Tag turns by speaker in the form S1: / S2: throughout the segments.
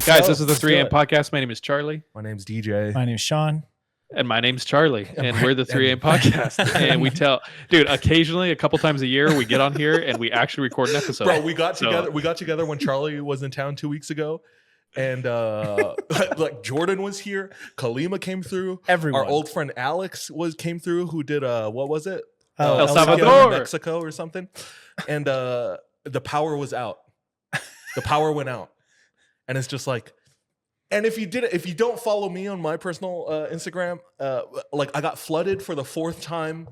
S1: Guys, this is the 3 AM podcast. My name is Charlie.
S2: My name's DJ.
S3: My name's Sean.
S1: And my name's Charlie. And we're the 3 AM podcast. And we dude, occasionally, a couple times a year, we get on here and we actually record an episode.
S2: Bro, we got together when Charlie was in town 2 weeks ago. And like Jordan was here. Kalima came through.
S3: Everyone.
S2: Our old friend Alex came through, who did what was it?
S1: El Salvador,
S2: Mexico or something. And the power was out. The power went out. And it's just like, and if you don't follow me on my personal Instagram, like I got flooded for the 4th time,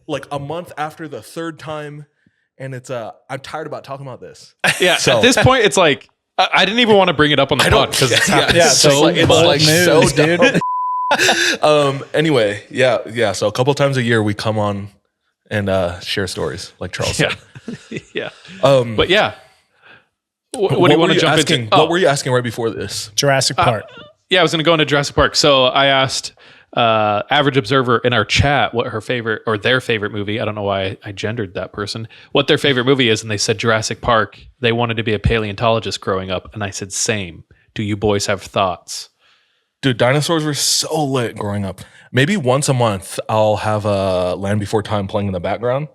S2: like a month after the 3rd time, and it's I'm tired about talking about this.
S1: Yeah, so, at this point, it's like I didn't even want to bring it up on the pod because it's
S2: so dumb. Anyway, yeah. So a couple times a year we come on and share stories, like Charles said.
S1: Yeah. But yeah. What do you want to jump into?
S2: What were you asking right before this?
S3: Jurassic Park.
S1: Yeah, I was going to go into Jurassic Park. So I asked Average Observer in our chat what her favorite or their favorite movie. I don't know why I gendered that person. What their favorite movie is, and they said Jurassic Park. They wanted to be a paleontologist growing up, and I said same. Do you boys have thoughts?
S2: Dude, dinosaurs were so lit growing up. Maybe once a month I'll have Land Before Time playing in the background.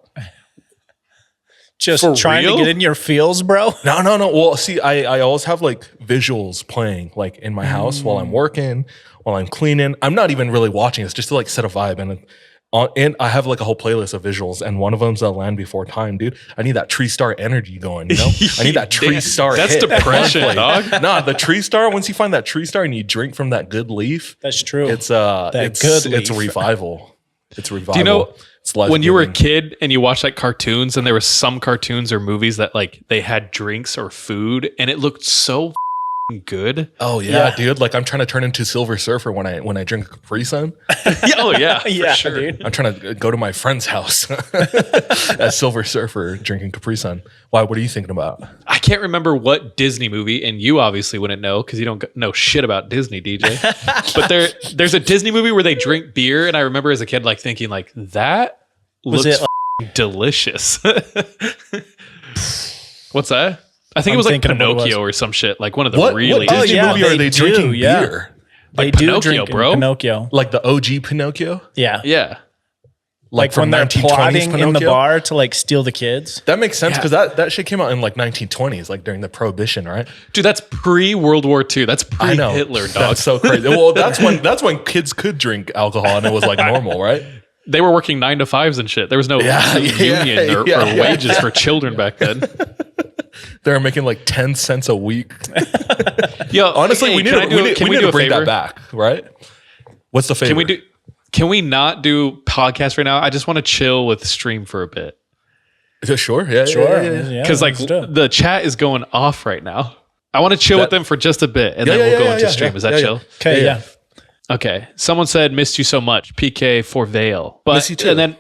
S3: Just trying to get in your feels, bro?
S2: No. Well, see, I always have like visuals playing like in my house while I'm working, while I'm cleaning. I'm not even really watching. It's just to like set a vibe. And I have like a whole playlist of visuals, and one of them's Land Before Time, dude. I need that tree star energy going, you know? I need that tree star
S1: That's
S2: hit.
S1: depression, dog.
S2: Nah, the tree star, once you find that tree star and you drink from that good leaf.
S3: That's true.
S2: It's revival. It's revival.
S1: Do you know when you were a kid and you watched like cartoons, and there were some cartoons or movies that like they had drinks or food and it looked so good?
S2: Oh yeah, dude. Like I'm trying to turn into Silver Surfer when I drink a Capri Sun.
S1: Yeah, for sure.
S3: Dude.
S2: I'm trying to go to my friend's house as Silver Surfer drinking Capri Sun. Why? What are you thinking about?
S1: I can't remember what Disney movie, and you obviously wouldn't know because you don't know shit about Disney, DJ. But there's a Disney movie where they drink beer, and I remember as a kid like thinking like that looks delicious. What's that? I think it was like Pinocchio or some shit. Like one of the really
S2: what Disney movie are they drinking beer?
S3: They
S1: like
S3: do
S1: Pinocchio,
S3: drink
S1: bro.
S3: Pinocchio.
S2: Like the OG Pinocchio?
S3: Yeah.
S1: Yeah.
S3: Like when they're plotting in the bar to like steal the kids.
S2: That makes sense because that shit came out in like 1920s, like during the Prohibition, right?
S1: Dude, that's pre-World War II. That's pre-Hitler, dog.
S2: That's so crazy. Well, that's when kids could drink alcohol and it was like normal, right?
S1: They were working 9 to 5s and shit. There was no union or wages for children back then.
S2: They were making like 10 cents a week.
S1: Yo,
S2: honestly,
S1: hey,
S2: we need to bring that back, right? What's the favor?
S1: Can we not do podcasts right now? I just want to chill with stream for a bit.
S2: Sure. Yeah.
S1: Because like the chat is going off right now. I want to chill with them for just a bit, and then we'll go into stream. Is that chill?
S3: Okay. Yeah.
S1: Okay. Someone said, missed you so much. PK for Vale. But,
S2: miss you too.
S1: And then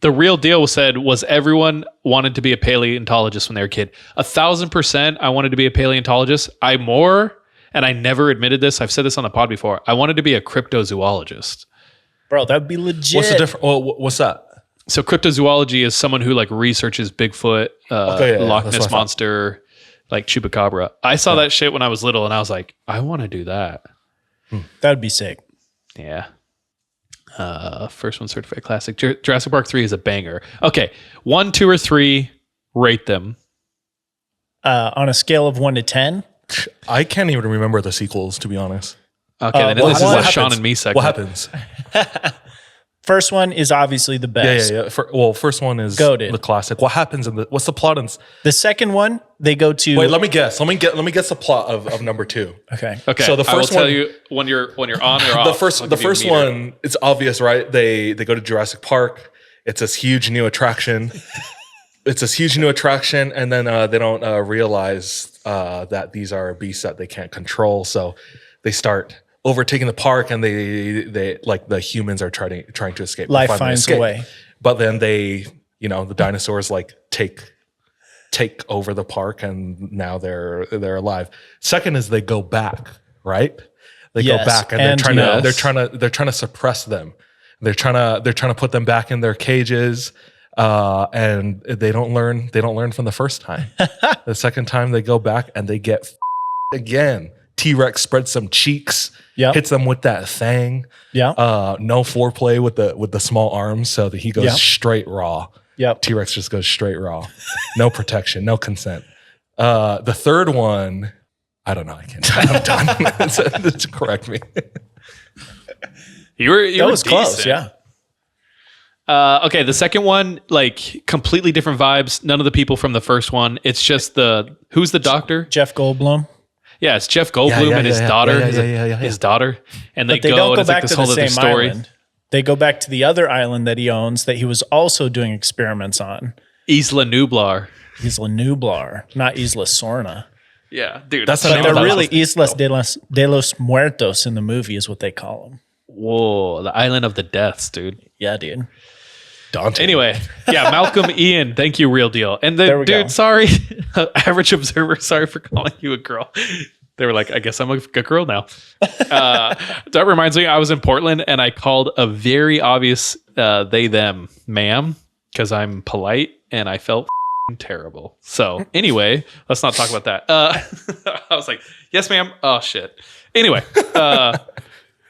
S1: the real deal was said, was everyone wanted to be a paleontologist when they were a kid? 1,000% I wanted to be a paleontologist. And I never admitted this. I've said this on the pod before. I wanted to be a cryptozoologist.
S3: Bro, that'd be legit.
S2: What's the difference? What's that?
S1: So cryptozoology is someone who like researches Bigfoot, Loch Ness Monster, like Chupacabra. I saw that shit when I was little and I was like, I want to do that.
S3: That'd be sick.
S1: Yeah. First one certified classic. Jurassic Park 3 is a banger. Okay. 1, 2, or 3, rate them.
S3: On a scale of 1 to 10?
S2: I can't even remember the sequels, to be honest.
S1: Okay, then this is a Sean and me segment.
S2: What happens?
S3: First one is obviously the best.
S2: Yeah. First one is
S3: Goated.
S2: The classic. What happens what's the plot?
S3: The second one, they go to.
S2: Wait, let me guess. Let me guess the plot of number 2.
S3: Okay.
S1: So the first one, I will tell you when you're on or off.
S2: The first one, it's obvious, right? They go to Jurassic Park. It's this huge new attraction. And then they don't realize that these are beasts that they can't control. So they start overtaking the park, and they like the humans are trying to escape.
S3: Life finds a way.
S2: But then the dinosaurs like take over the park, and now they're alive. Second is they go back, right? They go back, and they're trying to suppress them. They're trying to put them back in their cages. And they don't learn from the first time. The second time they go back and they get again. T-Rex spreads some cheeks, hits them with that thing.
S3: Yeah.
S2: No foreplay with the small arms, so that he goes straight raw.
S3: Yep.
S2: T-Rex just goes straight raw. No protection, no consent. The third one, I don't know. I can't. I'm done. Correct me.
S1: You were
S3: close.
S1: decent.
S3: Yeah.
S1: Okay, the second one, like completely different vibes. None of the people from the first one. It's just who's the doctor?
S3: Jeff Goldblum.
S1: Yeah, it's Jeff Goldblum and his daughter. His daughter, and
S3: But they don't go back to the same island. They go back to the other island that he owns that he was also doing experiments on.
S1: Isla Nublar.
S3: Isla Nublar, not Isla Sorna.
S1: Yeah, dude.
S2: That's
S3: But they're really Islas de los Muertos in the movie is what they call them.
S1: Whoa, the island of the deaths, dude.
S3: Yeah, dude.
S2: Daunting.
S1: Anyway, yeah, Malcolm Ian, thank you, Real Deal. And then, dude,
S3: go.
S1: sorry, Average Observer, sorry for calling you a girl. They were like, I guess I'm a girl now. That reminds me, I was in Portland and I called a very obvious they, them, ma'am, because I'm polite and I felt terrible. So anyway, let's not talk about that. I was like, yes, ma'am. Oh, shit. Anyway, then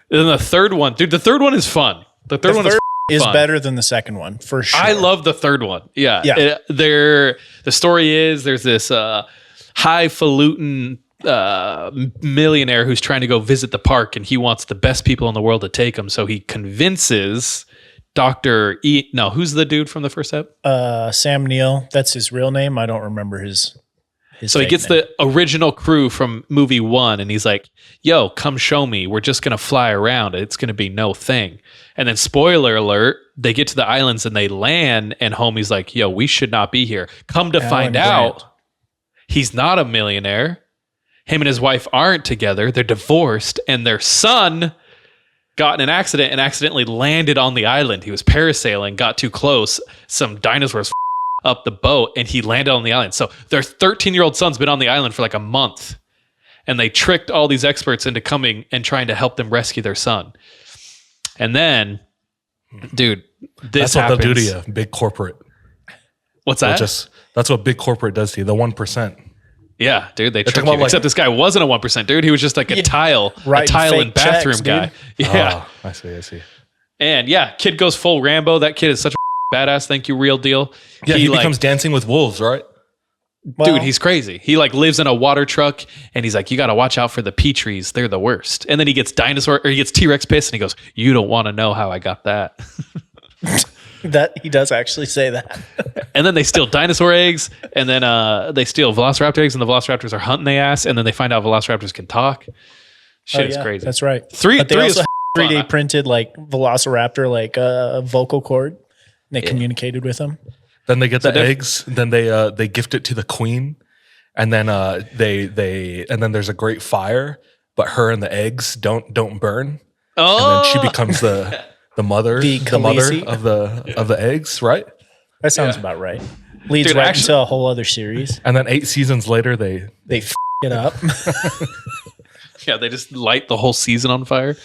S1: the third one, dude, the third one is fun. The third one is fun.
S3: Better than the second one, for sure.
S1: I love the third one. Yeah. The story is there's this highfalutin millionaire who's trying to go visit the park, and he wants the best people in the world to take him. So he convinces Dr. E. No, who's the dude from the first ep?
S3: Sam Neill. That's his real name. I don't remember his
S1: so he gets the original crew from movie 1 and he's like, yo, come show me. We're just going to fly around. It's going to be no thing. And then spoiler alert, they get to the islands and they land and homie's like, yo, we should not be here. Come to find out, he's not a millionaire. Him and his wife aren't together. They're divorced and their son got in an accident and accidentally landed on the island. He was parasailing, got too close. Some dinosaurs up the boat and he landed on the island. So their 13-year-old son's been on the island for like a month and they tricked all these experts into coming and trying to help them rescue their son. And then, dude, this
S2: that's
S1: happens.
S2: what they'll do to you, big corporate.
S1: What's that?
S2: That's what big corporate does to you, the 1%.
S1: Yeah, dude, they tricked you. Except this guy wasn't a 1%, dude. He was just like a tile and bathroom
S3: checks,
S1: guy.
S3: Dude.
S1: Yeah.
S2: Oh, I see.
S1: And yeah, kid goes full Rambo. That kid is such a badass. Thank you, Real Deal.
S2: Yeah, he becomes Dancing with Wolves, right?
S1: Well, dude, he's crazy. He like lives in a water truck and he's like, you got to watch out for the Petries. They're the worst. And then he gets he gets T-Rex pissed and he goes, you don't want to know how I got that.
S3: That he does actually say that.
S1: And then they steal dinosaur eggs and then they steal velociraptor eggs and the velociraptors are hunting their ass. And then they find out velociraptors can talk. Shit is crazy.
S3: That's right.
S1: Three
S3: also
S1: is
S3: 3D printed like velociraptor, like a vocal cord. And they communicated with him.
S2: Then they get the eggs. Then they gift it to the queen, and then and then there's a great fire, but her and the eggs don't burn.
S1: Oh,
S2: and then she becomes the mother of the eggs, right?
S3: That sounds about right. Leads into a whole other series.
S2: And then 8 seasons later, they
S3: f it up.
S1: Yeah, they just light the whole season on fire.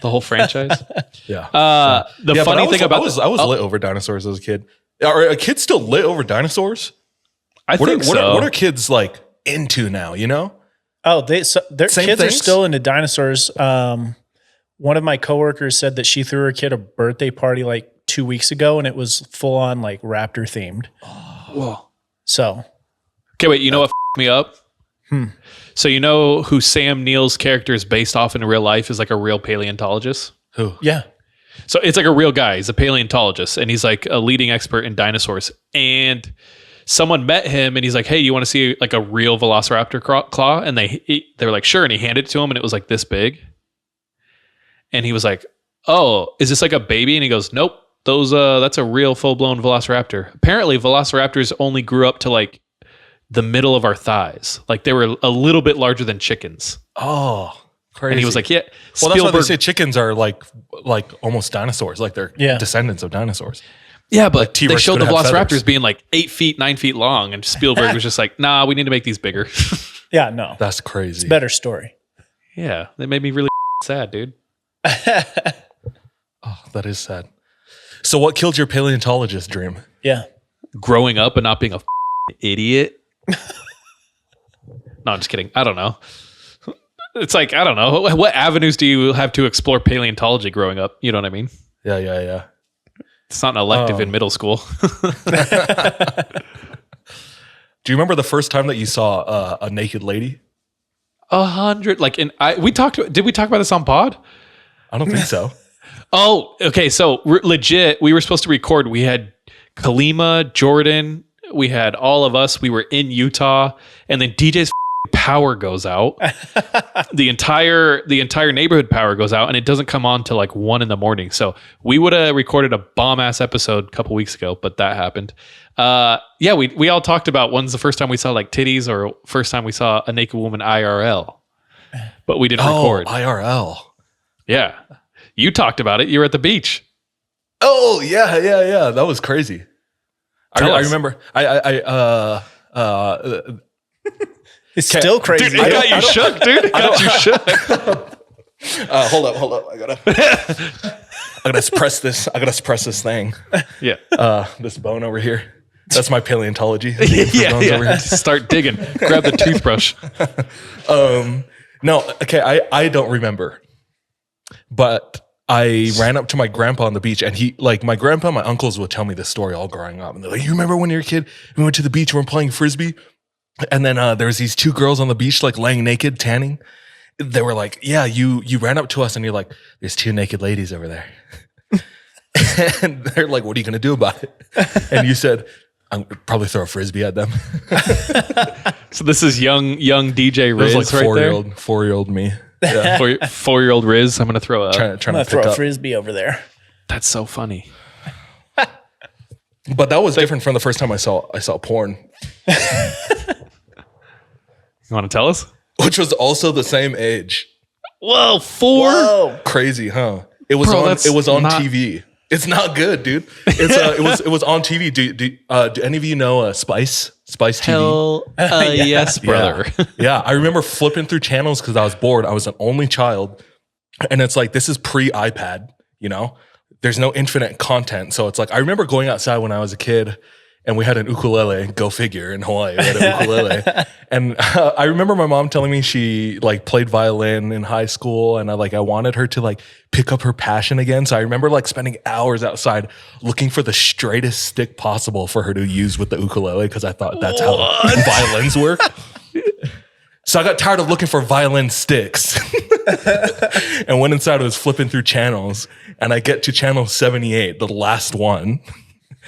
S1: The whole franchise.
S2: Yeah.
S1: Funny thing about
S2: I was lit over dinosaurs as a kid. Are kids still lit over dinosaurs?
S1: I think so.
S2: What are kids like into now? You know?
S3: Oh, their kids are still into dinosaurs. One of my coworkers said that she threw her kid a birthday party like 2 weeks ago, and it was full on like raptor themed.
S1: Whoa.
S3: So.
S1: Okay, wait. You know what f***ed me up? So you know who Sam Neill's character is based off in real life is like a real paleontologist?
S2: Who?
S3: Yeah.
S1: So it's like a real guy. He's a paleontologist and he's like a leading expert in dinosaurs. And someone met him and he's like, hey, you want to see like a real velociraptor claw? And they were like, sure. And he handed it to him and it was like this big. And he was like, oh, is this like a baby? And he goes, nope. That's a real full-blown velociraptor. Apparently velociraptors only grew up to like the middle of our thighs. Like they were a little bit larger than chickens.
S2: Oh, crazy.
S1: And he was like, yeah.
S2: Well, that's why they say chickens are like almost dinosaurs. Like they're descendants of dinosaurs.
S1: Yeah, but
S2: like
S1: they showed the velociraptors being like 8 feet, 9 feet long. And Spielberg was just like, nah, we need to make these bigger.
S3: Yeah, no.
S2: That's crazy.
S3: It's a better story.
S1: Yeah, that made me really sad, dude.
S2: Oh, that is sad. So what killed your paleontologist dream?
S3: Yeah.
S1: Growing up and not being a idiot. No, I'm just kidding. I don't know. It's like, I don't know. What avenues do you have to explore paleontology growing up? You know what I mean?
S2: Yeah.
S1: It's not an elective in middle school.
S2: Do you remember the first time that you saw a naked lady?
S1: 100. Like, did we talk about this on pod?
S2: I don't think so.
S1: Oh, okay. So legit, we were supposed to record. We had Kalima, Jordan, we had all of us. We were in Utah, and then DJ's power goes out. the entire neighborhood power goes out, and it doesn't come on till like 1 a.m. So we would have recorded a bomb ass episode a couple weeks ago, but that happened. Yeah, we all talked about when's the first time we saw like titties or first time we saw a naked woman IRL, but we didn't record.
S2: IRL.
S1: Yeah, you talked about it. You were at the beach.
S2: Oh yeah. That was crazy. I remember.
S3: It's still crazy.
S1: Dude, it got you shook, dude. It got you shook.
S2: Hold up. I gotta press this. I gotta suppress this thing.
S1: Yeah.
S2: This bone over here. That's my paleontology.
S1: yeah. Over here. Start digging. Grab the toothbrush.
S2: No. Okay. I don't remember, but I ran up to my grandpa on the beach, and my grandpa and my uncles would tell me this story all growing up. And they're like, "You remember when you were a kid? We went to the beach and we were playing frisbee, and then there was these 2 girls on the beach, like laying naked, tanning. They were like, yeah, you ran up to us and you're like, there's 2 naked ladies over there. And they're like, what are you going to do about it? And you said, I'm probably throw a frisbee at them.
S1: So this is young DJ Riz,
S2: like
S1: right
S2: four-year-old me. Yeah.
S1: 4-year-old Riz. I'm going to throw
S3: trying to throw a frisbee over there.
S1: That's so funny.
S2: But that was different from the first time I saw porn.
S1: You want to tell us?
S2: Which was also the same age.
S1: Whoa, 4?
S3: Whoa.
S2: Crazy, huh? It was on TV. It's not good, dude. It was on TV. Do any of you know Spice TV?
S1: Hell, yes, brother.
S2: Yeah, I remember flipping through channels because I was bored. I was an only child, and it's like this is pre-iPad. You know, there's no infinite content, so it's like I remember going outside when I was a kid. And we had an ukulele, go figure, in Hawaii. We had an ukulele. And I remember my mom telling me she like played violin in high school, and I wanted her to like pick up her passion again. So I remember like spending hours outside looking for the straightest stick possible for her to use with the ukulele because I thought that's how violins work. So I got tired of looking for violin sticks and went inside and was flipping through channels, and I get to channel 78, the last one.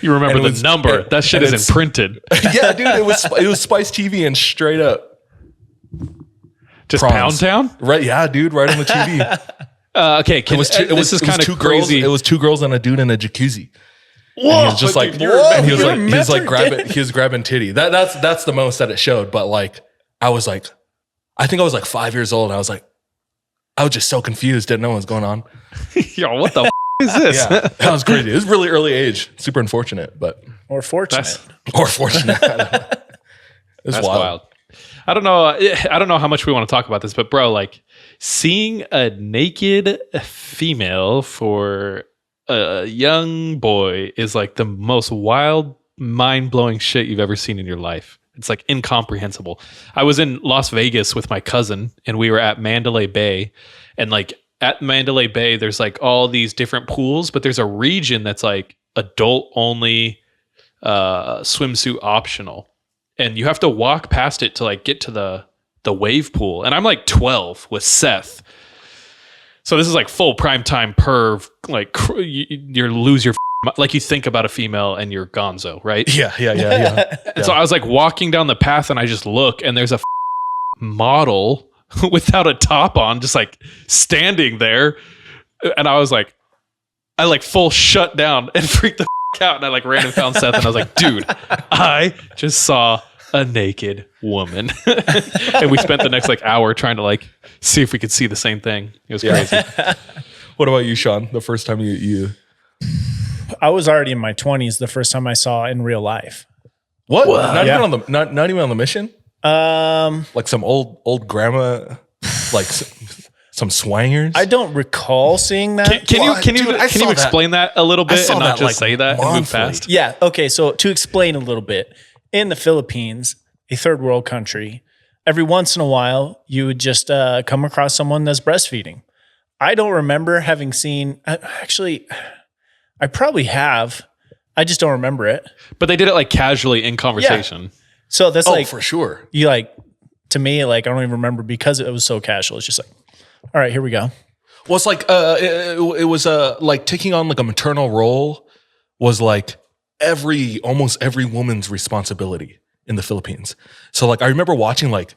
S1: You remember the number. That shit is imprinted.
S2: Yeah, dude, it was Spice TV and straight up.
S1: Just
S2: Prawns.
S1: Pound Town?
S2: Right, yeah, dude, right on the TV.
S1: Okay, this is kind of crazy.
S2: It was 2 girls and a dude in a jacuzzi.
S1: Whoa,
S2: and he was just like, he was grabbing titty. That's the most that it showed. But like, I think I was like 5 years old. And I was just so confused, didn't know what was going on.
S1: Yo, what the is this?
S2: Yeah, that was crazy. It was really early age. Super unfortunate, but
S3: or fortunate.
S2: It's wild.
S1: I don't know how much we want to talk about this, but bro, like seeing a naked female for a young boy is like the most wild, mind-blowing shit you've ever seen in your life. It's like incomprehensible. I was in Las Vegas with my cousin, and we were at Mandalay Bay, and like at Mandalay Bay, there's like all these different pools, but there's a region that's like adult only, swimsuit optional. And you have to walk past it to like get to the wave pool. And I'm like 12 with Seth. So this is like full primetime perv. Like you lose your, like you think about a female and you're gonzo, right?
S2: Yeah.
S1: And so I was like walking down the path and I just look and there's a model without a top on, just like standing there. And I was like, I like full shut down and freaked the out. And I like ran and found Seth and I was like, dude, I just saw a naked woman. And we spent the next like hour trying to like see if we could see the same thing. It was crazy.
S2: What about you, Sean? The first time you
S3: I was already in my 20s the first time I saw in real life.
S2: What? Not even on the mission? Like some old grandma, like some swangers.
S3: I don't recall seeing that.
S1: Can you explain that a little bit and not just say that and move fast?
S3: Yeah. Okay. So to explain a little bit, in the Philippines, a third world country, every once in a while, you would just come across someone that's breastfeeding. I don't remember having seen, actually, I probably have. I just don't remember it.
S1: But they did it like casually in conversation.
S3: Yeah. So that's like,
S2: for sure.
S3: You like, to me, like, I don't even remember because it was so casual. It's just like, all right, here we go.
S2: Well, it's like, it was like taking on like a maternal role was like almost every woman's responsibility in the Philippines. So like, I remember watching like,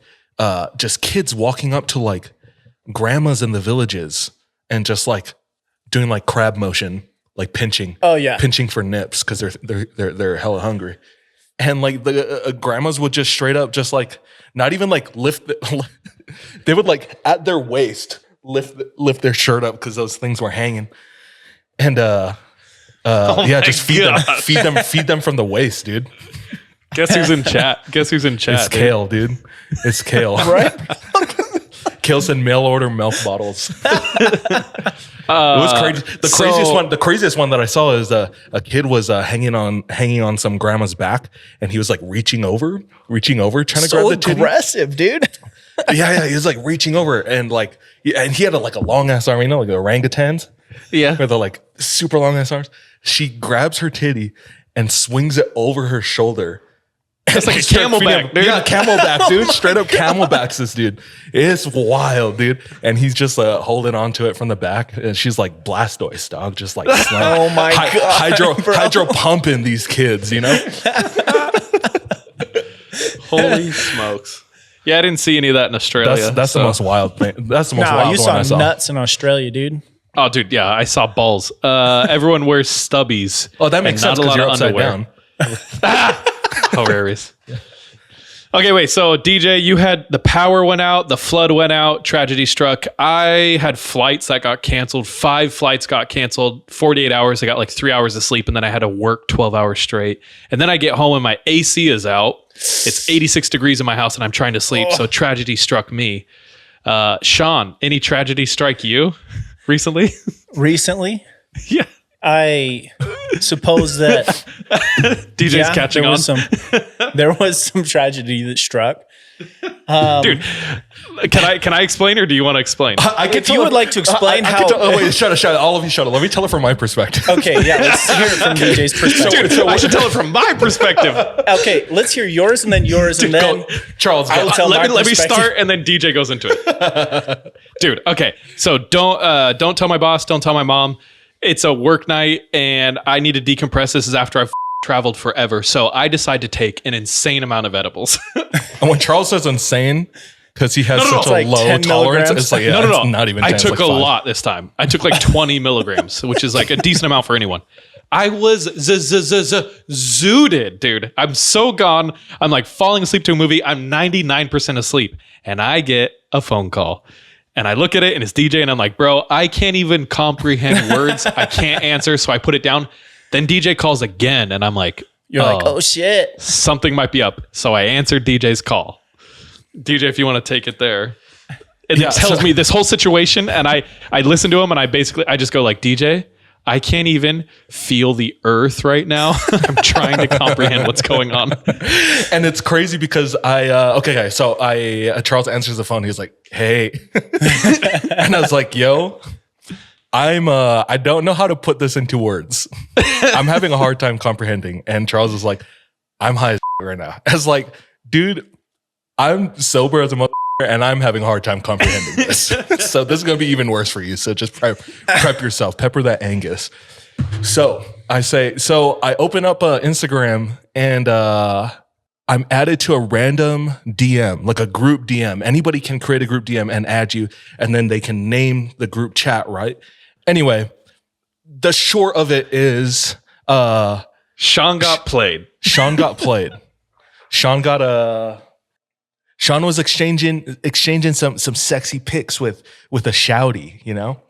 S2: just kids walking up to like grandmas in the villages and just like doing like crab motion, like pinching.
S3: Oh yeah,
S2: pinching for nips because they're hella hungry, and like the grandmas would just straight up just like not even like lift. They would like at their waist lift their shirt up because those things were hanging, and just feed them from the waist, dude.
S1: Guess who's in chat?
S2: It's Kale, dude. It's Kale,
S3: right?
S2: Kale's in mail order milk bottles. It was crazy. The craziest one that I saw is a kid was hanging on some grandma's back, and he was like reaching over, trying to grab the titty.
S3: Aggressive, dude.
S2: yeah, he was like reaching over, and like, and he had like a long ass arm, like orangutans.
S1: Yeah,
S2: with the like super long ass arms. She grabs her titty and swings it over her shoulder.
S1: It's like a camelback, dude.
S2: Yeah, camelback, dude. Straight up camelbacks this dude. It's wild, dude. And he's just holding on to it from the back. And she's like Blastoise, dog. Just like
S3: oh my God.
S2: Hydro pumping these kids, you know?
S1: Holy smokes. Yeah, I didn't see any of that in Australia.
S2: That's the most wild thing. That's the most wild
S3: you
S2: one I saw.
S3: Nuts in Australia, dude.
S1: Oh, dude, yeah, I saw balls. Everyone wears stubbies.
S2: Oh, that makes sense because you're upside down.
S1: Hilarious. Yeah. Okay, wait. So DJ, you had the power went out, the flood went out, tragedy struck. I had flights that got canceled. 5 flights got canceled. 48 hours. I got like 3 hours of sleep, and then I had to work 12 hours straight. And then I get home and my AC is out. It's 86 degrees in my house, and I'm trying to sleep. So tragedy struck me. Sean, any tragedy strike you recently?
S3: Recently?
S1: Yeah.
S3: I suppose that
S1: DJ's catching on.
S3: There was some tragedy that struck.
S1: Dude, can I explain, or do you want to explain?
S3: If you would like to explain how...
S2: wait, shut up. All of you shut up. Let me tell it from my perspective.
S3: Okay, yeah, let's hear it from DJ's perspective.
S1: Dude, I should tell it from my perspective.
S3: Okay, let's hear yours and then yours, and then
S2: Charles,
S3: I will tell
S1: let me start, and then DJ goes into it. Dude, okay, so don't tell my boss, don't tell my mom. It's a work night, and I need to decompress. This is after I've traveled forever. So I decide to take an insane amount of edibles.
S2: And when Charles says insane, because he has such a low tolerance, it's like,
S1: no.
S2: It's not even 10,
S1: I took
S2: like
S1: a
S2: 5.
S1: lot this time. I took like 20 milligrams, which is like a decent amount for anyone. I was zooted, dude. I'm so gone. I'm like falling asleep to a movie. I'm 99% asleep. And I get a phone call. And I look at it and it's DJ, and I'm like, bro, I can't even comprehend words. I can't answer. So I put it down. Then DJ calls again, and I'm like,
S3: you're like, oh shit.
S1: Something might be up. So I answered DJ's call. DJ, if you want to take it there. It tells me this whole situation, and I listen to him, and I just go like, DJ, I can't even feel the earth right now. I'm trying to comprehend what's going on.
S2: And it's crazy because Charles answers the phone. He's like, hey. And I was like, yo, I don't know how to put this into words. I'm having a hard time comprehending. And Charles is like, I'm high as right now. I was like, dude, I'm sober as a mother, and I'm having a hard time comprehending this. So this is going to be even worse for you. So just prep yourself. Pepper that Angus. So I open up Instagram, and I'm added to a random DM, like a group DM. Anybody can create a group DM and add you, and then they can name the group chat, right? Anyway, the short of it is
S1: Sean got played.
S2: Sean was exchanging some sexy pics with a shouty, you know?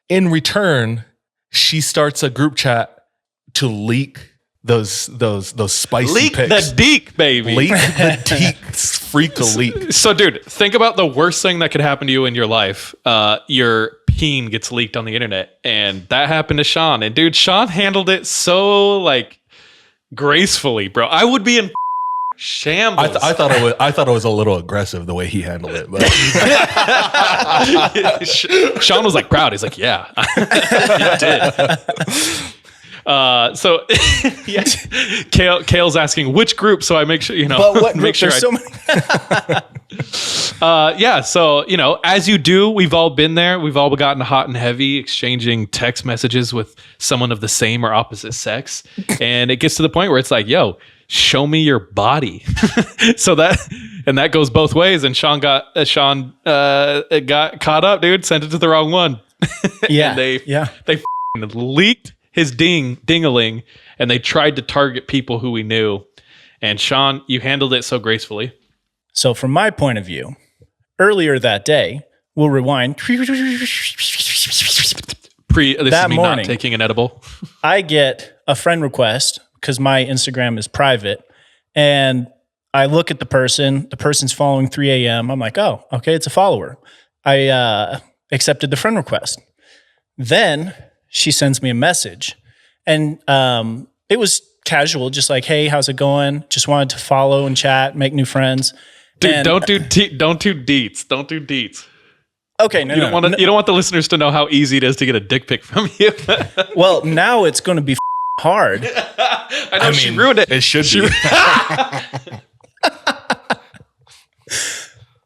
S2: In return, she starts a group chat to leak those spicy pics.
S1: Leak the deek, baby.
S2: Leak the deek. Freak a leak.
S1: So, dude, think about the worst thing that could happen to you in your life. Your peen gets leaked on the internet, and that happened to Sean. And dude, Sean handled it so like gracefully, bro. I would be in Shambles.
S2: I thought it was a little aggressive the way he handled it. But
S1: Sean was like proud. He's like, yeah, he did. So yeah, Kale's asking which group, so I make sure
S3: But what
S1: make
S3: group?
S1: sure
S3: There's so many.
S1: yeah, so as you do, we've all been there. We've all gotten hot and heavy, exchanging text messages with someone of the same or opposite sex, and it gets to the point where it's like, "Yo, show me your body." So that goes both ways. And Sean got caught up, dude. Sent it to the wrong one.
S3: Yeah,
S1: and they
S3: yeah.
S1: leaked his ding-a-ling, and they tried to target people who we knew. And Sean, you handled it so gracefully.
S3: So from my point of view, earlier that day, we'll rewind.
S1: This
S3: That
S1: is me
S3: morning,
S1: not taking an edible.
S3: I get a friend request because my Instagram is private, and I look at the person's following 3 a.m. I'm like, oh, okay, it's a follower. I accepted the friend request. Then she sends me a message, and it was casual, just like, hey, how's it going? Just wanted to follow and chat, make new friends.
S1: Dude,
S3: And
S1: don't do deets. Don't do deets.
S3: okay,
S1: You don't want the listeners to know how easy it is to get a dick pic from you.
S3: Well, now it's going to be hard.
S1: I know she ruined it.
S2: It should be.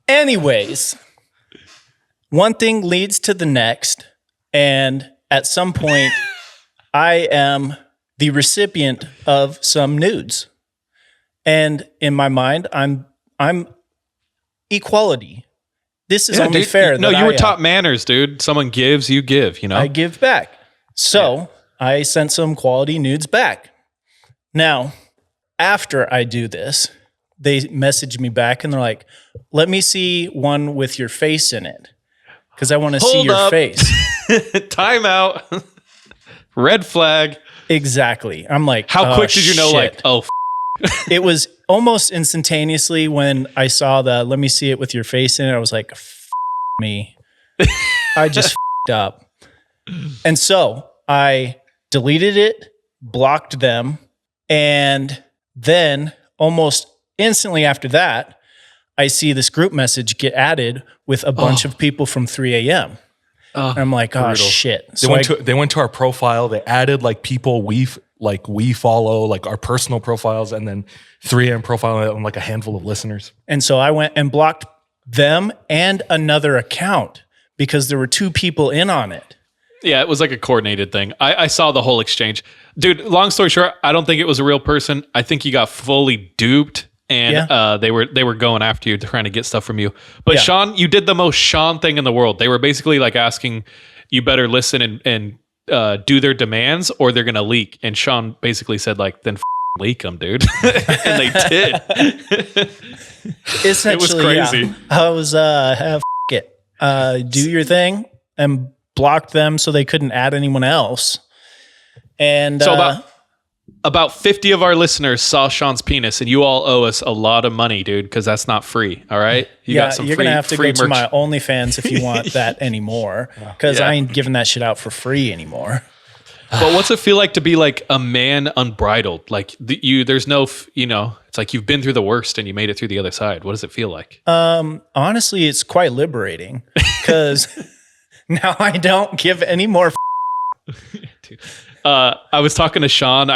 S3: Anyways, one thing leads to the next, and at some point, I am the recipient of some nudes, and in my mind, I'm equality. This is only fair.
S1: No, you were taught manners, dude. Someone gives, you give.
S3: I give back. So I sent some quality nudes back. Now, after I do this, they message me back and they're like, let me see one with your face in it. Because I want to see your face.
S1: Time out. Red flag.
S3: Exactly. I'm like,
S1: how quick did you know?
S3: Shit.
S1: Like,
S3: It was almost instantaneously when I saw the let me see it with your face in it. I was like, me. I just up. And so I deleted it, blocked them, and then almost instantly after that, I see this group message get added with a bunch of people from 3 a.m. And I'm like, oh, brutal. Shit.
S2: So they went to our profile. They added like people we follow, like our personal profiles, and then 3 a.m. profile on like a handful of listeners.
S3: And so I went and blocked them and another account because there were 2 people in on it.
S1: yeah, it was like a coordinated thing. I saw the whole exchange. Dude, long story short, I don't think it was a real person. I think you got fully duped. And they were going after you, trying to get stuff from you. But Sean, you did the most Sean thing in the world. They were basically like asking you better listen and do their demands or they're gonna leak. And Sean basically said like, then leak them, dude. And they did.
S3: Essentially,
S1: it was crazy.
S3: Yeah. I was do your thing and blocked them so they couldn't add anyone else. And
S1: so about 50 of our listeners saw Sean's penis, and you all owe us a lot of money, dude, because that's not free. All right?
S3: You're going to have to go to my OnlyFans if you want that anymore, because I ain't giving that shit out for free anymore.
S1: But what's it feel like to be like a man unbridled? Like there's no, it's like you've been through the worst and you made it through the other side. What does it feel like?
S3: Honestly, it's quite liberating because now I don't give any more.
S1: I was talking to Sean.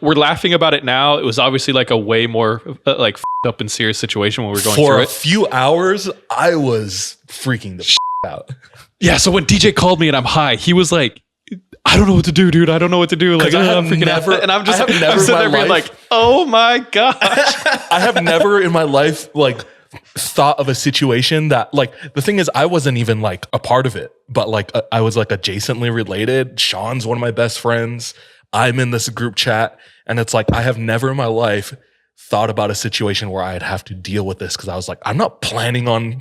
S1: We're laughing about it now. It was obviously like a way more like up and serious situation when we were going through it.
S2: For a few hours, I was freaking the out.
S1: Yeah. So when DJ called me and I'm high, he was like, I don't know what to do, dude. I don't know what to do. Like, I'm freaking out. And I'm sitting there being like, oh my gosh.
S2: I have never in my life like thought of a situation that like, the thing is I wasn't even like a part of it, but like I was like adjacently related. Sean's one of my best friends. I'm in this group chat, and it's like I have never in my life thought about a situation where I'd have to deal with this, because I was like, I'm not planning on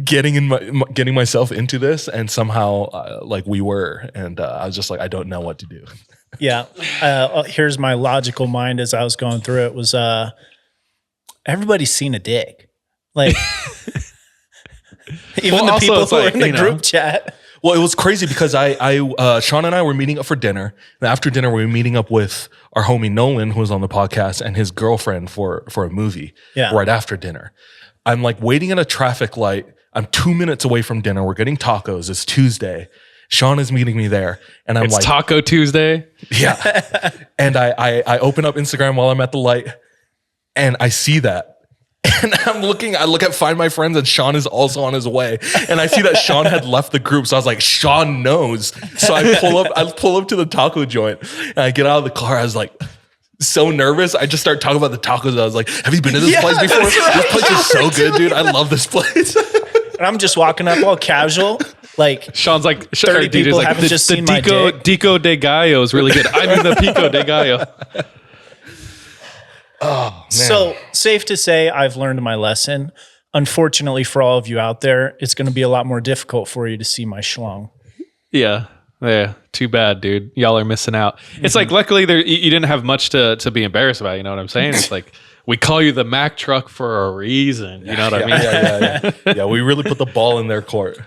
S2: getting myself into this, and somehow like we were, and I was just like, I don't know what to do.
S3: Yeah. Here's my logical mind as I was going through it was everybody's seen a dick. Like even the people who are in the group chat.
S2: Well, it was crazy because Sean and I were meeting up for dinner. And after dinner, we were meeting up with our homie Nolan, who was on the podcast, and his girlfriend for a movie right after dinner. I'm like waiting at a traffic light. I'm 2 minutes away from dinner. We're getting tacos. It's Tuesday. Sean is meeting me there. And I'm
S1: it's
S2: like,
S1: Taco Tuesday.
S2: Yeah. And I open up Instagram while I'm at the light and I see that. And I look at Find My Friends and Sean is also on his way. And I see that Sean had left the group. So I was like, Sean knows. So I pull up to the taco joint and I get out of the car. I was like, so nervous. I just start talking about the tacos. I was like, have you been to this place before? Right. This place is so good, dude. I love this place.
S3: And I'm just walking up all casual. Like
S1: Sean's like,
S3: 30 people
S1: like,
S3: haven't just seen my dick.
S1: Dico de Gallo is really good. I'm in the Pico de Gallo.
S2: Oh, man.
S3: So safe to say I've learned my lesson. Unfortunately for all of you out there, it's going to be a lot more difficult for you to see my schlong.
S1: Yeah. Too bad, dude. Y'all are missing out. It's like, luckily you didn't have much to be embarrassed about. You know what I'm saying? It's like, we call you the Mac truck for a reason. You know what I mean?
S2: Yeah, we really put the ball in their court.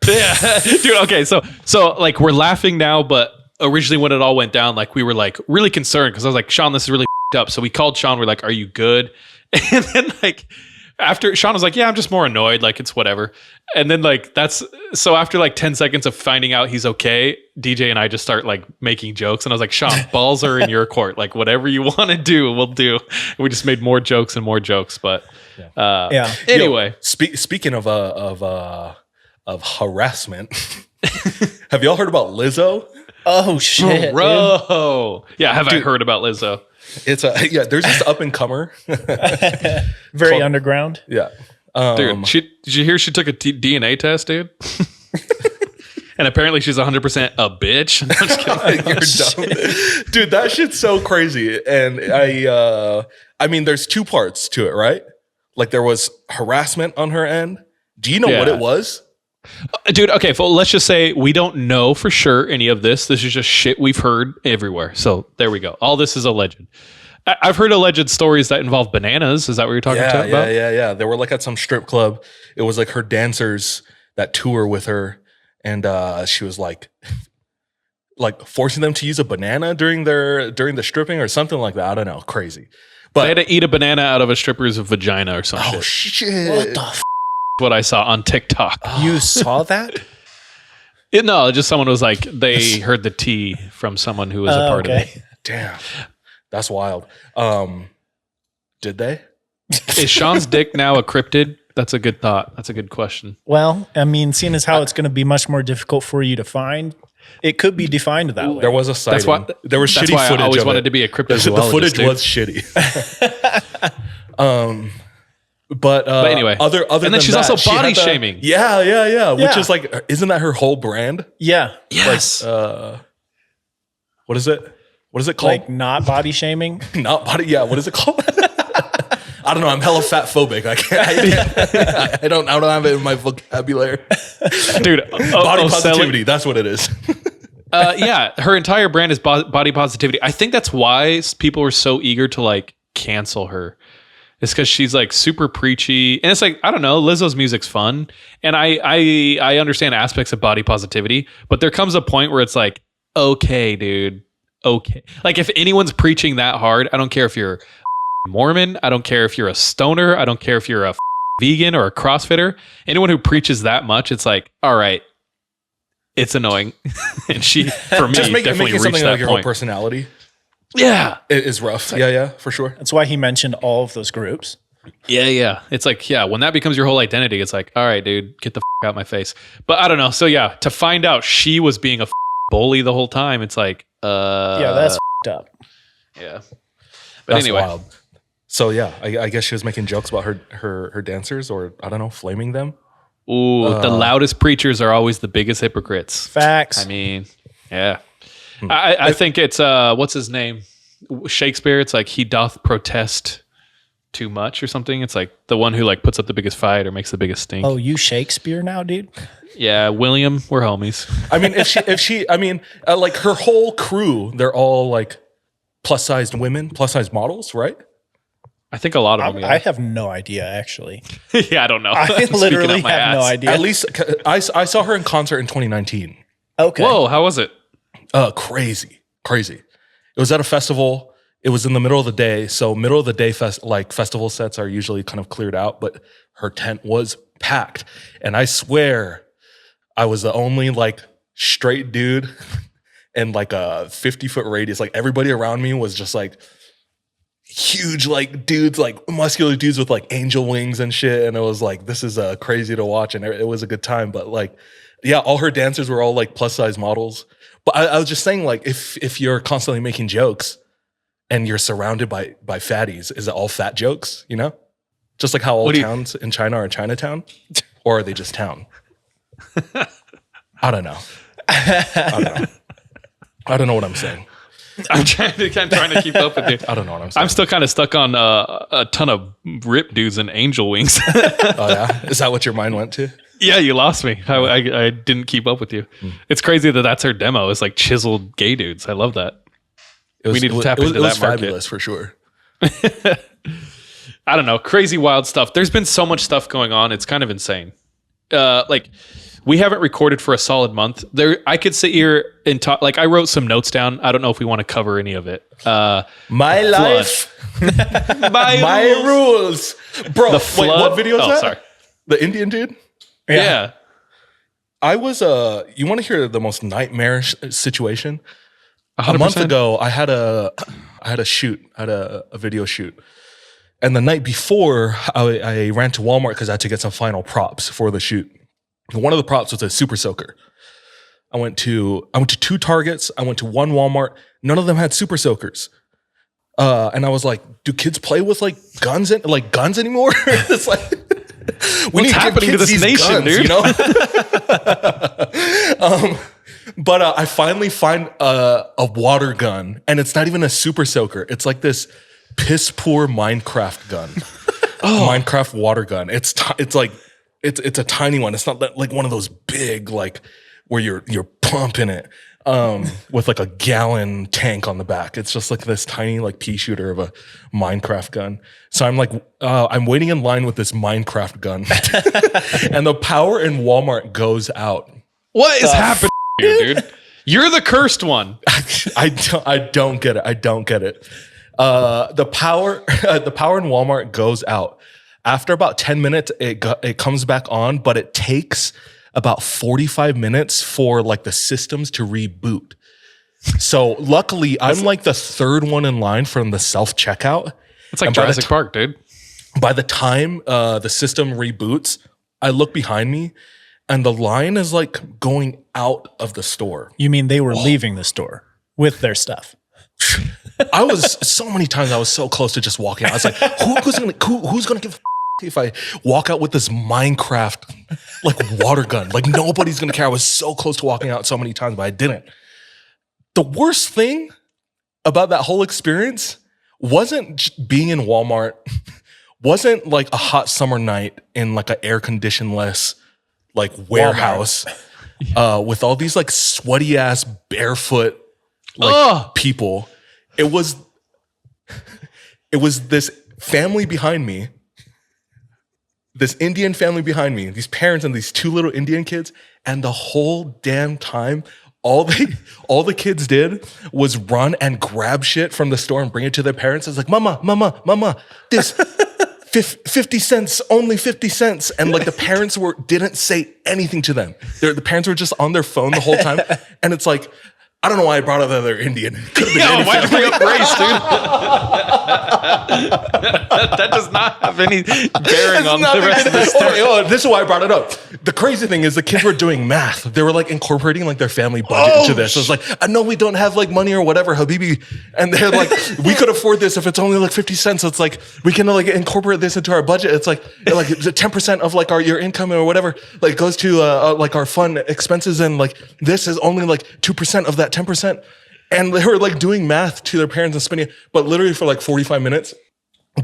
S1: Yeah, dude. Okay, so like we're laughing now, but originally when it all went down, like we were like really concerned because I was like, Sean, this is really up. So we called Sean. We're like, are you good? And then like after Sean was like, yeah, I'm just more annoyed. Like it's whatever. And then like so after like 10 seconds of finding out he's okay, DJ and I just start like making jokes. And I was like, Sean, balls are in your court. Like whatever you want to do, we'll do. And we just made more jokes and more jokes. But anyway,
S2: yo, speaking of harassment, have y'all heard about Lizzo?
S3: Oh shit,
S1: bro! Dude. Yeah, I heard about Lizzo?
S2: It's there's this up and comer,
S3: very underground.
S2: Yeah,
S1: dude. Did you hear she took a DNA test, dude? And apparently she's 100% a bitch. I'm just kidding.
S2: You're dumb, dude. That shit's so crazy. And I mean, there's two parts to it, right? Like there was harassment on her end. Do you know what it was?
S1: Dude, okay, well, let's just say we don't know for sure any of this. This is just shit we've heard everywhere. So there we go. All this is alleged. I've heard alleged stories that involve bananas. Is that what you're talking about?
S2: Yeah. They were like at some strip club. It was like her dancers that tour with her. And she was like forcing them to use a banana during the stripping or something like that. I don't know. Crazy. But
S1: they had to eat a banana out of a stripper's vagina or something.
S2: Oh, shit.
S3: What the f?
S1: What I saw on TikTok.
S3: You saw that?
S1: No, just someone was like, they heard the tea from someone who was a part of it.
S2: Damn. That's wild. Did they?
S1: Is Sean's dick now a cryptid? That's a good thought. That's a good question.
S3: Well, I mean, seeing as how it's going to be much more difficult for you to find, it could be defined that way.
S2: There was a sighting. There was shitty footage.
S1: I always wanted to be a cryptozoologist.
S2: The footage was shitty. But
S1: anyway,
S2: other
S1: and then she's
S2: that,
S1: also body shaming.
S2: Yeah. Which is like, isn't that her whole brand?
S3: Yeah.
S1: Yes.
S2: Like, what is it? What is it called?
S3: Like not body shaming?
S2: Not body. Yeah. What is it called? I don't know. I'm hella fat phobic. I don't have it in my vocabulary.
S1: Dude,
S2: body positivity. That's what it is.
S1: Yeah. Her entire brand is body positivity. I think that's why people were so eager to like cancel her. It's because she's like super preachy. And it's like, I don't know, Lizzo's music's fun. And I understand aspects of body positivity, but there comes a point where it's like, okay, dude, okay. Like if anyone's preaching that hard, I don't care if you're Mormon, I don't care if you're a stoner, I don't care if you're a vegan or a CrossFitter. Anyone who preaches that much, it's like, all right, it's annoying. And she, for me,
S2: just
S1: definitely
S2: making
S1: reached
S2: something
S1: that
S2: like your
S1: point.
S2: whole personality.
S1: Yeah.
S2: It is rough. Yeah, for sure.
S3: That's why he mentioned all of those groups.
S1: Yeah. It's like, when that becomes your whole identity, it's like, all right, dude, get the out my face. But I don't know. So yeah, to find out she was being a bully the whole time, it's like,
S3: yeah, that's up.
S1: Yeah. But
S2: That's
S1: anyway.
S2: wild. So yeah, I guess she was making jokes about her dancers, or I don't know, flaming them.
S1: Ooh, the loudest preachers are always the biggest hypocrites.
S3: Facts.
S1: I mean, yeah. I think it's what's his name? Shakespeare. It's like he doth protest too much or something. It's like the one who like puts up the biggest fight or makes the biggest stink.
S3: Oh, you Shakespeare now, dude?
S1: Yeah, William, we're homies.
S2: I mean, if she like her whole crew, they're all like plus-sized women, plus-sized models, right?
S1: I think a lot of them.
S3: I have no idea, actually.
S1: Yeah, I don't know.
S3: I
S1: Speaking
S3: literally
S1: out my
S3: have no
S1: ass.
S3: idea.
S2: At least I saw her in concert in 2019.
S3: Okay.
S1: Whoa, how was it?
S2: Crazy. It was at a festival. It was in the middle of the day. So middle of the day festival sets are usually kind of cleared out, but her tent was packed. And I swear I was the only like straight dude in like a 50-foot radius. Like everybody around me was just like huge, like dudes, like muscular dudes with like angel wings and shit. And it was like, this is crazy to watch. And it was a good time. But like, yeah, all her dancers were all like plus size models. But I was just saying, like, if you're constantly making jokes and you're surrounded by fatties, is it all fat jokes, you know? Just like how all towns in China are Chinatown? Or are they just town? I don't know. I don't know what I'm saying.
S1: I'm trying to keep up with you.
S2: I don't know what I'm saying.
S1: I'm still kind of stuck on a ton of rip dudes and angel wings.
S2: Oh, yeah? Is that what your mind went to?
S1: Yeah, you lost me. I didn't keep up with you. It's crazy that's her demo. It's like chiseled gay dudes. I love that. We need to tap into that market. It was
S2: fabulous for sure.
S1: I don't know. Crazy wild stuff. There's been so much stuff going on. It's kind of insane. Like we haven't recorded for a solid month. I could sit here and talk. Like I wrote some notes down. I don't know if we want to cover any of it.
S2: My life, my rules, bro.
S1: The flood.
S2: Wait, what video is that?
S1: Sorry.
S2: The Indian dude.
S1: Yeah.
S2: I was you want to hear the most nightmarish situation?
S1: 100%.
S2: A month ago, I had a shoot, I had a video shoot. And the night before, I ran to Walmart because I had to get some final props for the shoot. And one of the props was a super soaker. I went to 2 Targets, I went to 1 Walmart, none of them had super soakers. And I was like, do kids play with like guns anymore? It's like
S1: what's happening to this nation, guns, dude?
S2: You know? But I finally find a water gun, and it's not even a super soaker. It's like this piss poor Minecraft gun. Minecraft water gun. It's a tiny one. It's not like one of those big like where you're pumping it with like a gallon tank on the back. It's just like this tiny like pea shooter of a Minecraft gun. So I'm like, I'm waiting in line with this Minecraft gun, and the power in Walmart goes out.
S1: What is happening here, dude? You're the cursed one.
S2: I don't get it. I don't get it. The power in Walmart goes out. After about 10 minutes, it comes back on, but it takes about 45 minutes for like the systems to reboot. So luckily, I'm like the third one in line from the self-checkout.
S1: It's like Jurassic Park, dude.
S2: By the time the system reboots, I look behind me and the line is like going out of the store.
S3: You mean they were leaving the store with their stuff?
S2: I was so many times I was so close to just walking out. I was like, who's gonna give a if I walk out with this Minecraft like water gun? Like nobody's gonna care. I was so close to walking out so many times, but I didn't. The worst thing about that whole experience wasn't being in Walmart, wasn't like a hot summer night in like an air conditionless like warehouse with all these like sweaty ass barefoot like people. It was this family behind me, this Indian family behind me, these parents and these 2 little Indian kids, and the whole damn time, all the kids did was run and grab shit from the store and bring it to their parents. It's like, mama, this 50 cents, only 50 cents. And like the parents didn't say anything to them. The parents were just on their phone the whole time. And it's like, I don't know why I brought up that they're Indian.
S1: Yeah, why'd you bring up race, dude? That does not have any bearing on the rest of the story.
S2: This is why I brought it up. The crazy thing is the kids were doing math. They were like incorporating like their family budget into this. It was like, I know we don't have like money or whatever, Habibi. And they're like, we could afford this if it's only like 50 cents. So it's like, we can like incorporate this into our budget. It's like 10% of like your income or whatever, like goes to like our fun expenses. And like, this is only like 2% of that 10%. And they were like doing math to their parents and spending it. But literally for like 45 minutes,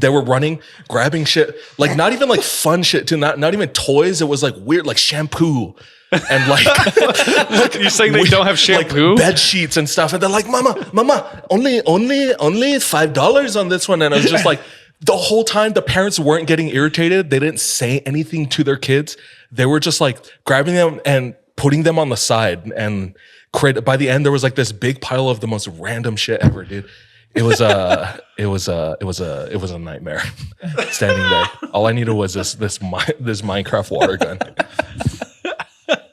S2: they were running, grabbing shit, like not even like fun shit too, not even toys. It was like weird, like shampoo and like
S1: you're saying they don't have shampoo,
S2: like bed sheets and stuff. And they're like, mama, only $5 on this one. And I was just like, the whole time the parents weren't getting irritated. They didn't say anything to their kids. They were just like grabbing them and putting them on the side. And by the end, there was like this big pile of the most random shit ever, dude. It was a nightmare standing there. All I needed was this Minecraft water gun.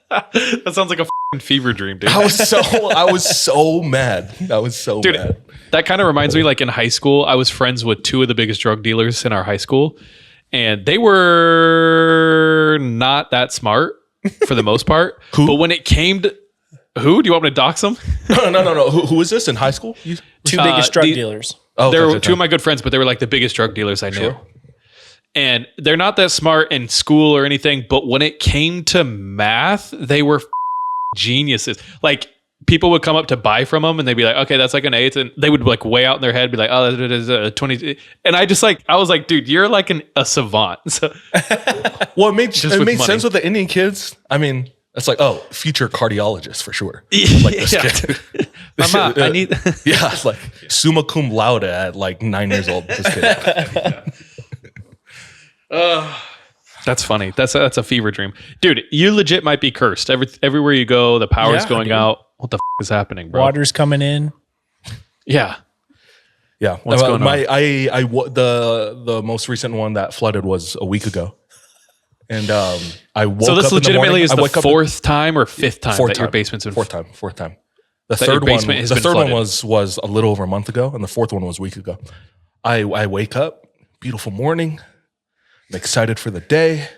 S1: That sounds like a fever dream, dude.
S2: I was so mad.
S1: Dude,
S2: mad.
S1: that kind of reminds me, like in high school, I was friends with two of the biggest drug dealers in our high school, and they were not that smart for the most part.
S2: Who?
S1: But when it came to who? Do you want me to dox them?
S2: No. Who is this in high school?
S3: Two biggest drug dealers.
S2: Oh,
S1: they were
S2: gotcha.
S1: two of my good friends, but they were like the biggest drug dealers I knew.
S2: Sure.
S1: And they're not that smart in school or anything, but when it came to math, they were geniuses. Like people would come up to buy from them and they'd be like, okay, that's like an 8. And they would like weigh out in their head, be like, oh, that is a 20. And I was like, dude, you're like a savant. So,
S2: well, it made
S1: money.
S2: sense with the Indian kids. I mean, it's like, oh, future cardiologist for sure. Like this kid.
S1: Mama, I need.
S2: Yeah, it's like summa cum laude at like 9 years old. This kid.
S1: That's funny. That's a fever dream, dude. You legit might be cursed. Everywhere you go, the power's going out. What the is happening, bro?
S3: Water's coming in.
S1: Yeah.
S2: Yeah.
S1: What's going on?
S2: The most recent one that flooded was a week ago. And I woke up.
S1: So this legitimately is the fourth time or fifth time that your basement's been
S2: fourth time. The third one was a little over a month ago, and the fourth one was a week ago. I wake up, beautiful morning, I'm excited for the day,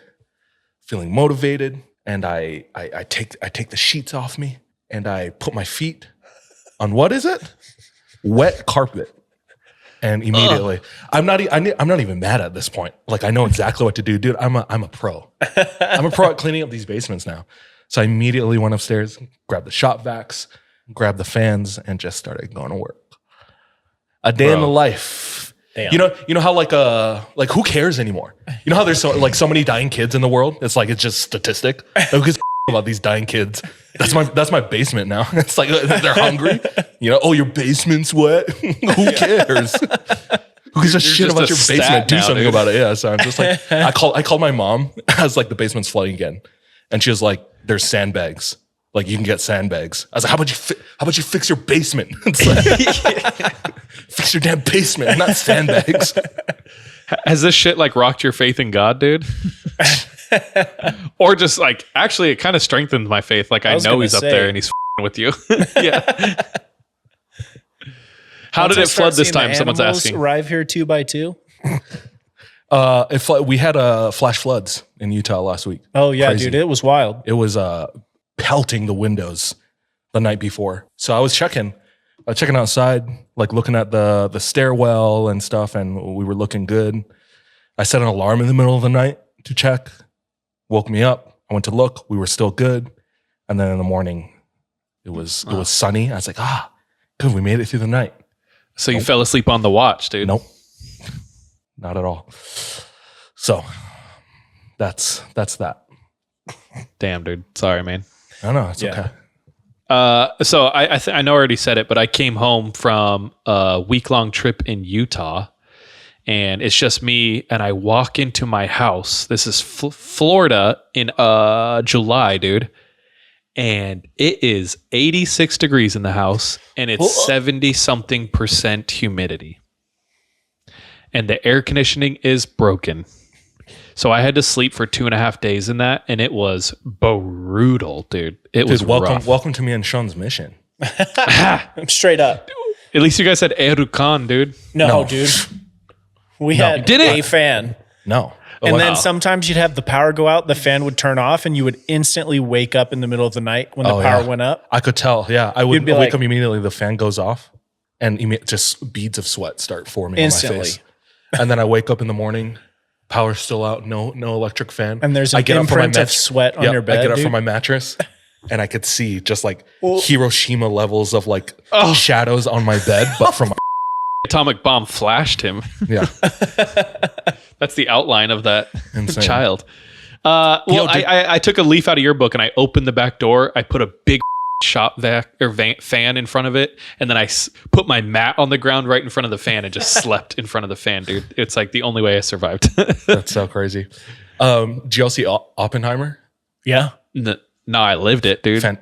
S2: feeling motivated, and I take the sheets off me and I put my feet on what is it? Wet carpet. And immediately, I'm not even mad at this point. Like I know exactly what to do, dude. I'm a pro. I'm a pro at cleaning up these basements now. So I immediately went upstairs, grabbed the shop vacs, grabbed the fans, and just started going to work. A day in the life.
S3: Damn.
S2: You know how like who cares anymore? You know how there's so many dying kids in the world? It's like it's just statistic. Who gives about these dying kids? That's my basement now. It's like they're hungry. You know, oh, your basement's wet. Who cares? Who gives a shit about your basement? Do something about it. Yeah. So I'm just like, I called my mom. I was like, the basement's flooding again, and she was like, "There's sandbags. Like you can get sandbags." I was like, "How about you fix your basement? It's like, fix your damn basement, not sandbags."
S1: Has this shit like rocked your faith in God, dude? Or just like, actually, it kind of strengthened my faith. Like, I know he's up there and he's with you. Yeah. How did it flood this time? Someone's asking.
S3: Arrive here 2 by 2.
S2: We had flash floods in Utah last week.
S3: Oh yeah,
S2: Crazy.
S3: dude, it was wild.
S2: It was pelting the windows the night before. So I was checking outside, like looking at the stairwell and stuff, and we were looking good. I set an alarm in the middle of the night to check. Woke me up. I went to look. We were still good. And then in the morning, it was sunny. I was like, good. We made it through the night.
S1: So you fell asleep on the watch, dude.
S2: Nope. Not at all. So that's that.
S1: Damn, dude. Sorry, man.
S2: I know. It's okay.
S1: So I know I already said it, but I came home from a week-long trip in Utah, and it's just me, and I walk into my house. This is Florida in July, dude. And it is 86 degrees in the house, and it's 70-something% humidity. And the air conditioning is broken. So I had to sleep for 2.5 days in that, and it was brutal, dude. It was rough.
S2: Welcome to me and Sean's mission.
S3: I'm straight up.
S1: At least you guys had Erukan, dude.
S3: No, dude. We had a fan.
S2: No.
S3: And then sometimes you'd have the power go out, the fan would turn off, and you would instantly wake up in the middle of the night when the power went up.
S2: I could tell. Yeah. I would wake up immediately. The fan goes off, and just beads of sweat start forming
S3: instantly
S2: on my face. And then I wake up in the morning, power's still out, no electric fan.
S3: And there's an imprint of sweat on your bed.
S2: I get up from my mattress, and I could see just like Hiroshima levels of like shadows on my bed, but from
S1: atomic bomb flashed him.
S2: Yeah.
S1: That's the outline of that
S2: Insane.
S1: child. I took a leaf out of your book and I opened the back door. I put a big shop fan in front of it, and then I put my mat on the ground right in front of the fan and just slept in front of the fan, dude. It's like the only way I survived.
S2: That's so crazy. Did you see Oppenheimer?
S3: Yeah.
S1: No, I lived it, dude. In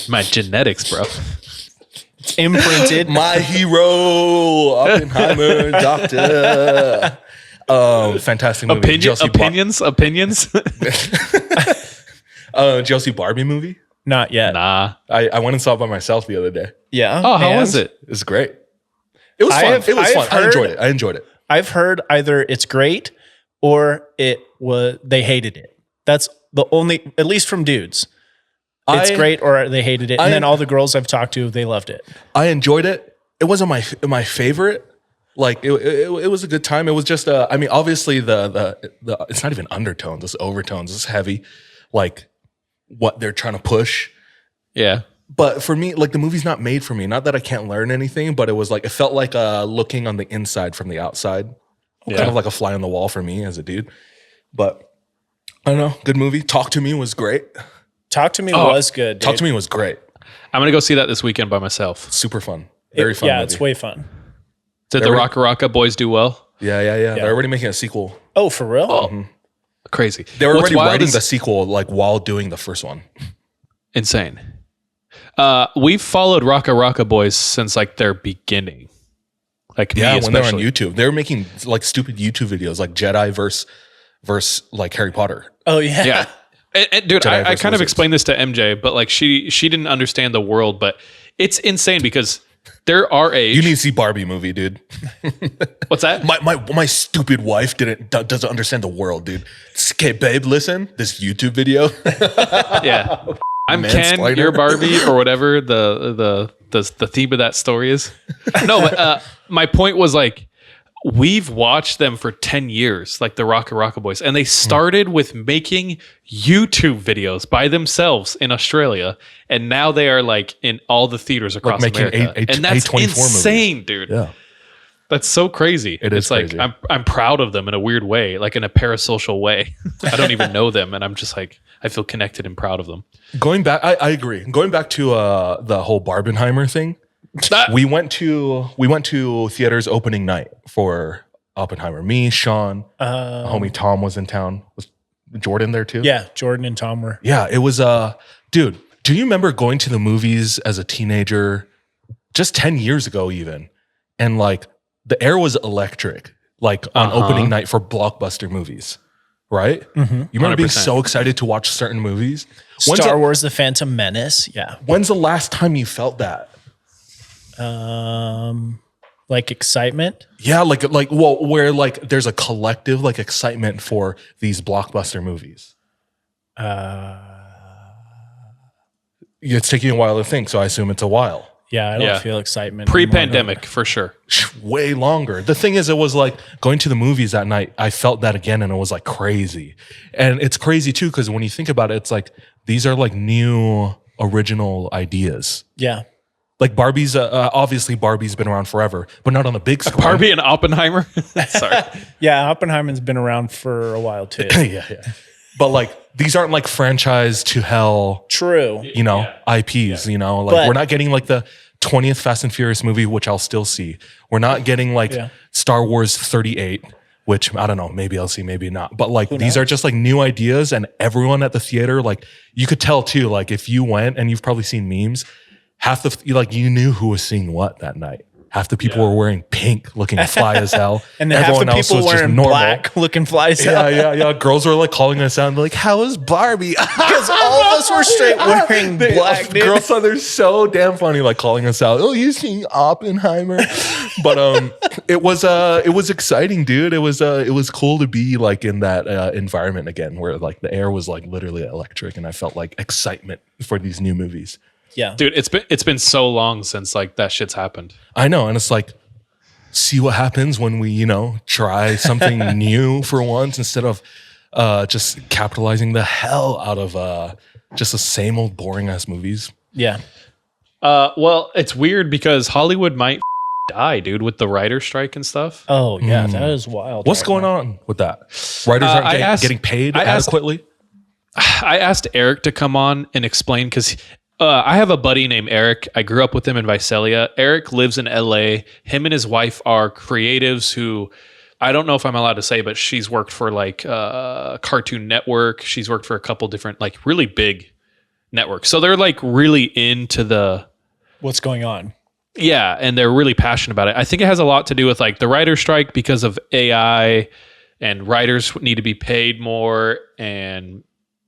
S1: my genetics, bro.
S3: Imprinted.
S2: My hero, Oppenheimer, doctor. Fantastic movie.
S1: Opinions.
S2: Did you see Barbie movie?
S3: Not yet.
S1: Nah.
S2: I went and saw it by myself the other day.
S3: Yeah.
S1: Oh, how was it?
S2: It was great. It was fun. It was fun. I enjoyed it.
S3: I've heard either it's great or they hated it. That's the only, at least from dudes. It's great or they hated it. And then all the girls I've talked to, they loved it.
S2: I enjoyed it. It wasn't my favorite. Like it was a good time. It was just I mean, obviously the it's not even undertones, it's overtones. It's heavy, like what they're trying to push.
S1: Yeah.
S2: But for me, like the movie's not made for me. Not that I can't learn anything, but it felt like looking on the inside from the outside. Yeah. Kind of like a fly on the wall for me as a dude. But I don't know. Good movie. Talk to Me was great.
S3: Talk to Me was good. Dude.
S2: Talk to Me was great.
S1: I'm gonna go see that this weekend by myself.
S2: Super fun. Very fun.
S3: Yeah,
S2: movie.
S3: it's way fun.
S1: Did the Rocka Rocka boys do well?
S2: Yeah. They're already making a sequel.
S3: Oh, for real?
S1: Oh, crazy.
S2: They were already writing the sequel like while doing the first one.
S1: Insane. We've followed Rocka Rocka boys since like their beginning. Like
S2: yeah,
S1: me
S2: when they're on
S1: especially.
S2: YouTube, they were making like stupid YouTube videos like Jedi versus like Harry Potter.
S3: Oh yeah.
S1: Yeah. And dude,
S2: Jedi
S1: I
S2: versus
S1: kind of
S2: wizards.
S1: explained this to MJ, but like she didn't understand the world, but it's insane because they're our age.
S2: You need to see Barbie movie, dude.
S1: What's that?
S2: My stupid wife doesn't understand the world, dude. Okay, babe, listen. This YouTube video.
S1: Yeah. I'm Ken,
S2: Mansplainer.
S1: you're Barbie, or whatever the theme of that story is. No, but my point was like, we've watched them for 10 years, like the Rocka Rocka boys, and they started with making YouTube videos by themselves in Australia, and now they are like in all the theaters across
S2: making
S1: America. And that's
S2: A24
S1: insane,
S2: movies.
S1: dude.
S2: Yeah.
S1: That's so crazy.
S2: It's
S1: like
S2: crazy.
S1: I'm proud of them in a weird way, like in a parasocial way. I don't even know them, and I'm just like I feel connected and proud of them.
S2: Going back, I agree. Going back to the whole Barbenheimer thing. We went to theaters opening night for Oppenheimer. Me, Sean, homie Tom was in town. Was Jordan there too?
S3: Yeah, Jordan and Tom were.
S2: Yeah, it was dude, do you remember going to the movies as a teenager just 10 years ago even? And like the air was electric, like on opening night for blockbuster movies. Right? Mm-hmm. You remember 100%. Being so excited to watch certain movies?
S3: Star Wars The Phantom Menace. Yeah.
S2: When's the last time you felt that?
S3: Like excitement.
S2: Yeah, where like there's a collective like excitement for these blockbuster movies. It's taking a while to think, so I assume it's a while.
S3: Yeah, I don't feel excitement.
S1: Pre-pandemic for sure.
S2: Way longer. The thing is, it was like going to the movies that night. I felt that again, and it was like crazy. And it's crazy too because when you think about it, it's like these are like new original ideas.
S3: Yeah.
S2: Like Barbie's, obviously Barbie's been around forever, but not on a big screen.
S1: Barbie and Oppenheimer. Sorry.
S3: Yeah, Oppenheimer's been around for a while too.
S2: yeah. But like these aren't like franchise to hell.
S3: True.
S2: You know, IPs. You know, like we're not getting like the 20th Fast and Furious movie, which I'll still see. We're not getting like Star Wars 38, which I don't know, maybe I'll see, maybe not. But like these are just like new ideas, and everyone at the theater, like you could tell too. Like if you went, and you've probably seen memes. Half you knew who was seeing what that night. Half the people were wearing pink, looking fly as hell.
S3: And then everyone half the people wearing black, looking fly as hell.
S2: Yeah. Girls were like calling us out and like, how is Barbie?
S3: Because all of us were straight wearing black.
S2: Girls thought they're so damn funny, like calling us out. Oh, you seeing Oppenheimer? But it was exciting, dude. It was cool to be like in that environment again, where like the air was like literally electric, and I felt like excitement for these new movies.
S3: Yeah.
S1: Dude, it's been so long since like that shit's happened.
S2: I know. And it's like, see what happens when we, you know, try something new for once instead of just capitalizing the hell out of just the same old boring ass movies.
S3: Yeah.
S1: Well, it's weird because Hollywood might die, dude, with the writer strike and stuff.
S3: Oh, yeah. That is wild.
S2: What's going on with that? Writers aren't getting paid adequately?
S1: I asked Eric to come on and explain because I have a buddy named Eric. I grew up with him in Visalia. Eric lives in LA. Him and his wife are creatives who, I don't know if I'm allowed to say, but she's worked for like Cartoon Network. She's worked for a couple different like really big networks. So they're like really into the
S3: What's going on?
S1: Yeah, and they're really passionate about it. I think it has a lot to do with like the writer's strike because of AI, and writers need to be paid more, and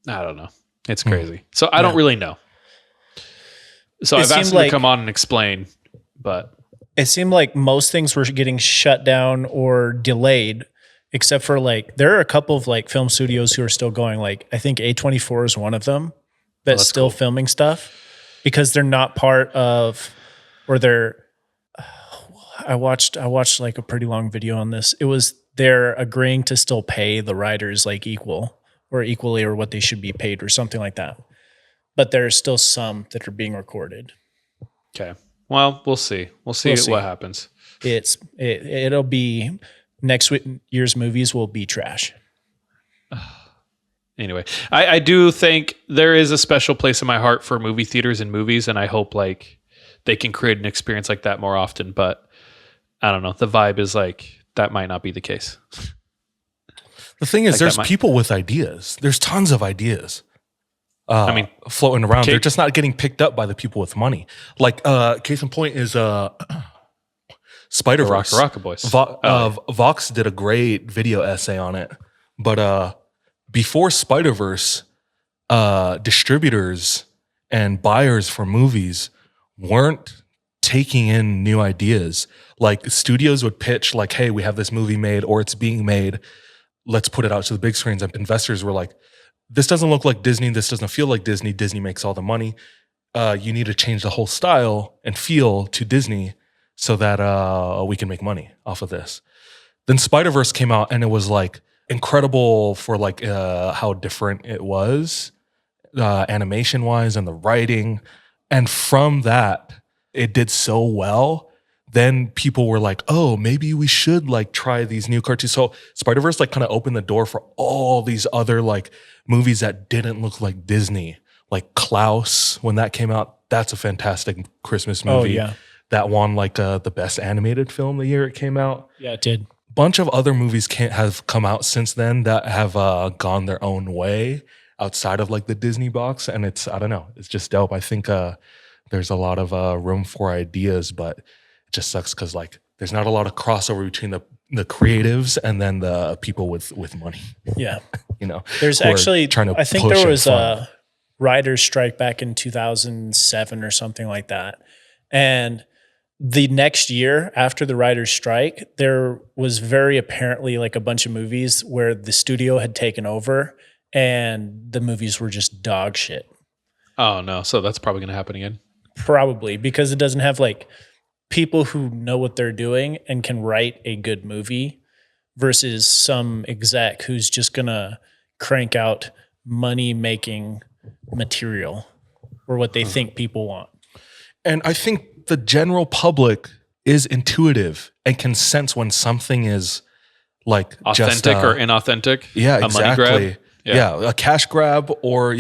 S1: I don't know. It's crazy. So I don't really know. So I've asked him to come on and explain, but
S3: it seemed like most things were getting shut down or delayed, except for like there are a couple of like film studios who are still going. Like I think A24 is one of them that's still filming stuff because they're not part of, or they're. I watched like a pretty long video on this. It was they're agreeing to still pay the writers like equally or what they should be paid or something like that. But there's still some that are being recorded.
S1: Okay. Well, we'll see. We'll see what happens.
S3: It'll be next year's movies will be trash.
S1: Anyway, I do think there is a special place in my heart for movie theaters and movies, and I hope like they can create an experience like that more often. But I don't know. The vibe is like that might not be the case.
S2: The thing is, like there's people with ideas. There's tons of ideas. I mean, floating around. They're just not getting picked up by the people with money. Like, case in point is Spider-Verse.
S1: Rocket Boys.
S2: Vox did a great video essay on it. But before Spider-Verse, distributors and buyers for movies weren't taking in new ideas. Like studios would pitch like, hey, we have this movie made or it's being made. Let's put it out to the big screens. And investors were like, this doesn't look like Disney. This doesn't feel like Disney. Disney makes all the money. You need to change the whole style and feel to Disney so that we can make money off of this. Then Spider-Verse came out and it was like incredible for like how different it was animation-wise and the writing. And from that, it did so well. Then people were like, oh, maybe we should like try these new cartoons. So Spider-Verse like kind of opened the door for all these other like movies that didn't look like Disney. Like Klaus, when that came out, that's a fantastic Christmas movie.
S3: Oh, yeah.
S2: That won like the best animated film the year it came out.
S3: Yeah, it did.
S2: Bunch of other movies have come out since then that have gone their own way outside of like the Disney box. And it's, I don't know, it's just dope. I think there's a lot of room for ideas, but it just sucks because like there's not a lot of crossover between the creatives and then the people with money.
S3: Yeah.
S2: You know,
S3: there's actually,
S2: trying to
S3: I think there was a writer's strike back in 2007 or something like that. And the next year after the writer's strike, there was very apparently like a bunch of movies where the studio had taken over and the movies were just dog shit.
S1: Oh no. So that's probably going to happen again.
S3: Probably because it doesn't have like people who know what they're doing and can write a good movie versus some exec who's just going to crank out money-making material or what they think people want.
S2: And I think the general public is intuitive and can sense when something is like
S1: authentic
S2: just,
S1: or inauthentic.
S2: Yeah,
S1: a
S2: exactly.
S1: Money grab.
S2: Yeah, a cash grab or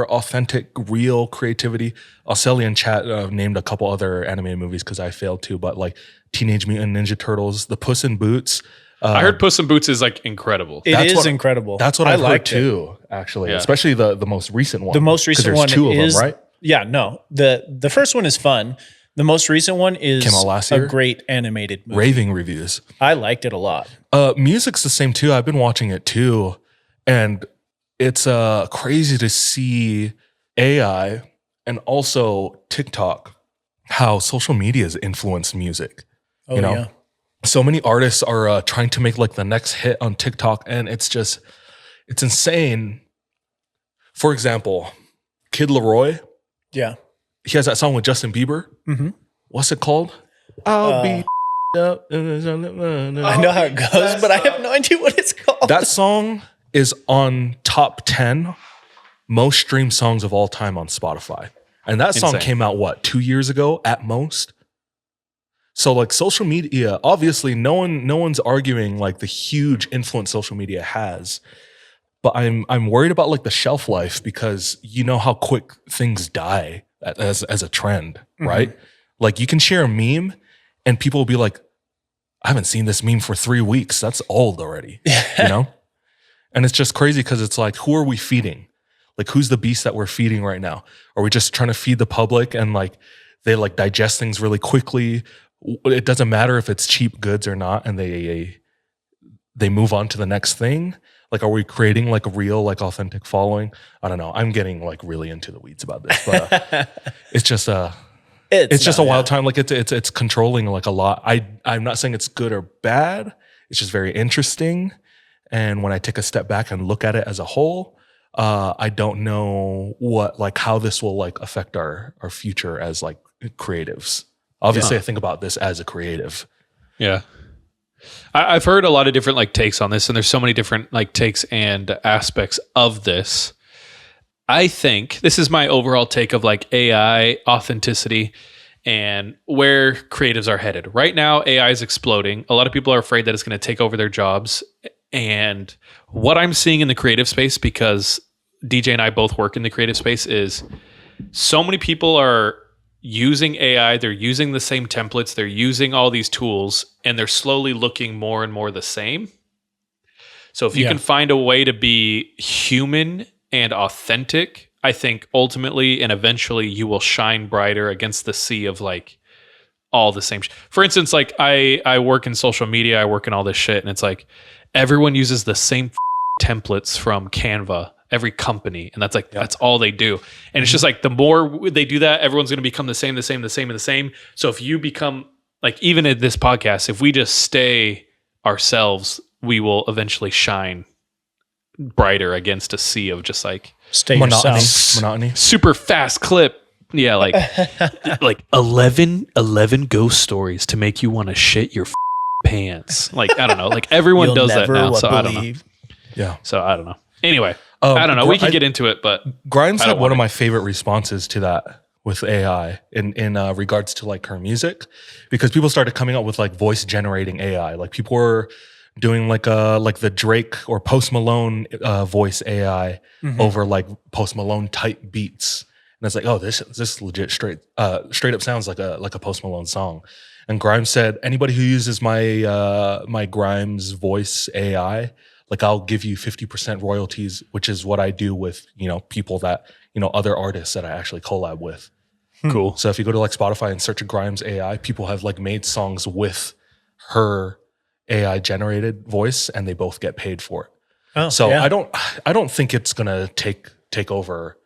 S2: authentic, real creativity. Australia in chat named a couple other animated movies because I failed to, but like Teenage Mutant Ninja Turtles, The Puss in Boots.
S1: I heard Puss in Boots is like incredible.
S3: It is incredible.
S2: That's what I heard too, actually, especially the most recent one.
S3: The most recent one
S2: two
S3: is,
S2: of them, right?
S3: Yeah, no. The first one is fun. The most recent one is
S2: Came out last
S3: a
S2: year?
S3: great animated movie.
S2: Raving reviews.
S3: I liked it a lot.
S2: Music's the same too. I've been watching it too. And it's crazy to see AI and also TikTok, how social media has influenced music.
S3: Oh,
S2: you know?
S3: yeah.
S2: So many artists are trying to make like the next hit on TikTok, and it's insane. For example, Kid Laroi.
S3: Yeah.
S2: He has that song with Justin Bieber.
S3: Mm-hmm.
S2: What's it called? I'll be up.
S3: I know how it goes, but I have no idea what it's called.
S2: That song is on top 10 most streamed songs of all time on Spotify. And that song came out, 2 years ago at most? So like social media, obviously no one's arguing like the huge influence social media has. but I'm worried about like the shelf life, because you know how quick things die as a trend, right? Like you can share a meme and people will be like, I haven't seen this meme for 3 weeks. That's old already, you know? And it's just crazy because it's like, who are we feeding? Like, who's the beast that we're feeding right now? Are we just trying to feed the public and like they like digest things really quickly? It doesn't matter if it's cheap goods or not, and they move on to the next thing. Like, are we creating like a real, like authentic following? I don't know. I'm getting like really into the weeds about this, but it's just it's just a wild time. Like it's controlling like a lot. I'm not saying it's good or bad. It's just very interesting. And when I take a step back and look at it as a whole, I don't know how this will like affect our future as like creatives. Obviously, I think about this as a creative.
S1: Yeah. I've heard a lot of different like takes on this, and there's so many different like takes and aspects of this. I think this is my overall take of like AI, authenticity, and where creatives are headed. Right now, AI is exploding. A lot of people are afraid that it's going to take over their jobs. And what I'm seeing in the creative space, because DJ and I both work in the creative space, is so many people are using AI. They're using the same templates. They're using all these tools, and they're slowly looking more and more the same. So if you can find a way to be human and authentic, I think ultimately and eventually you will shine brighter against the sea of like all the same. For instance, like I work in social media, I work in all this shit, and it's like everyone uses the same templates from Canva, every company, and that's like that's all they do. And it's just like the more they do that, everyone's going to become the same. So if you become like, even at this podcast, if we just stay ourselves, we will eventually shine brighter against a sea of just like
S3: Stay
S2: monotony.
S1: Super fast clip. Yeah, like like 11 ghost stories to make you want to shit your pants. Like, I don't know. Like everyone
S3: You'll
S1: does that
S3: never
S1: now, so I don't know.
S3: believe.
S2: Yeah.
S1: So I don't know. Anyway, I don't know. We can get into it, but
S2: Grimes
S1: I
S2: had
S1: don't
S2: one
S1: want
S2: of
S1: it.
S2: my favorite responses to that with AI in regards to like her music, because people started coming up with like voice generating AI. Like people were doing like the Drake or Post Malone voice AI over like Post Malone type beats. And it's like, oh, this legit straight up sounds like a Post Malone song. And Grimes said, anybody who uses my Grimes voice AI, like I'll give you 50% royalties, which is what I do with, people that, other artists that I actually collab with.
S1: Cool.
S2: So if you go to like Spotify and search Grimes AI, people have like made songs with her AI generated voice, and they both get paid for it.
S3: Oh,
S2: So
S3: yeah.
S2: I don't think it's gonna take over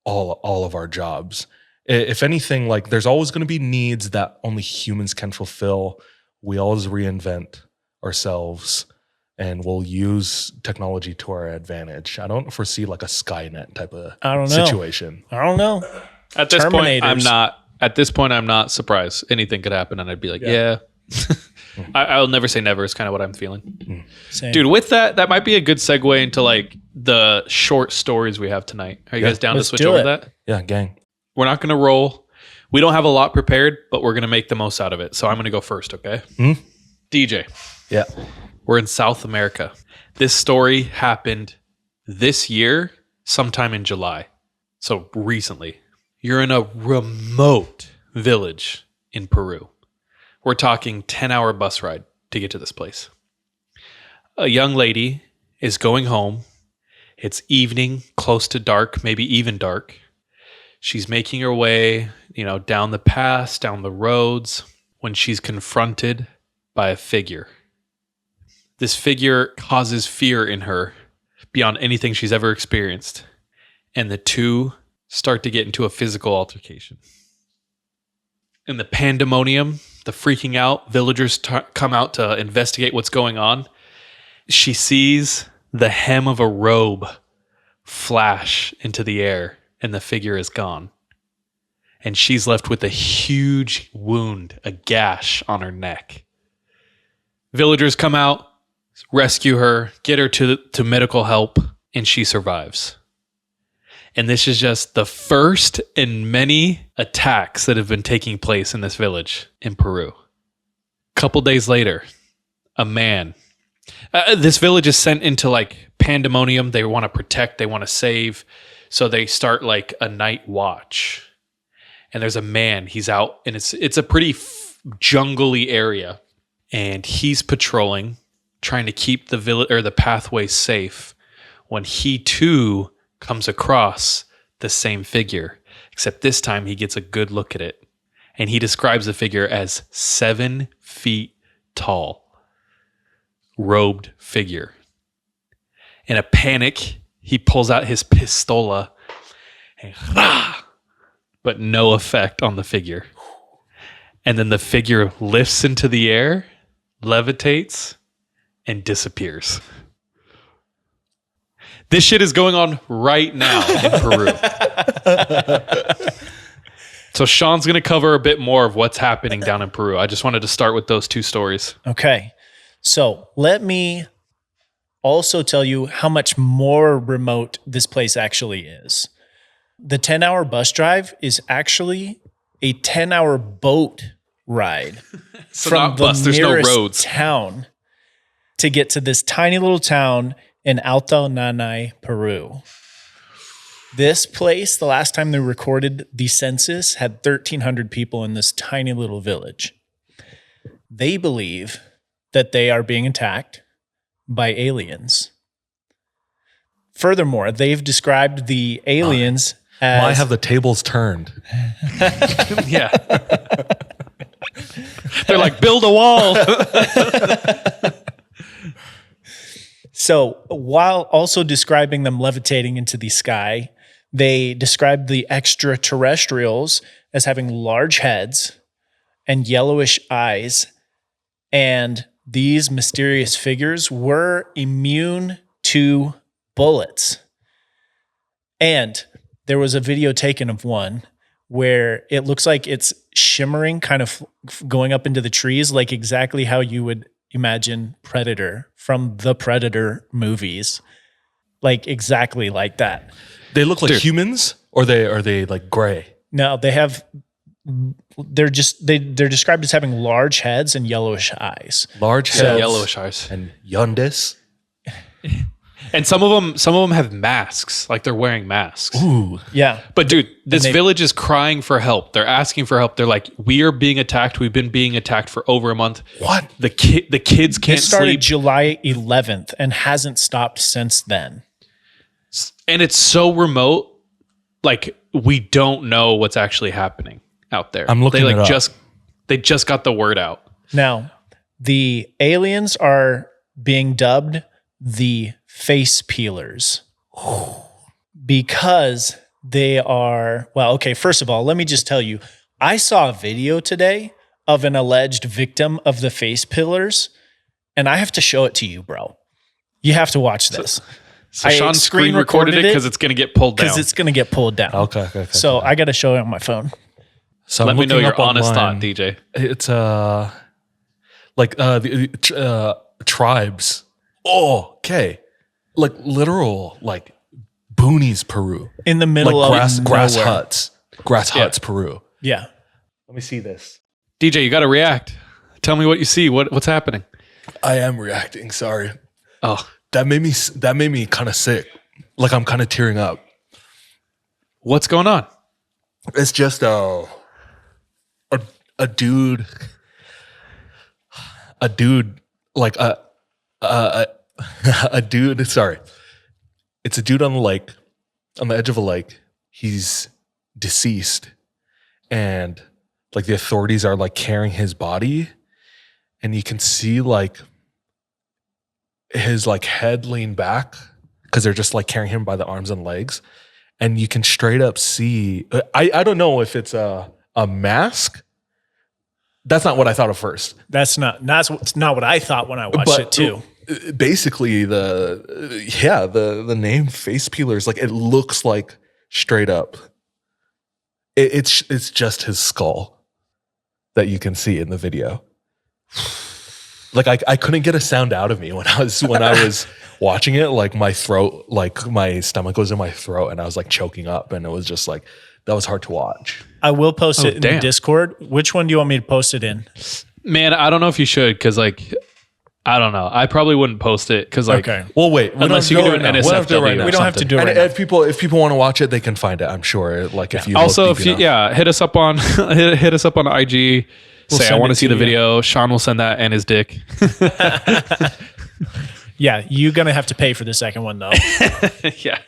S2: all of our jobs. If anything, like there's always gonna be needs that only humans can fulfill. We always reinvent ourselves, and we'll use technology to our advantage. I don't foresee like a Skynet type of situation.
S3: I don't know.
S1: At this point,
S3: Terminators.
S1: I'm not surprised. Anything could happen, and I'd be like, yeah. I'll never say never. Is kind of what I'm feeling.
S3: Same.
S1: Dude, with that might be a good segue into like the short stories we have tonight. Are you guys down to
S3: Let's
S1: switch
S3: do
S1: over
S3: it.
S1: that?
S2: Yeah, gang.
S1: We're not going to roll. We don't have a lot prepared, but we're going to make the most out of it. So I'm going to go first, okay? DJ,
S2: Yeah.
S1: we're in South America. This story happened this year, sometime in July. So recently. You're in a remote village in Peru. We're talking 10-hour bus ride to get to this place. A young lady is going home. It's evening, close to dark, maybe even dark. She's making her way, down the paths, down the roads, when she's confronted by a figure. This figure causes fear in her beyond anything she's ever experienced. And the two start to get into a physical altercation. In the pandemonium, the freaking out, villagers come out to investigate what's going on. She sees the hem of a robe flash into the air, and the figure is gone. And she's left with a huge wound, a gash on her neck. Villagers come out, rescue her, get her to medical help, and she survives. And this is just the first in many attacks that have been taking place in this village in Peru. A couple days later, a man This village is sent into like pandemonium. They want to protect, they want to save. So they start like a night watch. And there's a man, he's out, and it's a pretty jungly area. And he's patrolling, trying to keep the village or the pathway safe, when he too comes across the same figure. Except this time he gets a good look at it. And he describes the figure as 7 feet tall. Robed figure. In a panic, he pulls out his pistola and but no effect on the figure. And then the figure lifts into the air, levitates, and disappears. This shit is going on right now in Peru. So Sean's going to cover a bit more of what's happening down in Peru. I just wanted to start with those 2 stories.
S3: Okay. So let me also tell you how much more remote this place actually is. The 10-hour bus drive is actually a 10-hour boat ride
S1: So
S3: from
S1: not bus, there's no
S3: nearest
S1: roads.
S3: town to get to this tiny little town in Alto Nanay, Peru. This place, the last time they recorded the census, had 1,300 people in this tiny little village. They believe that they are being attacked by aliens. Furthermore, they've described the aliens as...
S2: Why have the tables turned?
S1: Yeah. They're like, build a wall.
S3: So while also describing them levitating into the sky, they described the extraterrestrials as having large heads and yellowish eyes, and these mysterious figures were immune to bullets. And there was a video taken of one where it looks like it's shimmering, kind of going up into the trees, like exactly how you would imagine Predator from the Predator movies. Like exactly like that.
S2: They look like humans, or are they like gray?
S3: No, they're described as having large heads and yellowish eyes.
S2: Large heads,
S1: Yellowish eyes.
S2: and yondis.
S1: And some of them have masks, like they're wearing masks.
S2: Ooh,
S3: Yeah.
S1: But dude, this village is crying for help. They're asking for help. They're like, we are being attacked. We've been being attacked for over a month.
S2: what?
S1: The kids can't
S3: It started
S1: sleep.
S3: July 11th and hasn't stopped since then.
S1: And it's so remote. Like, we don't know what's actually happening out there.
S2: I'm looking
S1: they
S2: it up.
S1: They just got the word out.
S3: Now, the aliens are being dubbed the face peelers because they are, well, okay, first of all, let me just tell you, I saw a video today of an alleged victim of the face peelers, and I have to show it to you, bro. You have to watch this.
S1: So
S3: I
S1: Sean screen recorded it because it's going to get pulled down.
S3: Because it's going to get pulled down.
S2: Okay.
S3: So I got to show it on my phone.
S2: So
S1: Let
S2: I'm
S1: me know
S2: looking
S1: your
S2: up
S1: honest thought,
S2: online.
S1: DJ.
S2: It's like the tribes. Oh, okay. Like literal like boonies, Peru.
S3: In the middle
S2: Like
S3: of
S2: grass
S3: nowhere.
S2: huts. Grass huts, Peru.
S3: Yeah.
S2: Let me see this.
S1: DJ, you got to react. Tell me what you see. What's happening?
S2: I am reacting. Sorry.
S1: Oh,
S2: That made me kind of sick. Like I'm kind of tearing up.
S1: what's going on?
S2: It's just a dude like a dude. Sorry, it's a dude on the lake, on the edge of a lake. He's deceased, and like the authorities are like carrying his body, and you can see like his like head lean back because they're just like carrying him by the arms and legs, and you can straight up see. I don't know if it's a mask. That's not what I thought at first.
S3: That's not what I thought when I watched it too.
S2: Basically, the name face peelers, like it looks like straight up. It's just his skull that you can see in the video. Like I couldn't get a sound out of me when I was watching it. Like my throat, like my stomach was in my throat, and I was like choking up, and it was just like that was hard to watch.
S3: I will post it in the
S1: damn.
S3: Discord. Which one do you want me to post it in?
S1: Man, I don't know if you should because like I don't know. I probably wouldn't post it because like
S3: Okay.
S2: Well, wait.
S1: unless you can do an
S2: We don't have to do it right
S1: NSFW.
S2: now.
S3: We don't have to do it
S2: And
S3: right now.
S2: if people want to watch it, they can find it. I'm sure. Like if you
S1: Also,
S2: look
S1: if
S2: deep
S1: you
S2: enough.
S1: hit us up on hit us up on IG.
S3: We'll
S1: Say I
S3: send
S1: want
S3: it
S1: to see
S3: to
S1: the
S3: you.
S1: video. Sean will send that and his dick.
S3: Yeah, you're gonna have to pay for the second one though.
S1: Yeah.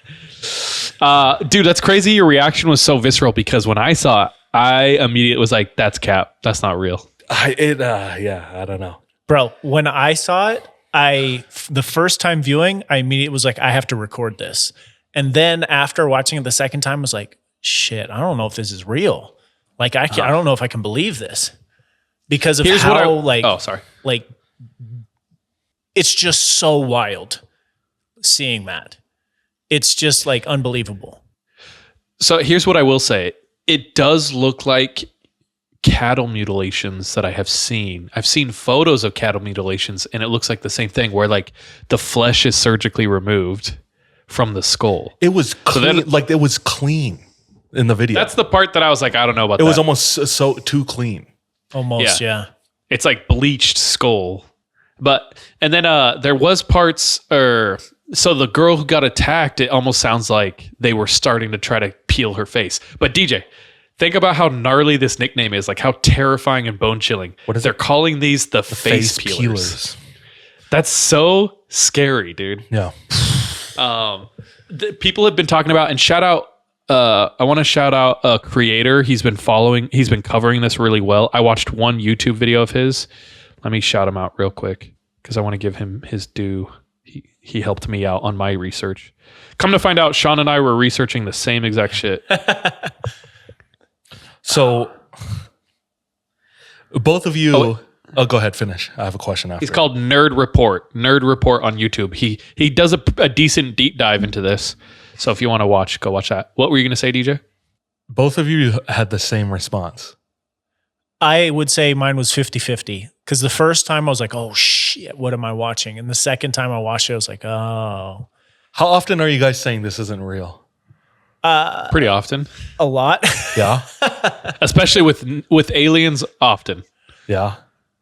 S1: Dude, that's crazy. Your reaction was so visceral because when I saw it, I immediately was like, "That's cap. That's not real."
S2: I don't know.
S3: Bro, when I saw it, the first time viewing, I immediately was like, I have to record this. And then after watching it the second time, I was like, shit, I don't know if this is real. Like I don't know if I can believe this because of
S1: Here's
S3: how
S1: what oh, sorry.
S3: like it's just so wild seeing that. It's just like unbelievable.
S1: So here's what I will say. It does look like cattle mutilations that I have seen. I've seen photos of cattle mutilations and it looks like the same thing where like the flesh is surgically removed from the skull.
S2: It was clean. It was clean in the video.
S1: That's the part that I was like, I don't know about
S2: it
S1: that.
S2: was almost so too clean.
S3: Almost, yeah.
S1: It's like bleached skull. And then there was parts so the girl who got attacked, it almost sounds like they were starting to try to peel her face. But DJ, think about how gnarly this nickname is, like how terrifying and bone chilling.
S2: What is
S1: They're
S2: it?
S1: calling these the face peelers. That's so scary, dude.
S2: Yeah.
S1: People have been talking about, and shout out, I want to shout out a creator. He's been covering this really well. I watched one YouTube video of his. Let me shout him out real quick because I want to give him his due. He helped me out on my research. Come to find out, Sean and I were researching the same exact shit.
S2: So both of you. Oh, go ahead. Finish. I have a question after.
S1: He's called Nerd Report. Nerd Report on YouTube. He does a decent deep dive into this. So if you want to watch, go watch that. What were you going to say, DJ?
S2: Both of you had the same response.
S3: I would say mine was 50-50 because the first time I was like, oh shit, what am I watching? And the second time I watched it, I was like, oh.
S2: How often are you guys saying this isn't real?
S1: Pretty often.
S3: A lot.
S2: Yeah.
S1: Especially with aliens, often.
S2: Yeah.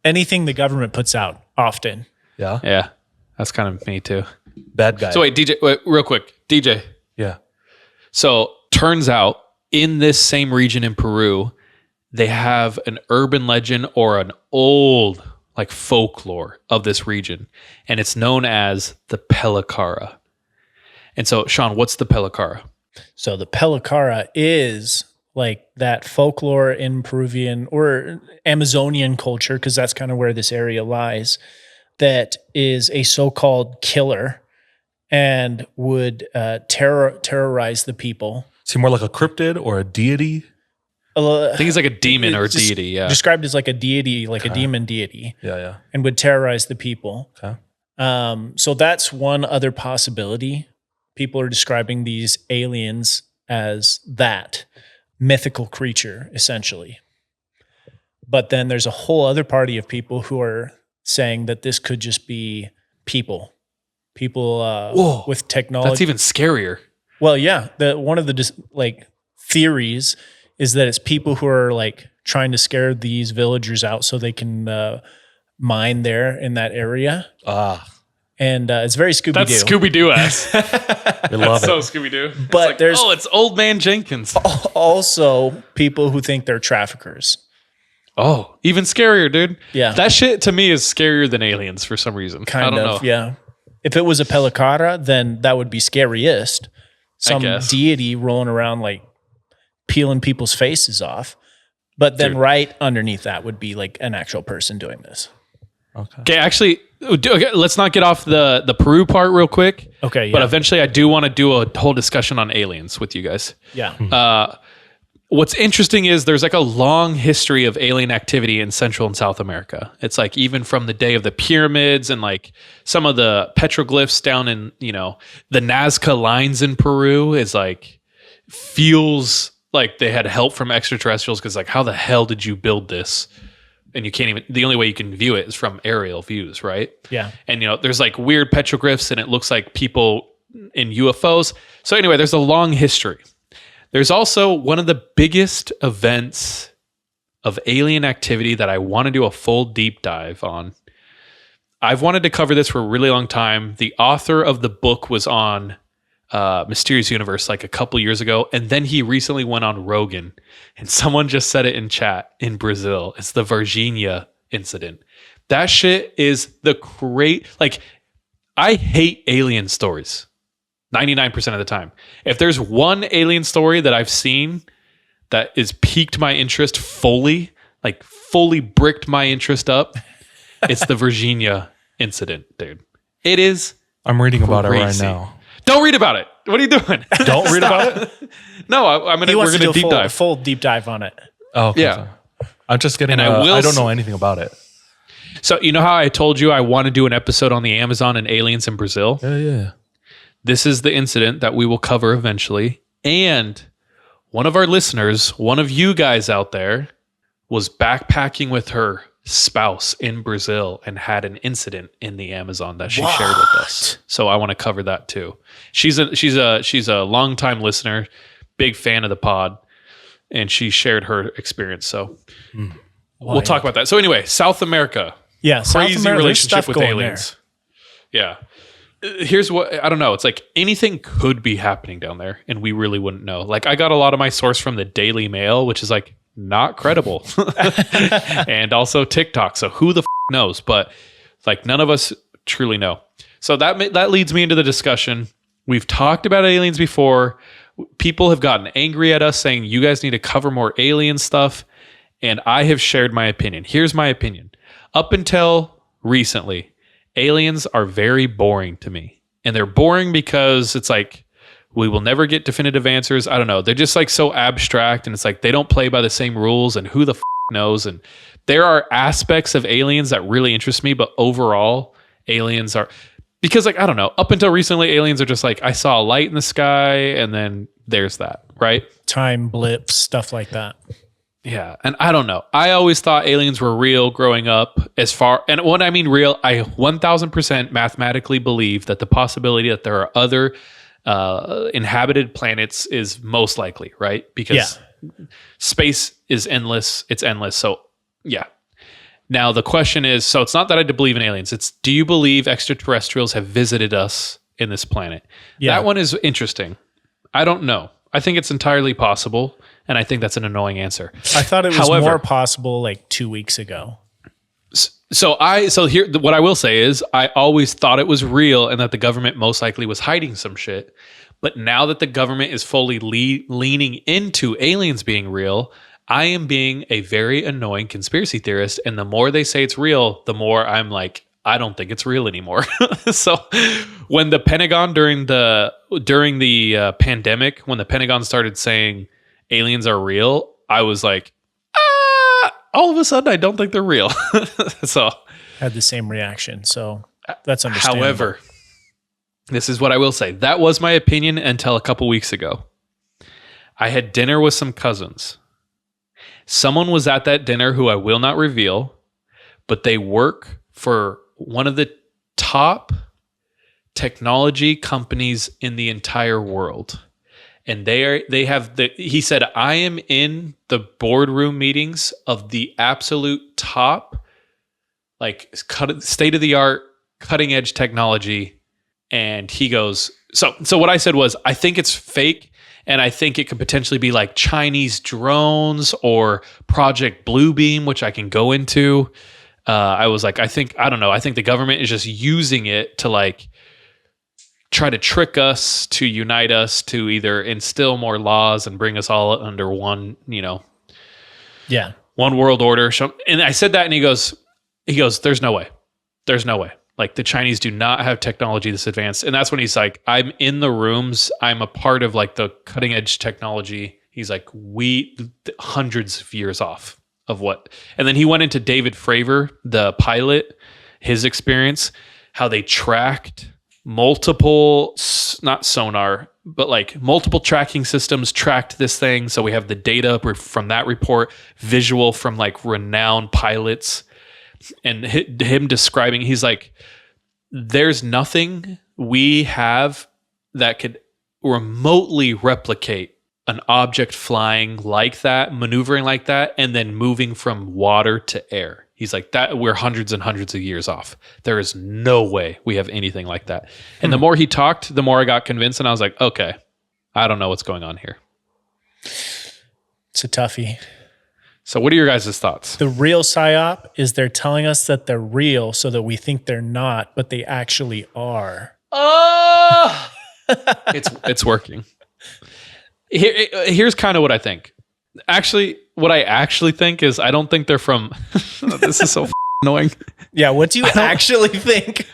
S3: Anything the government puts out, often.
S2: Yeah.
S1: Yeah. That's kind of me too.
S2: Bad guy.
S1: So wait, DJ, real quick. DJ.
S2: Yeah.
S1: So turns out in this same region in Peru, they have an urban legend or an old like folklore of this region. And it's known as the Pelicara. And so, Sean, what's the Pelicara?
S3: So the Pelicara is like that folklore in Peruvian or Amazonian culture, because that's kind of where this area lies, that is a so-called killer and would terrorize the people.
S2: Is he more like a cryptid or a deity?
S1: I think he's like a demon or a
S3: Just
S1: deity. Yeah.
S3: Described as like a deity, like a demon deity,
S2: Yeah.
S3: and would terrorize the people.
S2: Okay.
S3: So that's one other possibility. People are describing these aliens as that mythical creature, essentially. But then there's a whole other party of people who are saying that this could just be people with technology.
S1: That's even scarier.
S3: Well, yeah. One of the theories is that it's people who are like trying to scare these villagers out so they can mine there in that area. And it's very Scooby-Doo.
S1: That's Scooby-Doo-esque.
S2: I love
S1: So
S2: it.
S1: Scooby-Doo.
S3: But
S1: it's Old Man Jenkins.
S3: also people who think they're traffickers.
S1: Oh, even scarier, dude.
S3: Yeah.
S1: That shit to me is scarier than aliens for some reason. I
S3: Kind
S1: don't
S3: of,
S1: know.
S3: yeah. If it was a Pelicara, then that would be scariest. Some
S1: guess.
S3: deity rolling around like peeling people's faces off. But then right underneath that would be like an actual person doing this.
S1: Okay, actually, let's not get off the Peru part real quick.
S3: Okay, yeah.
S1: But eventually I do want to do a whole discussion on aliens with you guys.
S3: Yeah.
S1: What's interesting is there's like a long history of alien activity in Central and South America. It's like even from the day of the pyramids and like some of the petroglyphs down in, the Nazca lines in Peru is like feels like they had help from extraterrestrials because like how the hell did you build this? And you can't even, the only way you can view it is from aerial views, right?
S3: Yeah.
S1: And there's like weird petroglyphs and it looks like people in UFOs. So anyway, there's a long history. There's also one of the biggest events of alien activity that I want to do a full deep dive on. I've wanted to cover this for a really long time. The author of the book was on Mysterious Universe like a couple years ago, and then he recently went on Rogan, and someone just said it in chat in Brazil. It's the Varginha incident. That shit is the like, I hate alien stories 99% of the time. If there's one alien story that I've seen that is piqued my interest fully, like fully bricked my interest up, it's the Varginha incident, dude. It is.
S2: I'm reading about it right
S1: crazy.
S2: now.
S1: Don't read about it. What are you doing?
S2: Don't read about it?
S1: No, we're going to deep dive.
S3: Full deep dive on it.
S2: Oh, okay.
S1: Yeah.
S2: I'm just getting,
S1: And
S2: I don't know anything about it.
S1: So you know how I told you I want to do an episode on the Amazon and aliens in Brazil?
S2: Yeah.
S1: This is the incident that we will cover eventually. And one of our listeners, one of you guys out there, was backpacking with her spouse in Brazil and had an incident in the Amazon that she shared with us. So I want to cover that too. She's a longtime listener, big fan of the pod, and she shared her experience. So we'll talk about that. So anyway, South America.
S3: Yeah,
S1: Crazy relationship with aliens. Yeah. Here's what, I don't know. It's like anything could be happening down there and we really wouldn't know. Like I got a lot of my source from the Daily Mail, which is like not credible. And also TikTok. So who the knows? But like none of us truly know. So that leads me into the discussion. We've talked about aliens before. People have gotten angry at us saying you guys need to cover more alien stuff. And I have shared my opinion. Here's my opinion. Up until recently, aliens are very boring to me. And they're boring because it's like, we will never get definitive answers. I don't know. They're just like so abstract, and it's like they don't play by the same rules, and who the knows? And there are aspects of aliens that really interest me, but overall, aliens are, because like, I don't know, up until recently, aliens are just like, I saw a light in the sky, and then there's that, right?
S3: Time blips, stuff like that.
S1: Yeah. And I don't know. I always thought aliens were real growing up and when I mean real, I 1000% mathematically believe that the possibility that there are other inhabited planets is most likely, right? Because space is endless. It's endless. So yeah. Now the question is, so it's not that I believe in aliens. It's, do you believe extraterrestrials have visited us in this planet? Yeah. That one is interesting. I don't know. I think it's entirely possible. And I think that's an annoying answer.
S3: I thought it was more possible like 2 weeks ago.
S1: So here, what I will say is I always thought it was real and that the government most likely was hiding some shit. But now that the government is fully leaning into aliens being real, I am being a very annoying conspiracy theorist. And the more they say it's real, the more I'm like, I don't think it's real anymore. So when the Pentagon during the pandemic, when the Pentagon started saying aliens are real, I was like, all of a sudden, I don't think they're real. So
S3: had the same reaction. So that's understandable.
S1: However, this is what I will say. That was my opinion until a couple weeks ago. I had dinner with some cousins. Someone was at that dinner who I will not reveal, but they work for one of the top technology companies in the entire world. And he said, I am in the boardroom meetings of the absolute top, like state of the art, cutting edge technology. And he goes, so what I said was, I think it's fake. And I think it could potentially be like Chinese drones or Project Bluebeam, which I can go into. I was like, I think the government is just using it to like try to trick us, to unite us, to either instill more laws and bring us all under one, one world order. And I said that, and he goes, there's no way. Like the Chinese do not have technology this advanced. And that's when he's like, I'm in the rooms. I'm a part of like the cutting edge technology. He's like, we hundreds of years off of what. And then he went into David Fravor, the pilot, his experience, how they tracked multiple, not sonar, but like multiple tracking systems tracked this thing. So we have the data from that report, visual from like renowned pilots, and him describing, he's like, there's nothing we have that could remotely replicate an object flying like that, maneuvering like that, and then moving from water to air. He's like, that we're hundreds and hundreds of years off. There is no way we have anything like that. And the more he talked, the more I got convinced, and I was like, okay, I don't know what's going on here.
S3: It's a toughie.
S1: So what are your guys' thoughts?
S3: The real PsyOp is they're telling us that they're real so that we think they're not, but they actually are.
S1: Oh, it's working. Here's kind of what I think. Actually, what I actually think is I don't think they're from. This is so annoying.
S3: Yeah, what do you actually think?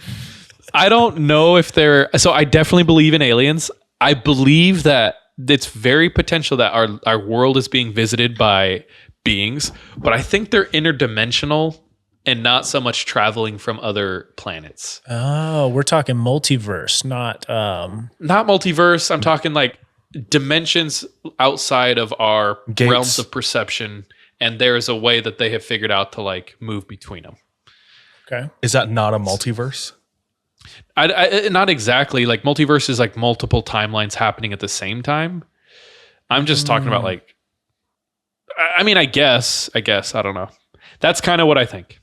S1: I don't know if they're. So I definitely believe in aliens. I believe that it's very potential that our world is being visited by beings, but I think they're interdimensional and not so much traveling from other planets.
S3: Oh, we're talking multiverse, not
S1: multiverse. I'm talking like dimensions outside of our
S2: Gates.
S1: realms of perception, and there's a way that they have figured out to like move between them.
S3: Okay.
S2: Is that not a multiverse?
S1: I not exactly. Like multiverse is like multiple timelines happening at the same time. I'm just talking about like, I mean, I guess, I don't know. That's kind of what I think.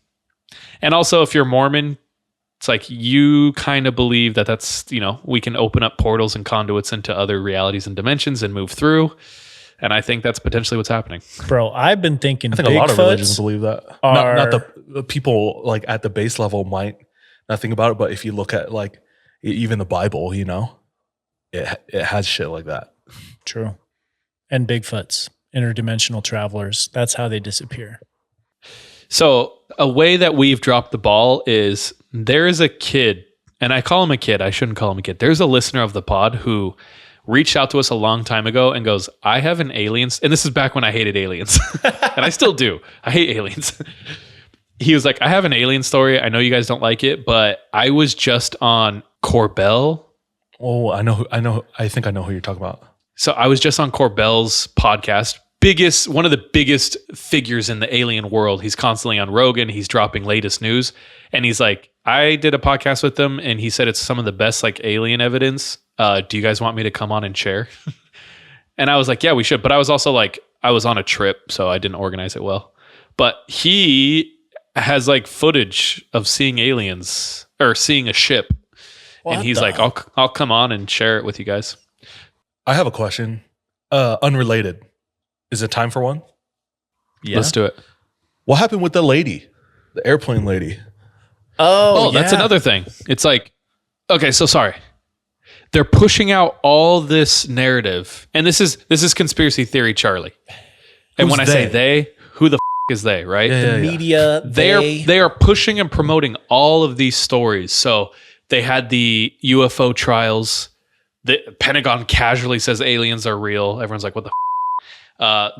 S1: And also if you're Mormon, it's like you kind of believe that that's, we can open up portals and conduits into other realities and dimensions and move through. And I think that's potentially what's happening.
S3: Bro, I've been thinking
S2: I think a lot of religions believe that.
S3: Are-
S2: Not the people like at the base level might not think about it, but if you look at like even the Bible, it has shit like that.
S3: True. And Bigfoots, interdimensional travelers. That's how they disappear.
S1: So a way that we've dropped the ball is there is a kid, and I call him a kid. I shouldn't call him a kid. There's a listener of the pod who reached out to us a long time ago and goes, I have an aliens. And this is back when I hated aliens. And I still do. I hate aliens. He was like, I have an alien story. I know you guys don't like it, but I was just on Corbell.
S2: Oh, I think I know who you're talking about.
S1: So I was just on Corbell's podcast. One of the biggest figures in the alien world. He's constantly on Rogan. He's dropping latest news. And he's like, I did a podcast with him and he said it's some of the best like alien evidence. Do you guys want me to come on and share? And I was like, yeah, we should. But I was also like, I was on a trip, so I didn't organize it well. But he has like footage of seeing aliens or seeing a ship. And he's like, I'll come on and share it with you guys.
S2: I have a question. Unrelated. Is it time for one?
S1: Yeah. Let's do it.
S2: What happened with the lady? The airplane lady?
S3: Oh,
S1: that's another thing. It's like, okay, so sorry. They're pushing out all this narrative. And this is conspiracy theory, Charlie. And
S2: Who's
S1: when I say they, who the is they, right?
S3: The media,
S1: they are pushing and promoting all of these stories. So they had the UFO trials. The Pentagon casually says aliens are real. Everyone's like, what the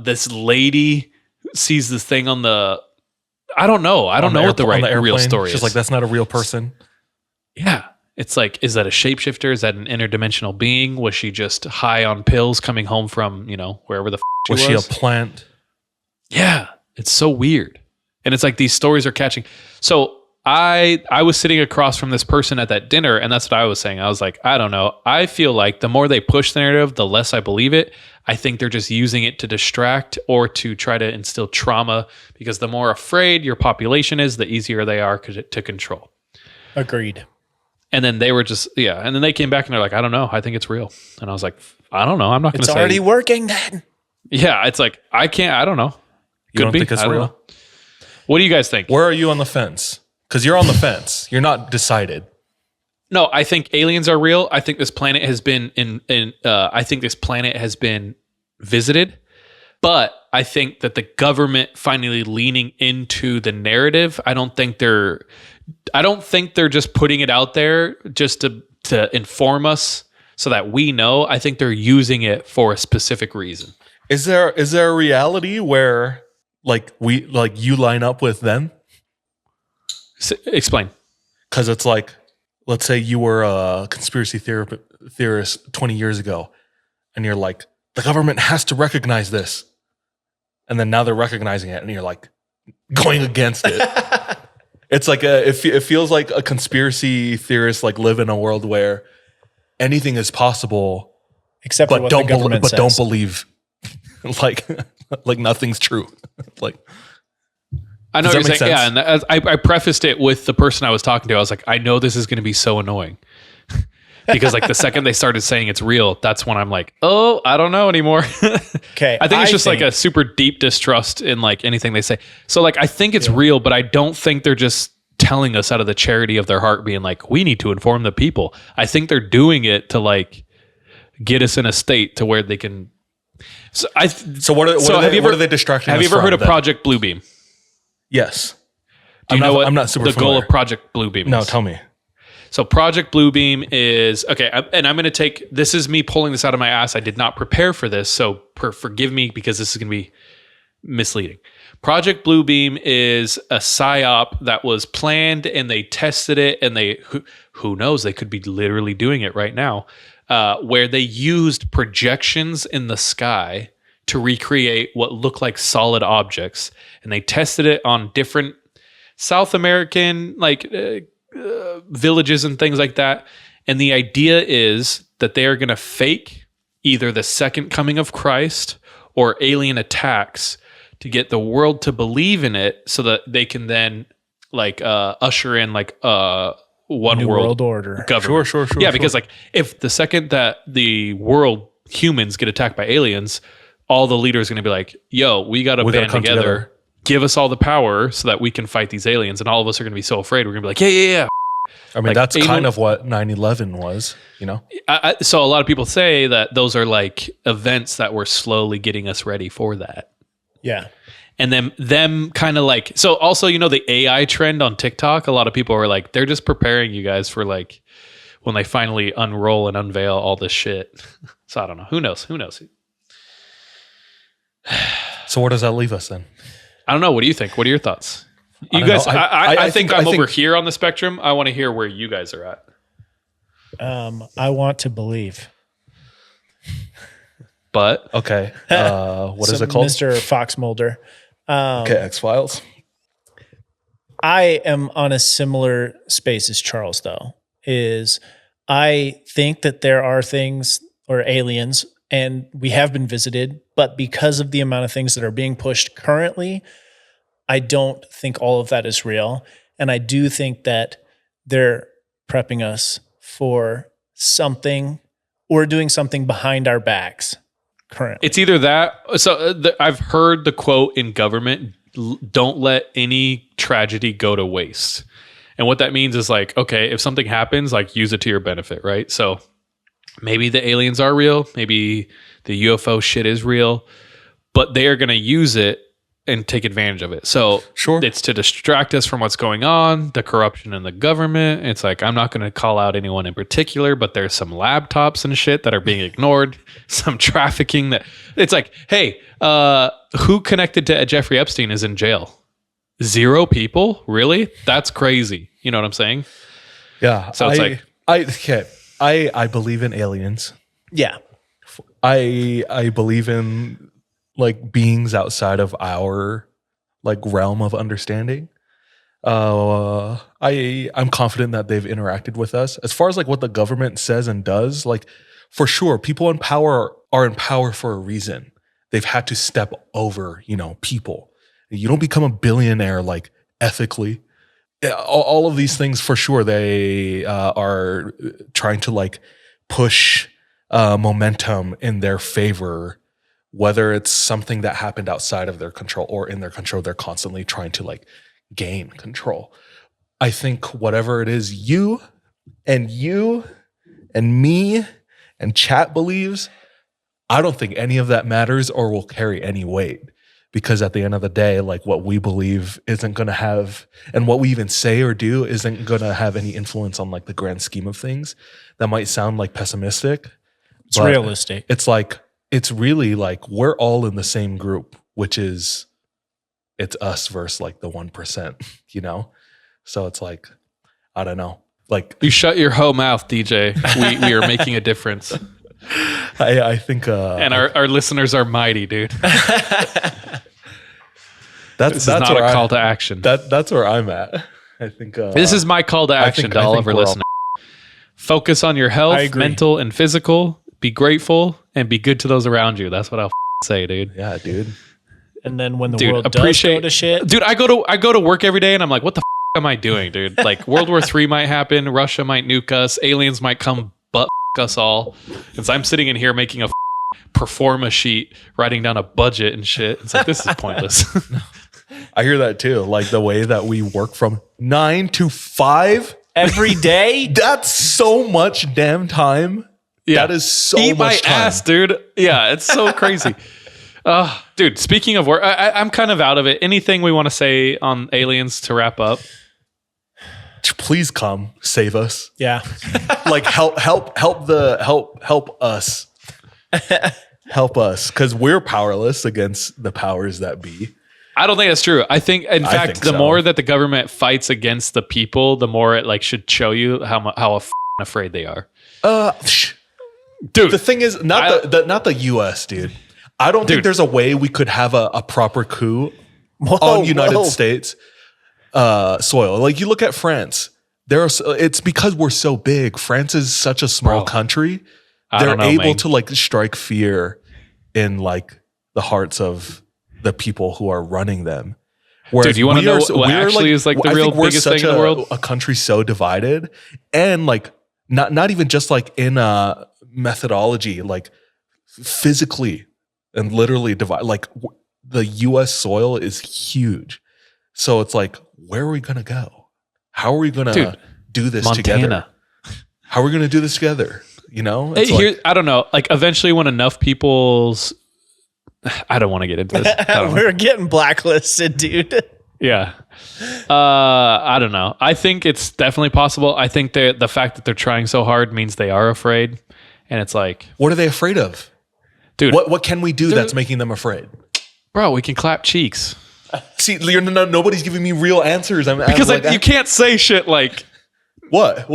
S1: this lady sees this thing on the, I don't know what the real story is.
S2: She's like, that's not a real person.
S1: Yeah. It's like, is that a shapeshifter? Is that an interdimensional being? Was she just high on pills coming home from, wherever the she was?
S2: Was she a plant?
S1: Yeah. It's so weird. And it's like these stories are catching. So I was sitting across from this person at that dinner, and that's what I was saying. I was like, I don't know. I feel like the more they push the narrative, the less I believe it. I think they're just using it to distract or to try to instill trauma, because the more afraid your population is, the easier they are to control.
S3: Agreed.
S1: And then they were just, and then they came back and they're like, I don't know. I think it's real. And I was like, I don't know. I'm not going to say.
S3: It's already working then.
S1: Yeah. It's like, I don't know.
S2: You don't think it's real?
S1: Know. What do you guys think?
S2: Where are you on the fence? Because you're on the fence. You're not decided.
S1: No, I think aliens are real. I think this planet has been I think this planet has been visited. But I think that the government finally leaning into the narrative, I don't think they're just putting it out there just to inform us so that we know. I think they're using it for a specific reason.
S2: Is there a reality where you line up with them?
S1: Explain.
S2: Because it's like, let's say you were a conspiracy theorist 20 years ago, and you're like, the government has to recognize this. And then now they're recognizing it, and you're like going against it. It's like it feels like a conspiracy theorist like live in a world where anything is possible,
S3: except for what the government says.
S2: Don't believe like nothing's true. Like
S1: I know
S2: Does
S1: what you're
S2: that
S1: saying.
S2: make
S1: Yeah,
S2: sense?
S1: and I prefaced it with the person I was talking to. I was like, I know this is going to be so annoying. Because like the second they started saying it's real, that's when I'm like, oh, I don't know anymore.
S3: Okay.
S1: I think it's just like a super deep distrust in like anything they say. So like I think it's
S3: Yeah.
S1: real, but I don't think they're just telling us out of the charity of their heart being like, we need to inform the people. I think they're doing it to like get us in a state to where they can. So
S2: what are they distracting?
S1: Have you
S2: us
S1: ever heard
S2: from
S1: of
S2: then?
S1: Project Bluebeam?
S2: Yes.
S1: Do you know what
S2: I'm not super
S1: the goal
S2: familiar.
S1: of Project Bluebeam is?
S2: No, tell me.
S1: So Project Bluebeam is okay, and I'm going to take this is me pulling this out of my ass. I did not prepare for this, so forgive me because this is going to be misleading. Project Bluebeam is a psyop that was planned, and they tested it, and who knows, they could be literally doing it right now, where they used projections in the sky to recreate what looked like solid objects, and they tested it on different South American villages and things like that. And the idea is that they are going to fake either the second coming of Christ or alien attacks to get the world to believe in it so that they can then usher in one
S3: New
S1: world
S3: order.
S1: government.
S2: Sure.
S1: Yeah, because like if the second that the world humans get attacked by aliens, all the leaders are going to be like, yo, we got to
S2: We gotta
S1: band
S2: come
S1: together. Give us all the power so that we can fight these aliens. And all of us are going to be so afraid. We're going to be like, yeah.
S2: I mean,
S1: Like,
S2: that's
S1: anal-
S2: kind of what 9/11 was, you know?
S1: So a lot of people say that those are like events that were slowly getting us ready for that.
S3: Yeah.
S1: And then them kind of like, so also, you know, the AI trend on TikTok, a lot of people are like, they're just preparing you guys for like when they finally unroll and unveil all this shit. So I don't know. Who knows?
S2: So where does that leave us then?
S1: I don't know. What do you think? What are your thoughts?
S2: I
S1: You
S2: don't
S1: guys,
S2: know.
S1: I think I'm
S2: I think-
S1: over here on the spectrum. I want to hear where you guys are at.
S3: I want to believe.
S1: But
S2: Okay. What is
S3: So,
S2: it called?
S3: Mr. Fox Mulder.
S2: Okay, X-Files.
S3: I am on a similar space as Charles, though. Is I think that there are things or aliens, and we have been visited, but because of the amount of things that are being pushed currently, I don't think all of that is real. And I do think that they're prepping us for something or doing something behind our backs currently.
S1: it's either that. So I've heard the quote in government, don't let any tragedy go to waste. And what that means is like, okay, if something happens, like use it to your benefit, right? So maybe the aliens are real. Maybe the UFO shit is real, but they are going to use it and take advantage of it. So
S2: Sure.
S1: it's to distract us from what's going on, the corruption in the government. It's like, I'm not going to call out anyone in particular, but there's some laptops and shit that are being ignored, some trafficking that it's like, hey, who connected to Jeffrey Epstein is in jail? 0 people? Really? That's crazy. You know what I'm saying?
S2: Yeah.
S1: So it's
S2: I believe in aliens.
S3: Yeah.
S2: I believe in like beings outside of our like realm of understanding. I'm confident that they've interacted with us. As far as like what the government says and does, like for sure, people in power are in power for a reason. They've had to step over, people. You don't become a billionaire like ethically. All of these things for sure, they are trying to like push momentum in their favor. Whether it's something that happened outside of their control or in their control, they're constantly trying to like gain control. I think whatever it is you and me and chat believes, I don't think any of that matters or will carry any weight. Because at the end of the day, like what we believe isn't going to have, and what we even say or do isn't going to have any influence on like the grand scheme of things. That might sound like pessimistic.
S3: It's
S2: but
S3: realistic.
S2: It's really like we're all in the same group, which is it's us versus like the 1%, So it's like, I don't know. Like
S1: You shut your whole mouth, DJ. We are making a difference.
S2: I think
S1: And our listeners are mighty, dude.
S2: This
S1: This is not a call to action.
S2: That's where I'm at. I think
S1: This is my call to action to all of our listeners. Focus on your
S3: I
S1: health,
S3: agree.
S1: mental and physical. Be grateful and be good to those around you. That's what I'll say, dude.
S2: yeah, dude.
S3: And then when the
S1: Dude,
S3: world does go to shit,
S1: dude, I go to work every day and I'm like, what the am I doing, dude? Like World War III might happen, Russia might nuke us, aliens might come butt us all. And so I'm sitting in here making a performa sheet, writing down a budget and shit. It's like, this is pointless.
S2: I hear that too. Like the way that we work from 9 to 5
S3: every day.
S2: That's so much damn time.
S1: Yeah.
S2: That is so
S1: Eat my
S2: much time.
S1: ass, dude. Yeah, it's so crazy. Dude, speaking of work, I'm kind of out of it. Anything we want to say on aliens to wrap up?
S2: Please come save us.
S3: Yeah.
S2: Like help us. Help us, because we're powerless against the powers that be.
S1: I don't think that's true. I think, in fact,
S2: think
S1: the
S2: so.
S1: more that the government fights against the people, the more it like should show you how afraid they are. Dude,
S2: The thing is, not the U.S., dude. I don't think there's a way we could have a proper coup on United States soil. Like you look at France, it's because we're so big. France is such a small country. They're able to like strike fear in like the hearts of the people who are running them. Whereas
S1: dude, you want to know what actually is like the real biggest thing in the world?
S2: A country so divided, and like not even just like in methodology, like physically and literally divided. Like the U.S. soil is huge, so it's like, where are we gonna go? How are we gonna do this together? How are we gonna do this together? You know,
S1: I don't know. Like eventually, when enough people's, I don't want to get into this.
S3: We're getting blacklisted, dude.
S1: Yeah. I don't know. I think it's definitely possible. I think the fact that they're trying so hard means they are afraid. And it's like,
S2: what are they afraid of?
S1: Dude,
S2: what can we do that's making them afraid?
S1: Bro, we can clap cheeks.
S2: See, nobody's giving me real answers.
S1: You can't say shit like,
S2: what?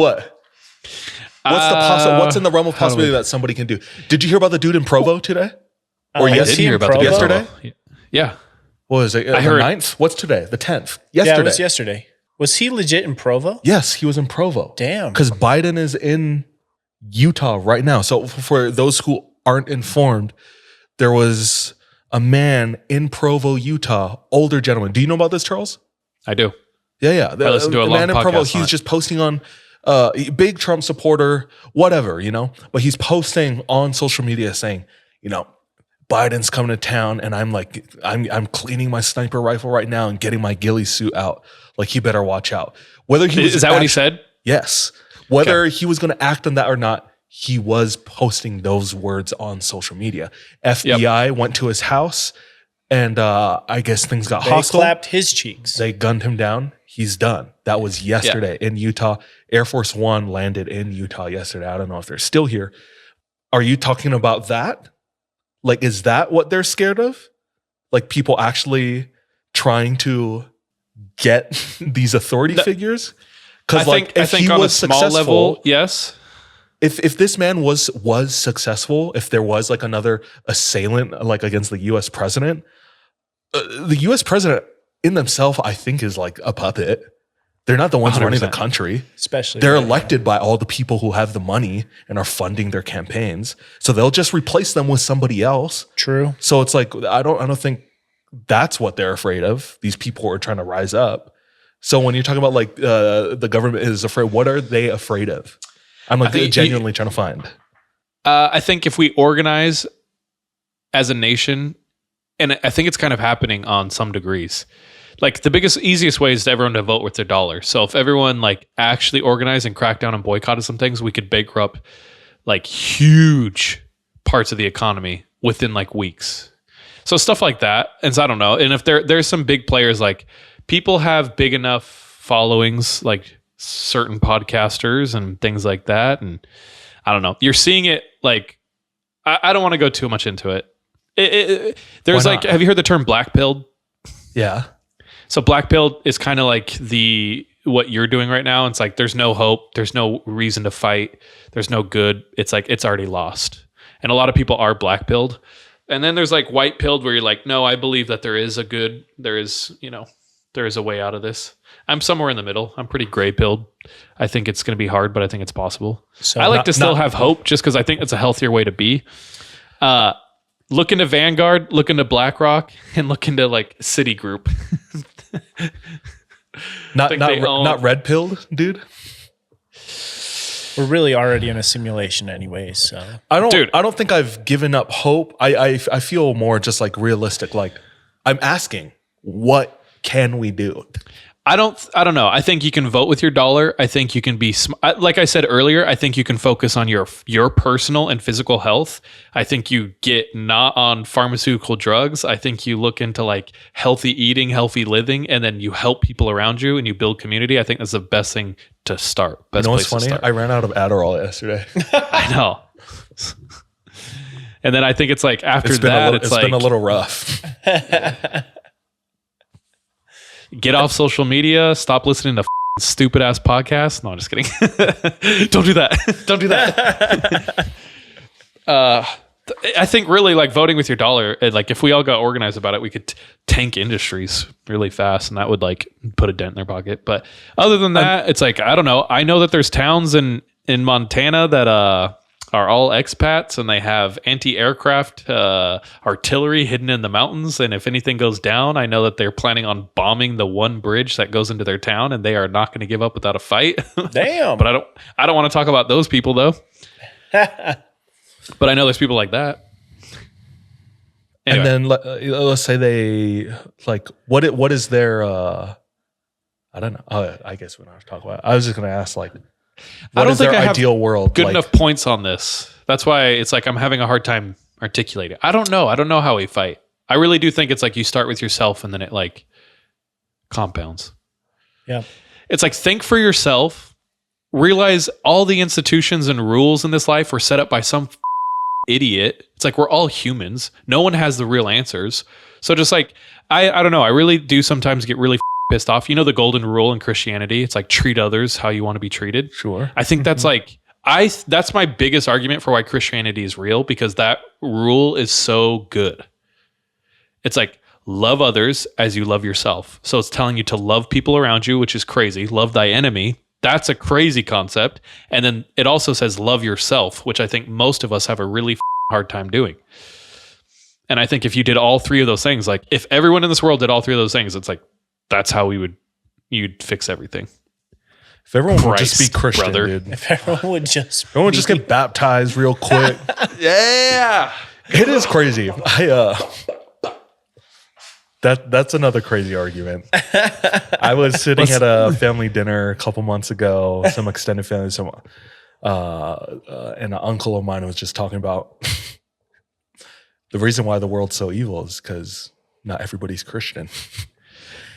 S2: What's in the realm of possibility that somebody can do? Did you hear about the dude in Provo today?
S1: Or I didn't hear about
S2: yesterday?
S1: Yeah.
S2: What was it?
S1: I heard
S2: 9th? What's today? The 10th. Yesterday.
S3: Yeah, it was yesterday. Was he legit in Provo?
S2: Yes, he was in Provo.
S3: Damn.
S2: Because Biden is in Utah right now. So for those who aren't informed, there was a man in Provo, Utah, older gentleman. Do you know about this, Charles?
S1: I do.
S2: Yeah.
S1: I listened to a long
S2: man in Provo,
S1: podcast on
S2: he's just posting on big Trump supporter, whatever, but he's posting on social media saying, Biden's coming to town, and I'm like, I'm cleaning my sniper rifle right now and getting my ghillie suit out. Like, he better watch out. Whether he was
S1: is that what he said?
S2: Yes. Whether he was going to act on that or not, he was posting those words on social media. FBI went to his house, and I guess things got hostile.
S3: They clapped his cheeks.
S2: They gunned him down. He's done. That was yesterday in Utah. Air Force One landed in Utah yesterday. I don't know if they're still here. Are you talking about that? Like, is that what they're scared of? Like, people actually trying to get these authority figures? Because
S1: I think on a small level, yes.
S2: If this man was successful, if there was like another assailant like against the U.S. president, the U.S. president in themselves, I think, is like a puppet. They're not the ones 100%. Running the country.
S3: Especially
S2: they're elected by all the people who have the money and are funding their campaigns. So they'll just replace them with somebody else.
S3: True.
S2: So it's like, I don't think that's what they're afraid of. These people who are trying to rise up. So when you're talking about like the government is afraid, what are they afraid of? I'm like genuinely trying to find.
S1: I think if we organize as a nation, and I think it's kind of happening on some degrees. Like the easiest way is to everyone to vote with their dollar. So if everyone like actually organized and cracked down and boycotted some things, we could bankrupt like huge parts of the economy within like weeks. So stuff like that. And so I don't know. And if there's some big players, like people have big enough followings, like certain podcasters and things like that. And I don't know. You're seeing it like, I don't want to go too much into it. There's like, have you heard the term black pilled?
S2: Yeah.
S1: So black pilled is kind of like what you're doing right now. It's like, there's no hope. There's no reason to fight. There's no good. It's like, it's already lost. And a lot of people are black pilled. And then there's like white pilled where you're like, no, I believe that there is a way out of this. I'm somewhere in the middle. I'm pretty gray pilled. I think it's going to be hard, but I think it's possible. So I like to still have hope just because I think it's a healthier way to be. look into Vanguard, look into BlackRock, and look into like Citigroup.
S2: Not red pilled, dude.
S3: We're really already in a simulation anyway, so
S2: I don't think I've given up hope. I feel more just like realistic. Like I'm asking, what can we do?
S1: I don't know. I think you can vote with your dollar. I think you can be like I said earlier, I think you can focus on your personal and physical health. I think you get not on pharmaceutical drugs. I think you look into like healthy eating, healthy living, and then you help people around you and you build community. I think that's the best thing to start. Best
S2: you know what's
S1: place
S2: funny?
S1: to start.
S2: I ran out of Adderall yesterday.
S1: I know. And then I think it's like after
S2: it's been a little rough.
S1: Get off social media. Stop listening to stupid ass podcasts. No, I'm just kidding. Don't do that. Don't do that. I think really like voting with your dollar. Like if we all got organized about it, we could tank industries really fast, and that would like put a dent in their pocket. But other than that, it's like I don't know. I know that there's towns in Montana that are all expats, and they have anti-aircraft artillery hidden in the mountains. And if anything goes down, I know that they're planning on bombing the one bridge that goes into their town, and they are not going to give up without a fight.
S3: Damn.
S1: But I don't want to talk about those people though. But I know there's people like that. Anyway.
S2: And then let's say they like what is their I don't know. I guess we're not talking about. I was just going to ask like. What is their ideal world?
S1: Good enough points on this. That's why it's like I'm having a hard time articulating. I don't know. I don't know how we fight. I really do think it's like you start with yourself and then it like compounds.
S3: Yeah.
S1: It's like think for yourself. Realize all the institutions and rules in this life were set up by some idiot. It's like we're all humans. No one has the real answers. So just like I don't know. I really do sometimes get really pissed off. You know the golden rule in Christianity? It's like treat others how you want to be treated.
S2: Sure.
S1: I think that's like that's my biggest argument for why Christianity is real, because that rule is so good. It's like love others as you love yourself. So it's telling you to love people around you, which is crazy. Love thy enemy. That's a crazy concept. And then it also says love yourself, which I think most of us have a really hard time doing. And I think if you did all three of those things, like if everyone in this world did all three of those things, it's like that's how you'd fix everything.
S2: If everyone would just be Christian,
S3: brother.
S2: Dude.
S3: If everyone would just
S2: get baptized real quick.
S1: Yeah.
S2: It is crazy. That's another crazy argument. I was sitting at a family dinner a couple months ago, some extended family, and an uncle of mine was just talking about the reason why the world's so evil is because not everybody's Christian.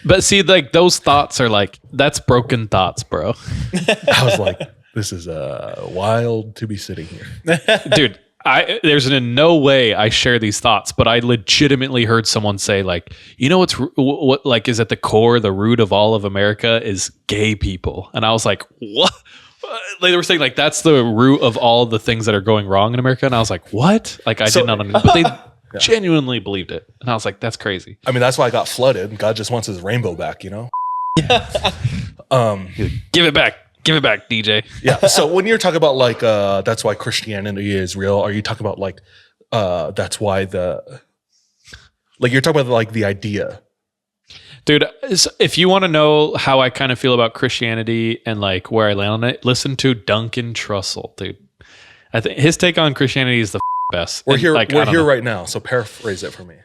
S1: But see, like those thoughts are like, that's broken thoughts, bro.
S2: I was like, this is wild to be sitting here.
S1: Dude, there's in no way I share these thoughts, but I legitimately heard someone say like, you know, what like is at the core, the root of all of America is gay people. And I was like, what? They were saying like, that's the root of all the things that are going wrong in America. And I was like, what? Like I did not understand, but they genuinely believed it. And I was like, that's crazy.
S2: I mean, that's why I got flooded. God just wants his rainbow back, you know?
S1: Give it back. Give it back, DJ.
S2: Yeah. So when you're talking about like, that's why Christianity is real, are you talking about like, that's why you're talking about like the idea?
S1: Dude, if you want to know how I kind of feel about Christianity and like where I land on it, listen to Duncan Trussell, dude. I think his take on Christianity is the best.
S2: We're
S1: and,
S2: here,
S1: like,
S2: we're here right now. So paraphrase it for me.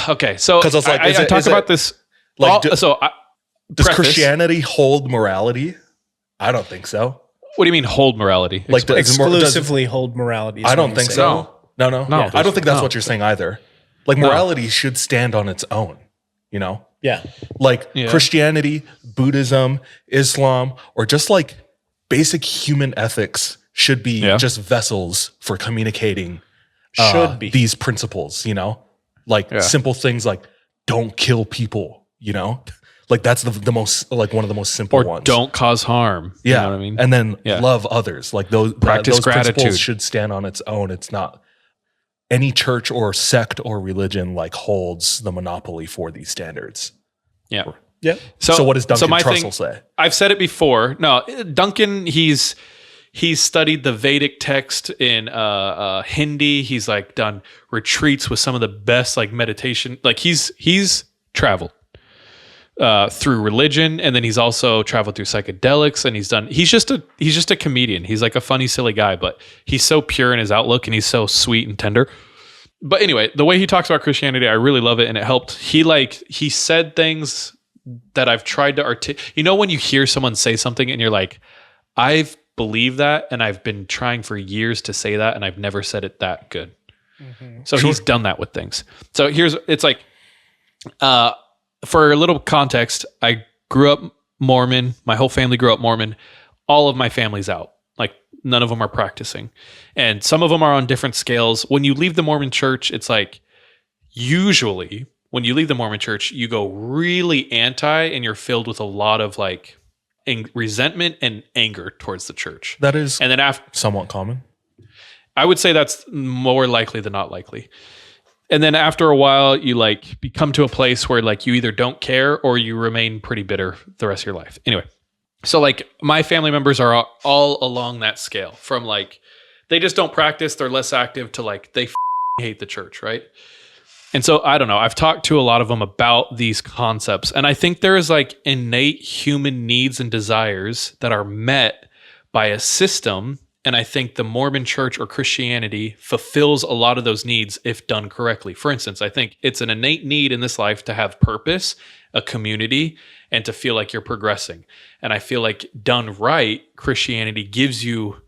S1: Okay. So
S2: because I was like,
S1: I talk about this.
S2: Like, does
S1: preface,
S2: Christianity hold morality? I don't think so.
S1: What do you mean hold morality?
S3: Like exclusively hold morality?
S2: I don't think so. No.
S1: Yeah,
S2: I don't think that's what you're saying either. Like morality should stand on its own, you know?
S3: Yeah.
S2: Like Christianity, Buddhism, Islam, or just like basic human ethics should be just vessels for communicating these principles, you know? Like simple things like don't kill people, you know? Like that's the most, like one of the most simple ones.
S1: Don't cause harm.
S2: Yeah.
S1: You know what I mean?
S2: And then love others. Like those
S1: practice gratitude.
S2: Principles should stand on its own. It's not any church or sect or religion like holds the monopoly for these standards.
S1: Yeah.
S2: Yeah. So what does Duncan Trussell say?
S1: I've said it before. No, Duncan, he's he's studied the Vedic text in Hindi. He's like done retreats with some of the best like meditation. Like he's traveled through religion, and then he's also traveled through psychedelics, and he's just a comedian. He's like a funny, silly guy, but he's so pure in his outlook, and he's so sweet and tender. But anyway, the way he talks about Christianity, I really love it, and it helped. He said things that I've tried to articulate. You know, when you hear someone say something and you're like, I've believed that, and I've been trying for years to say that, and I've never said it that good. Mm-hmm. So he's done that with things. So it's like, for a little context, I grew up Mormon. My whole family grew up Mormon. All of my family's out. Like, none of them are practicing. And some of them are on different scales. When you leave the Mormon church, it's like, usually when you leave the Mormon church, you go really anti, and you're filled with a lot of like resentment and anger towards the church.
S2: That is,
S1: and then after,
S2: somewhat common.
S1: I would say that's more likely than not likely. And then after a while, you like become to a place where like you either don't care or you remain pretty bitter the rest of your life. Anyway, so like my family members are all along that scale, from like they just don't practice, they're less active, to like they hate the church, right? And so I don't know. I've talked to a lot of them about these concepts, and I think there is like innate human needs and desires that are met by a system. And I think the Mormon church or Christianity fulfills a lot of those needs if done correctly. For instance, I think it's an innate need in this life to have purpose, a community, and to feel like you're progressing. And I feel like done right, Christianity gives you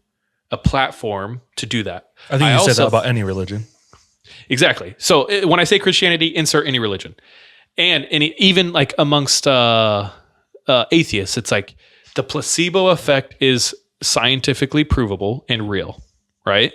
S1: a platform to do that.
S2: I think you said that about any religion.
S1: Exactly. So when I say Christianity, insert any religion. And even like amongst atheists, it's like the placebo effect is scientifically provable and real, right?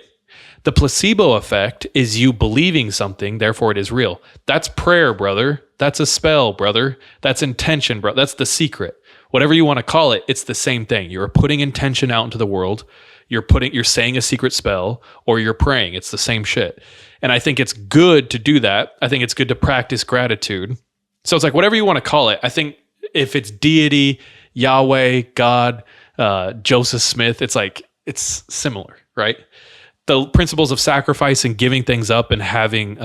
S1: The placebo effect is you believing something, therefore it is real. That's prayer, brother. That's a spell, brother. That's intention, bro. That's the secret. Whatever you want to call it, it's the same thing. You're putting intention out into the world. You're saying a secret spell, or you're praying. It's the same shit. And I think it's good to do that. I think it's good to practice gratitude. So it's like whatever you want to call it. I think if it's deity, Yahweh, God, Joseph Smith, it's like, it's similar, right? The principles of sacrifice and giving things up and having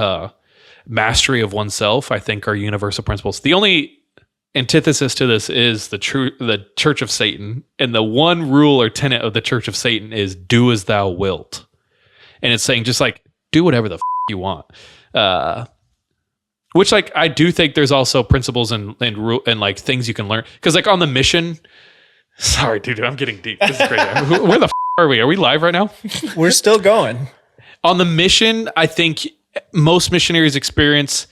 S1: mastery of oneself, I think, are universal principles. The only antithesis to this is the Church of Satan, and the one rule or tenet of the Church of Satan is do as thou wilt, and it's saying just like do whatever the you want. Which like I do think there's also principles and like things you can learn, because like on the mission. Sorry, dude, I'm getting deep. This is crazy. Where the are we? Are we live right now?
S3: We're still going.
S1: On the mission, I think most missionaries experience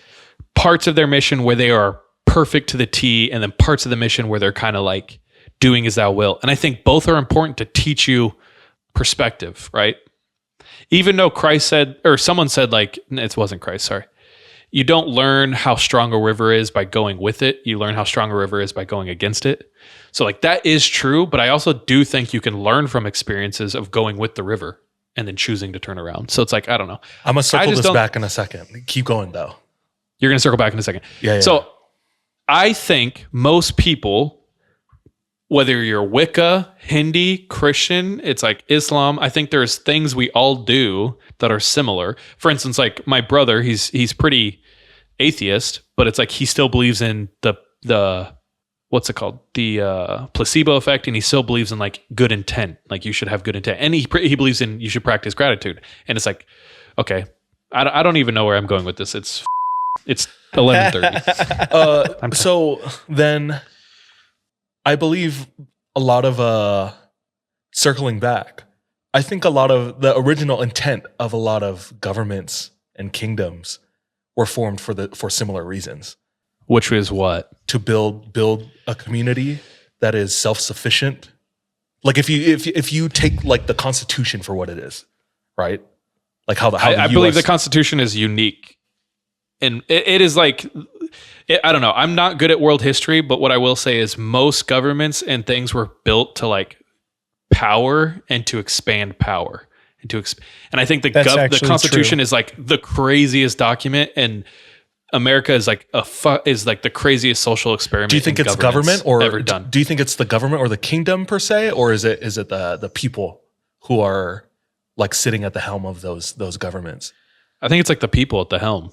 S1: parts of their mission where they are perfect to the T, and then parts of the mission where they're kind of like doing as thou will. And I think both are important to teach you perspective, right? Even though Christ said, or someone said, like, it wasn't Christ, sorry. You don't learn how strong a river is by going with it. You learn how strong a river is by going against it. So like that is true, but I also do think you can learn from experiences of going with the river and then choosing to turn around. So it's like, I don't know.
S2: I'm going to circle this back in a second. Keep going though.
S1: You're going to circle back in a second.
S2: Yeah.
S1: So I think most people, whether you're Wicca, Hindi, Christian, it's like Islam, I think there's things we all do that are similar. For instance, like my brother, he's pretty atheist, but it's like he still believes in the what's it called? The placebo effect, and he still believes in like good intent. Like you should have good intent. And he believes in you should practice gratitude. And it's like, okay, I don't even know where I'm going with this. It's 11:30.
S2: So then I believe a lot of circling back, I think a lot of the original intent of a lot of governments and kingdoms were formed for similar reasons.
S1: Which is what?
S2: To build a community that is self-sufficient. Like if you take like the Constitution for what it is, right? Like how I
S1: believe the Constitution is unique, and it is like I don't know. I'm not good at world history, but what I will say is most governments and things were built to like power and to expand power and and I think the Constitution is like the craziest document, and America is like the craziest social experiment.
S2: Do you think it's government or
S1: ever done?
S2: Do you think it's the government or the kingdom per se, or is it the people who are like sitting at the helm of those governments?
S1: I think it's like the people at the helm.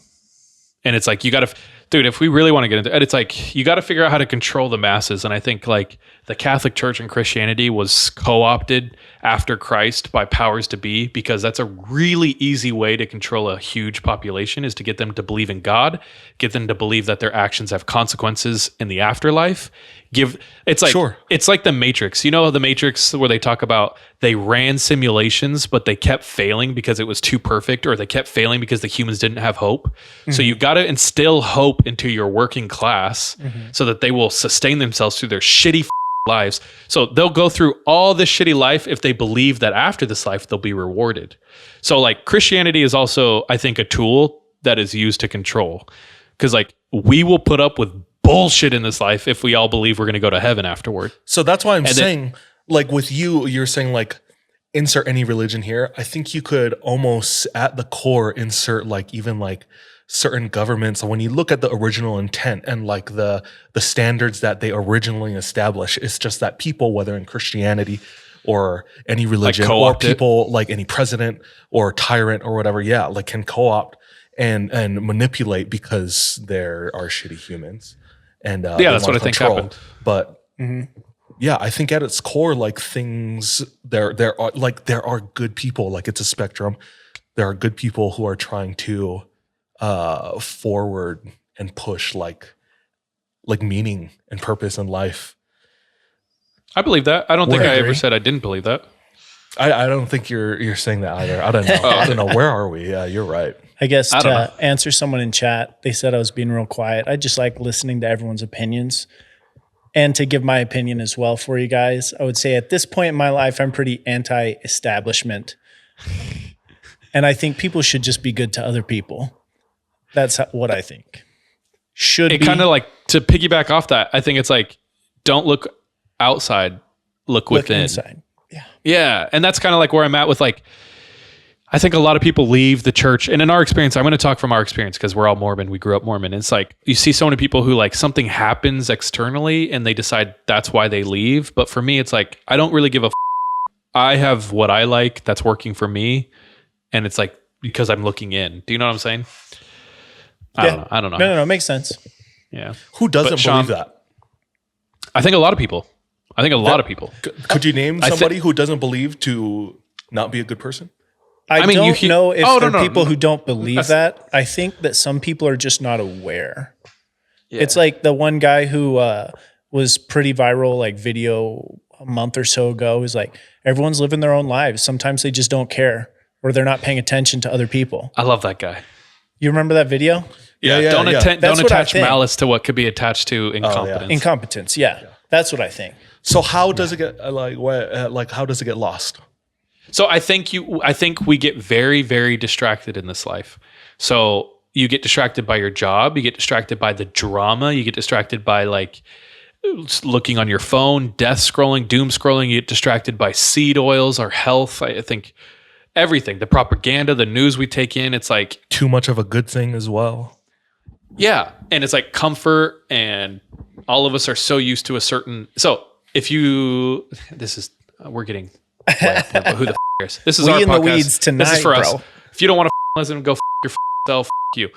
S1: And it's like, you got to, dude, if we really want to get into it, it's like, you got to figure out how to control the masses. And I think like the Catholic Church and Christianity was co-opted after Christ by powers to be, because that's a really easy way to control a huge population, is to get them to believe in God, get them to believe that their actions have consequences in the afterlife. It's like the Matrix. You know, the Matrix, where they talk about they ran simulations, but they kept failing because it was too perfect, or they kept failing because the humans didn't have hope. Mm-hmm. So you got to instill hope into your working class so that they will sustain themselves through their shitty lives. So they'll go through all this shitty life if they believe that after this life they'll be rewarded. So like Christianity is also, I think, a tool that is used to control, because like we will put up with bullshit in this life if we all believe we're going to go to heaven afterward.
S2: So that's why I'm saying, like with you're saying like insert any religion here. I think you could almost at the core insert like even like certain governments. When you look at the original intent and like the standards that they originally established, it's just that people, whether in Christianity or any religion, like or people like any president or tyrant or whatever, like can co-opt and manipulate because there are shitty humans. And
S1: that's what I think happened.
S2: But yeah, I think at its core, like things there are good people. Like it's a spectrum. There are good people who are trying to forward and push like meaning and purpose in life.
S1: I believe that. I don't think I ever said I didn't believe that.
S2: I don't think you're saying that either. I don't know. I don't know. Where are we? Yeah, you're right.
S3: I guess to answer someone in chat, they said I was being real quiet. I just like listening to everyone's opinions. And to give my opinion as well for you guys, I would say at this point in my life, I'm pretty anti-establishment. And I think people should just be good to other people. That's what I think. It
S1: kind of like, to piggyback off that, I think it's like, don't look outside, look within.
S3: Inside. Yeah.
S1: Yeah. And that's kind of like where I'm at with like, I think a lot of people leave the church, and in our experience, I'm going to talk from our experience because we're all Mormon. We grew up Mormon. It's like, you see so many people who like something happens externally and they decide that's why they leave. But for me, it's like, I don't really give a I have what I like that's working for me. And it's like, because I'm looking in. Do you know what I'm saying? I don't know.
S3: No, it makes sense.
S1: Yeah.
S2: Who doesn't believe that?
S1: I think a lot of people. Lot of people.
S2: Could you name somebody who doesn't believe to not be a good person?
S3: I mean, don't know if there are people who don't believe that. I think that some people are just not aware. Yeah. It's like the one guy who was pretty viral, like video a month or so ago. Is like, everyone's living their own lives. Sometimes they just don't care, or they're not paying attention to other people.
S1: I love that guy.
S3: You remember that video?
S1: Yeah. Don't attach malice to what could be attached to incompetence.
S3: Incompetence. Yeah. That's what I think.
S2: So how does it get how does it get lost?
S1: So I think we get very, very distracted in this life. So you get distracted by your job, you get distracted by the drama, you get distracted by like looking on your phone, death scrolling, doom scrolling, you get distracted by seed oils, our health. I think everything, the propaganda, the news we take in, it's like
S2: too much of a good thing as well.
S1: Yeah. And it's like comfort, and all of us are so used to a certain, so if you, we're getting way up there, but who the cares? This is our
S3: in
S1: podcast.
S3: The weeds tonight,
S1: this is for
S3: bro.
S1: us. If you don't want to listen, go yourself. You.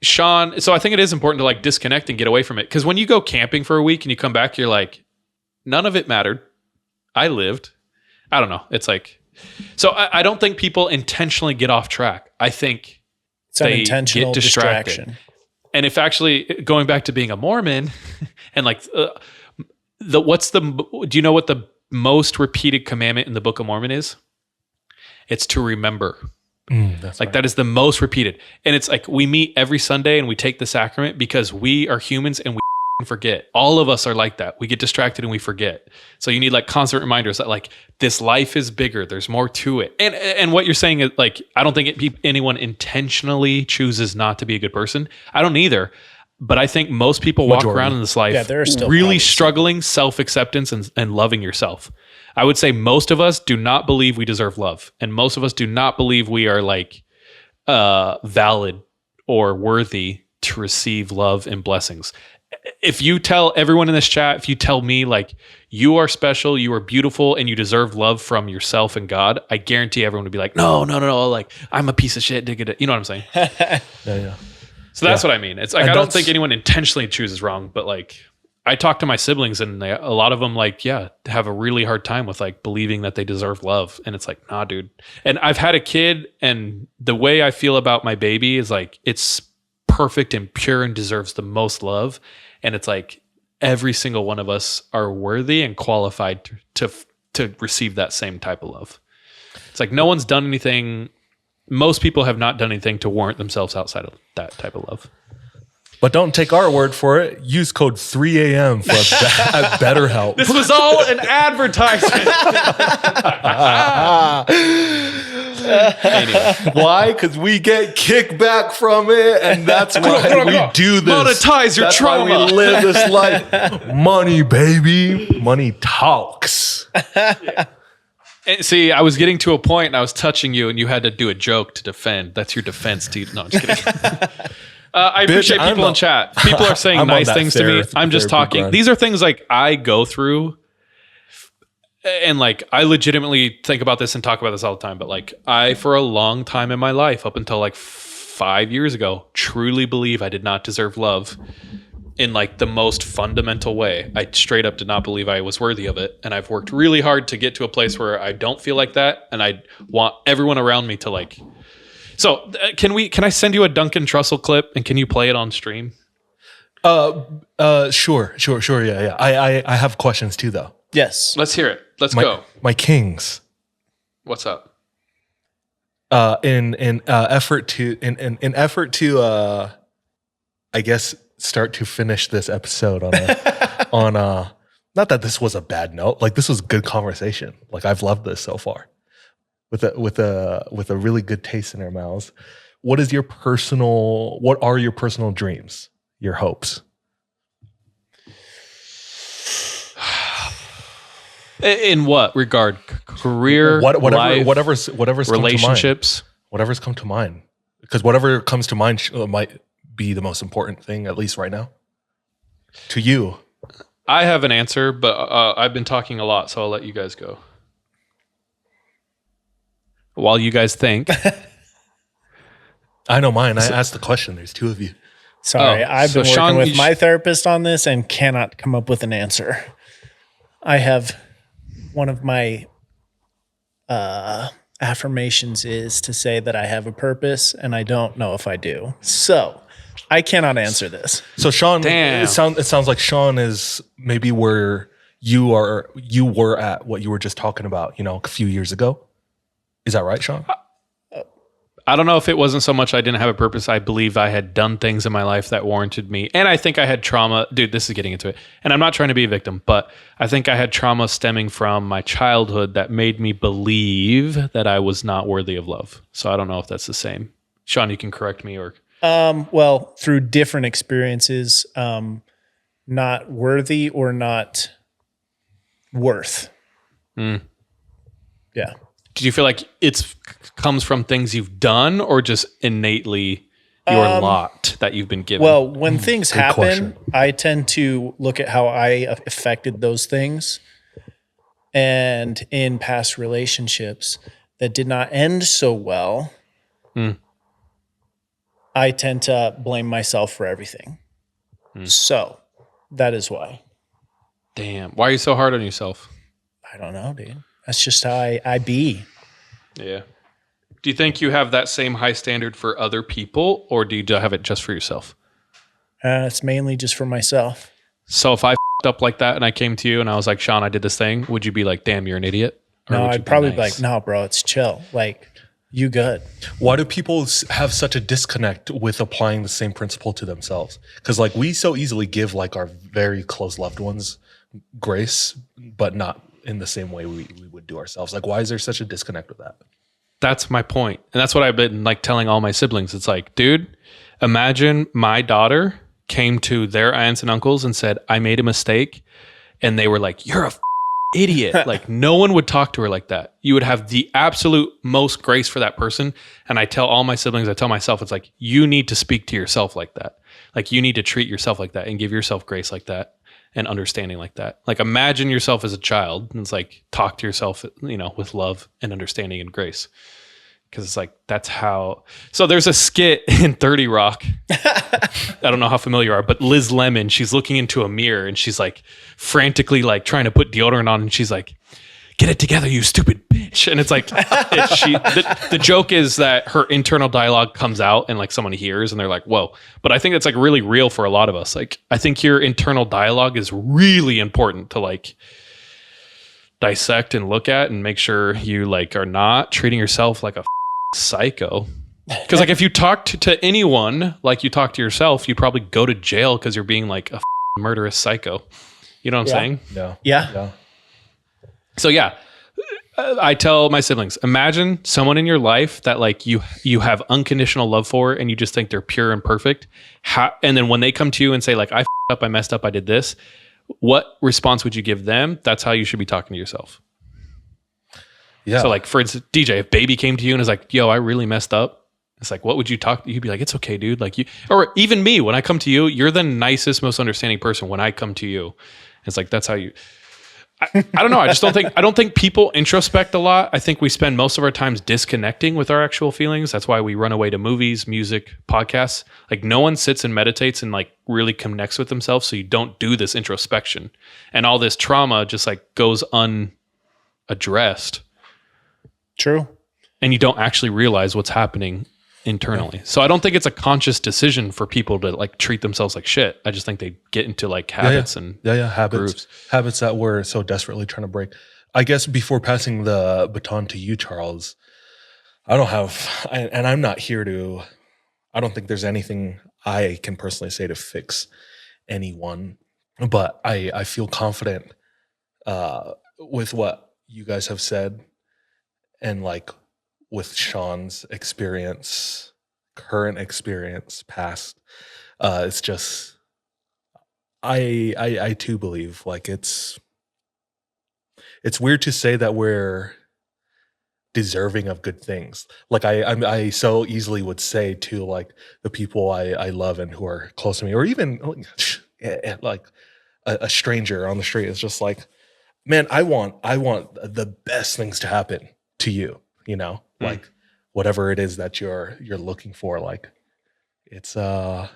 S1: Sean, so I think it is important to like disconnect and get away from it. Because when you go camping for a week and you come back, you're like, none of it mattered. I lived. I don't know. It's like, so I don't think people intentionally get off track. I think
S3: it's an intentional
S1: get distracted.
S3: Distraction.
S1: And if actually going back to being a Mormon and like do you know what the most repeated commandment in the Book of Mormon is? It's to remember.
S2: That's
S1: like
S2: right.
S1: That is the most repeated. And it's like we meet every Sunday and we take the sacrament because we are humans and we forget. All of us are like that. We get distracted and we forget. So you need like constant reminders that like this life is bigger. There's more to it. And what you're saying is like, I don't think anyone intentionally chooses not to be a good person. I don't either. But I think most people walk around in this life really struggling self-acceptance and loving yourself. I would say most of us do not believe we deserve love. And most of us do not believe we are like valid or worthy to receive love and blessings. if you tell everyone in this chat, if you tell me like you are special, you are beautiful, and you deserve love from yourself and God, I guarantee everyone would be like, no, like I'm a piece of shit. You know what I'm saying?
S2: Yeah.
S1: So that's what I mean. It's like,
S2: And
S1: I don't
S2: that's-
S1: think anyone intentionally chooses wrong, but like I talk to my siblings and a lot of them like, have a really hard time with like believing that they deserve love. And it's like, nah, dude. And I've had a kid and the way I feel about my baby is like, it's perfect and pure and deserves the most love. And it's like every single one of us are worthy and qualified to receive that same type of love. It's like no one's done anything. Most people have not done anything to warrant themselves outside of that type of love.
S2: But don't take our word for it. Use code 3 a.m. for at BetterHelp.
S1: This was all an advertisement. Anyway.
S2: Why? Because we get kickback from it, and that's why we do this.
S1: Monetize your
S2: that's
S1: trauma.
S2: Why we live this life. Money, baby. Money talks.
S1: And see, I was getting to a point and I was touching you and you had to do a joke to defend. That's your defense, dude. No, I'm just kidding. I appreciate people in chat. People are saying
S2: I'm on
S1: nice
S2: that
S1: things to me. I'm just
S2: therapy
S1: talking.
S2: grind.
S1: These are things like I go through. And like, I legitimately think about this and talk about this all the time. But like, I, for a long time in my life, up until like 5 years ago, truly believe I did not deserve love in like the most fundamental way. I straight up did not believe I was worthy of it. And I've worked really hard to get to a place where I don't feel like that. And I want everyone around me to like, so can I send you a Duncan Trussell clip and can you play it on stream?
S2: Sure. Yeah. I have questions too, though.
S3: Yes.
S1: Let's hear it. Let's go.
S2: My kings.
S1: What's up?
S2: In effort to I guess start to finish this episode on not that this was a bad note, like this was good conversation. Like I've loved this so far. With a really good taste in our mouths. What are your personal dreams, your hopes?
S1: In what regard? Career, life,
S2: whatever's
S1: relationships.
S2: Whatever's come to mind. Because whatever comes to mind might be the most important thing, at least right now. To you.
S1: I have an answer, but I've been talking a lot, so I'll let you guys go. While you guys think.
S2: I know mine. I asked the question. There's two of you.
S3: Sorry, I've been working
S1: Sean,
S3: with my therapist on this and cannot come up with an answer. I have one of my affirmations is to say that I have a purpose, and I don't know if I do. So I cannot answer this.
S2: So Sean,
S1: Damn.
S2: it sounds like Sean is maybe where you were at what you were just talking about, a few years ago. Is that right, Sean?
S1: I don't know if it wasn't so much I didn't have a purpose. I believe I had done things in my life that warranted me. And I think I had trauma. Dude, this is getting into it. And I'm not trying to be a victim, but I think I had trauma stemming from my childhood that made me believe that I was not worthy of love. So I don't know if that's the same. Sean, you can correct me or...
S3: Well, through different experiences, not worthy or not worth. Yeah.
S1: Do you feel like it's comes from things you've done or just innately your lot that you've been given?
S3: Well, when things happen,
S2: question.
S3: I tend to look at how I affected those things. And in past relationships that did not end so well, I tend to blame myself for everything. So that is why.
S1: Damn. Why are you so hard on yourself?
S3: I don't know, dude. That's just how I be.
S1: Yeah. Do you think you have that same high standard for other people or do you have it just for yourself?
S3: It's mainly just for myself.
S1: So if I f***ed up like that and I came to you and I was like, Sean, I did this thing, would you be like, damn, you're an idiot? Or
S3: No,
S1: would you
S3: I'd probably
S1: nice?
S3: be like, no, bro, it's chill. Like, you good.
S2: Why do people have such a disconnect with applying the same principle to themselves? Because like we so easily give like our very close loved ones grace, but not in the same way we would do ourselves. Like, why is there such a disconnect with that?
S1: That's my point. And that's what I've been like telling all my siblings. It's like, dude, imagine my daughter came to their aunts and uncles and said, I made a mistake. And they were like, you're a idiot. Like no one would talk to her like that. You would have the absolute most grace for that person. And I tell all my siblings, I tell myself, it's like, you need to speak to yourself like that. Like you need to treat yourself like that and give yourself grace like that and understanding like that. Like imagine yourself as a child and it's like talk to yourself, with love and understanding and grace. Cause it's like, that's how, so there's a skit in 30 Rock. I don't know how familiar you are, but Liz Lemon, she's looking into a mirror and she's like frantically like trying to put deodorant on and she's like, get it together, you stupid bitch. And it's like, the joke is that her internal dialogue comes out and like someone hears and they're like, whoa. But I think that's like really real for a lot of us. Like, I think your internal dialogue is really important to like dissect and look at and make sure you like are not treating yourself like a psycho. Because like if you talk to anyone like you talk to yourself, you probably go to jail because you're being like a murderous psycho. You know what I'm saying?
S3: Yeah.
S1: So yeah, I tell my siblings, imagine someone in your life that like you have unconditional love for and you just think they're pure and perfect. And then when they come to you and say like, I f***ed up, I messed up, I did this. What response would you give them? That's how you should be talking to yourself. Yeah. So like, for instance, DJ, if baby came to you and was like, yo, I really messed up. It's like, what would you talk? You'd be like, it's okay, dude. Like or even me, when I come to you, you're the nicest, most understanding person when I come to you. It's like, that's how you, I don't know. I don't think people introspect a lot. I think we spend most of our times disconnecting with our actual feelings. That's why we run away to movies, music, podcasts. Like no one sits and meditates and like really connects with themselves. So you don't do this introspection and all this trauma just like goes unaddressed.
S3: True.
S1: And you don't actually realize what's happening internally. Yeah. So I don't think it's a conscious decision for people to like treat themselves like shit. I just think they get into like habits and
S2: habits that we're so desperately trying to break. I guess before passing the baton to you, Charles, I'm not here to, I don't think there's anything I can personally say to fix anyone, but I feel confident with what you guys have said and like with Sean's experience, current experience, past, it's just, I too believe like it's weird to say that we're deserving of good things. Like I so easily would say to like the people I love and who are close to me, or even like a stranger on the street is just like, man, I want the best things to happen to you, like whatever it is that you're looking for. Like it's I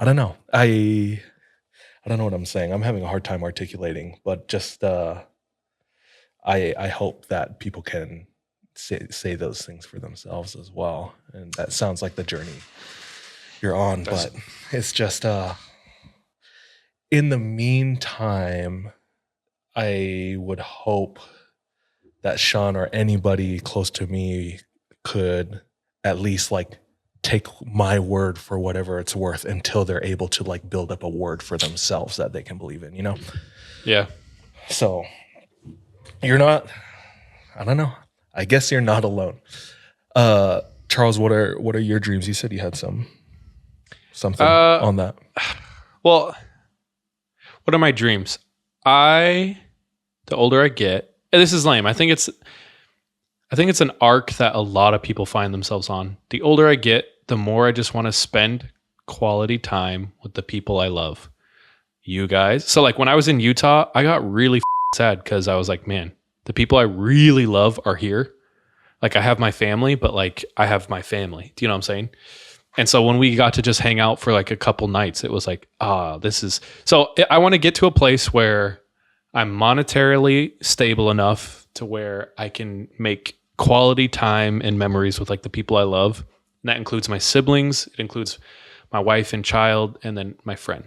S2: don't know. I don't know what I'm saying. I'm having a hard time articulating, but just I hope that people can say those things for themselves as well. And that sounds like the journey you're on, but it's just in the meantime, I would hope that Sean or anybody close to me could at least like take my word for whatever it's worth until they're able to like build up a word for themselves that they can believe in, Yeah. So you're not, I don't know. I guess you're not alone. Charles, what are your dreams? You said you had something on that.
S1: Well, what are my dreams? The older I get, and this is lame. I think it's an arc that a lot of people find themselves on. The older I get, the more I just want to spend quality time with the people I love. You guys. So like when I was in Utah, I got really sad because I was like, man, the people I really love are here. Like I have my family, but like I have my family. Do you know what I'm saying? And so when we got to just hang out for like a couple nights, it was like, this is, so I want to get to a place where I'm monetarily stable enough to where I can make quality time and memories with like the people I love. And that includes my siblings. It includes my wife and child, and then my friend.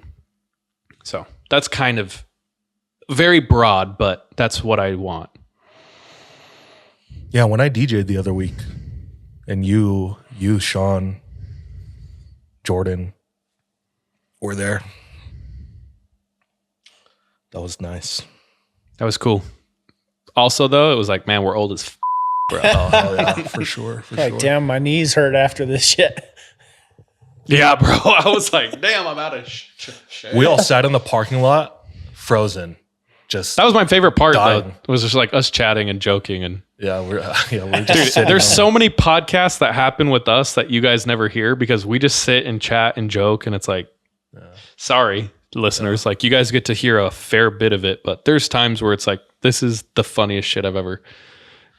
S1: So that's kind of very broad, but that's what I want.
S2: Yeah. When I DJ'd the other week and you, Sean, Jordan were there, that was nice.
S1: That was cool. Also, though, it was like, man, we're old as bro.
S2: Oh, yeah, for sure.
S3: Damn, my knees hurt after this shit.
S1: Yeah, bro. I was like, damn, I'm out of shit.
S2: We all sat in the parking lot, frozen. just
S1: That was my favorite part, though.
S2: dying.
S1: It was just like us chatting and joking. And
S2: we're just
S1: dude,
S2: sitting
S1: there's
S2: on-
S1: so many podcasts that happen with us that you guys never hear because we just sit and chat and joke. And it's like, sorry, listeners, like you guys get to hear a fair bit of it, but there's times where it's like, this is the funniest shit I've ever.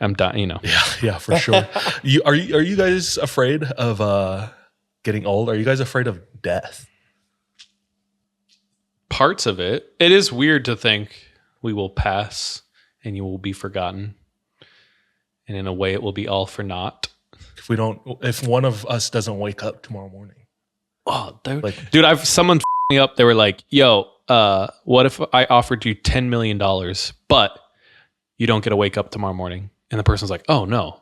S1: I'm dying, you know.
S2: Yeah, for sure. Are you guys afraid of getting old? Are you guys afraid of death?
S1: Parts of it. It is weird to think we will pass and you will be forgotten. And in a way, it will be all for naught.
S2: If one of us doesn't wake up tomorrow morning.
S1: Oh,
S2: Like-
S1: dude, someone me up. They were like, yo, what if I offered you $10 million, but you don't get to wake up tomorrow morning? And the person's like, oh no.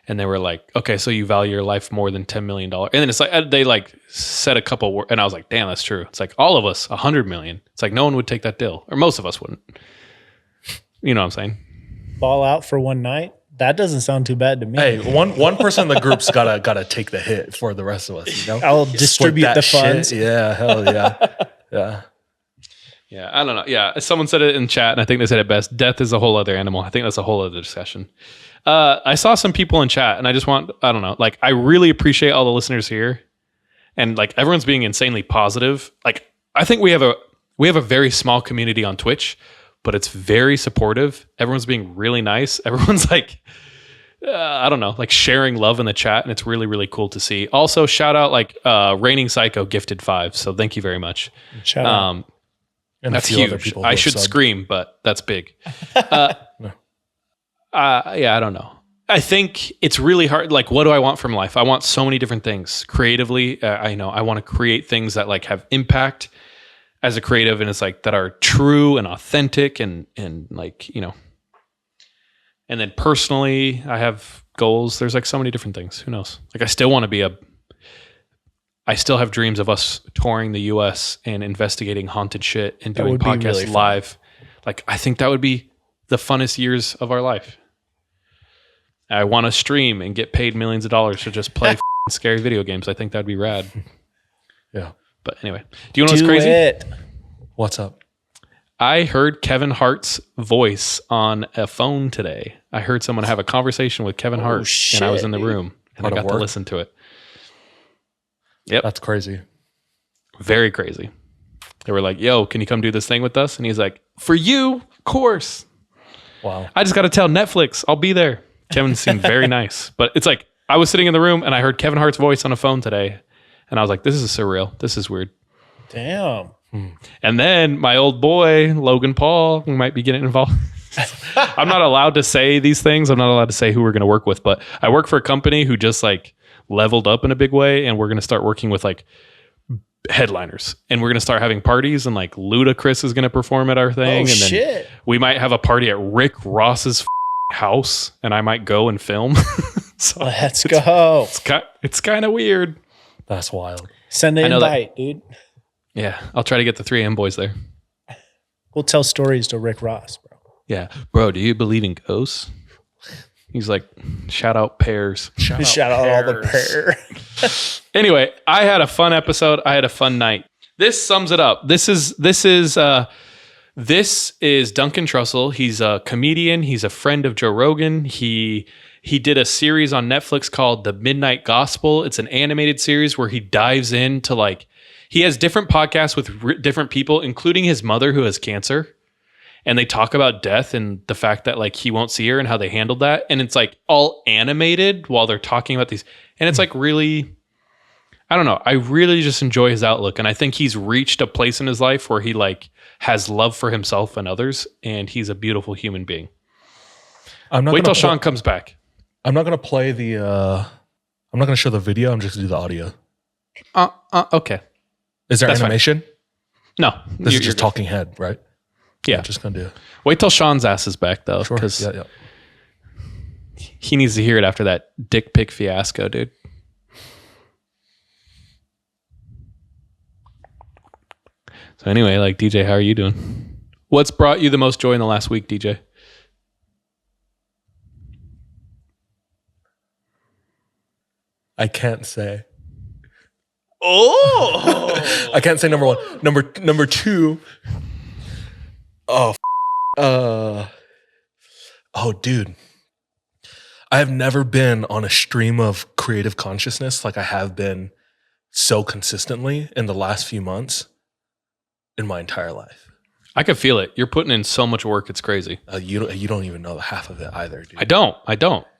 S1: And they were like, okay, so you value your life more than $10 million. And then it's like, they like said a couple words, and I was like, damn, that's true. It's like all of us, 100 million. It's like no one would take that deal, or most of us wouldn't. You know what I'm saying?
S3: Ball out for one night. That doesn't sound too bad to me.
S2: Hey, one person in the group's gotta take the hit for the rest of us. You know,
S3: I'll
S2: Split
S3: distribute
S2: that
S3: the funds.
S2: shit. Yeah, hell yeah, yeah.
S1: Yeah, I don't know. Yeah, someone said it in chat, and I think they said it best. Death is a whole other animal. I think that's a whole other discussion. I saw some people in chat, and I don't know. Like, I really appreciate all the listeners here, and like everyone's being insanely positive. Like, I think we have a very small community on Twitch, but it's very supportive. Everyone's being really nice. Everyone's like, I don't know, like sharing love in the chat, and it's really, really cool to see. Also, shout out like Reigning Psycho gifted 5, so thank you very much.
S3: Shout out.
S2: And
S1: That's
S2: a few other
S1: huge.
S2: people who
S1: I
S2: have
S1: should
S2: subbed.
S1: scream, but that's big. Yeah, I don't know. I think it's really hard. Like, what do I want from life? I want so many different things creatively. I want to create things that like have impact as a creative, and it's like that are true and authentic, and like, you know. And then personally, I have goals. There's like so many different things. Who knows? Like, I still want to be I still have dreams of us touring the US and investigating haunted shit and
S3: That
S1: doing
S3: would be
S1: podcasts
S3: really fun.
S1: live. Like, I think that would be the funnest years of our life. I want to stream and get paid millions of dollars to just play scary video games. I think that'd be rad.
S2: Yeah.
S1: But anyway, do you know what's
S3: Do
S1: crazy?
S3: it.
S2: What's up?
S1: I heard Kevin Hart's voice on a phone today. I heard someone have a conversation with Kevin Hart, and I was
S3: shit,
S1: in the
S3: dude.
S1: room, and
S2: Part
S1: I
S2: of
S1: got to
S2: work?
S1: listen to it. Yep.
S2: That's crazy.
S1: Very crazy. They were like, yo, can you come do this thing with us? And he's like, for you, of course.
S2: Wow.
S1: I just got to tell Netflix, I'll be there. Kevin seemed very nice. But it's like, I was sitting in the room and I heard Kevin Hart's voice on a phone today. And I was like, this is surreal. This is weird.
S3: Damn.
S1: And then my old boy, Logan Paul, might be getting involved. I'm not allowed to say these things. I'm not allowed to say who we're going to work with. But I work for a company who just like leveled up in a big way. And we're going to start working with like headliners. And we're going to start having parties. And like Ludacris is going to perform at our thing.
S3: Oh,
S1: and then
S3: shit.
S1: we might have a party at Rick Ross's house. And I might go and film. So
S3: Let's go.
S1: it's kind of weird.
S2: That's wild.
S3: Send an
S1: I know that-
S3: invite, dude.
S1: Yeah. I'll try to get the 3AM boys there.
S3: We'll tell stories to Rick Ross, bro.
S1: Yeah. Bro, do you believe in ghosts? He's like, shout out pears.
S3: Shout out all the pair.
S1: Anyway, I had a fun episode. I had a fun night. This sums it up. This is Duncan Trussell. He's a comedian. He's a friend of Joe Rogan. He did a series on Netflix called The Midnight Gospel. It's an animated series where he dives into like, he has different podcasts with different people, including his mother who has cancer. And they talk about death and the fact that like he won't see her and how they handled that. And it's like all animated while they're talking about these. And it's like really, I don't know. I really just enjoy his outlook. And I think he's reached a place in his life where he like has love for himself and others. And he's a beautiful human being. Wait till Sean comes back.
S2: I'm not gonna play the. I'm not gonna show the video. I'm just gonna do the audio.
S1: Okay.
S2: Is there
S1: That's fine.
S2: animation?
S1: No.
S2: This
S1: you're
S2: is just
S1: good.
S2: talking head, right?
S1: Yeah.
S2: I'm just gonna do.
S1: Wait till Sean's ass is back though.
S2: Sure.
S1: Because
S2: Yeah.
S1: he needs to hear it after that dick pic fiasco, dude. So anyway, like DJ, how are you doing? What's brought you the most joy in the last week, DJ?
S2: I can't say.
S1: Oh,
S2: I can't say number one. Number two. Oh, Oh, dude. I have never been on a stream of creative consciousness like I have been so consistently in the last few months in my entire life.
S1: I can feel it. You're putting in so much work. It's crazy.
S2: You don't even know the half of it either, dude.
S1: I don't.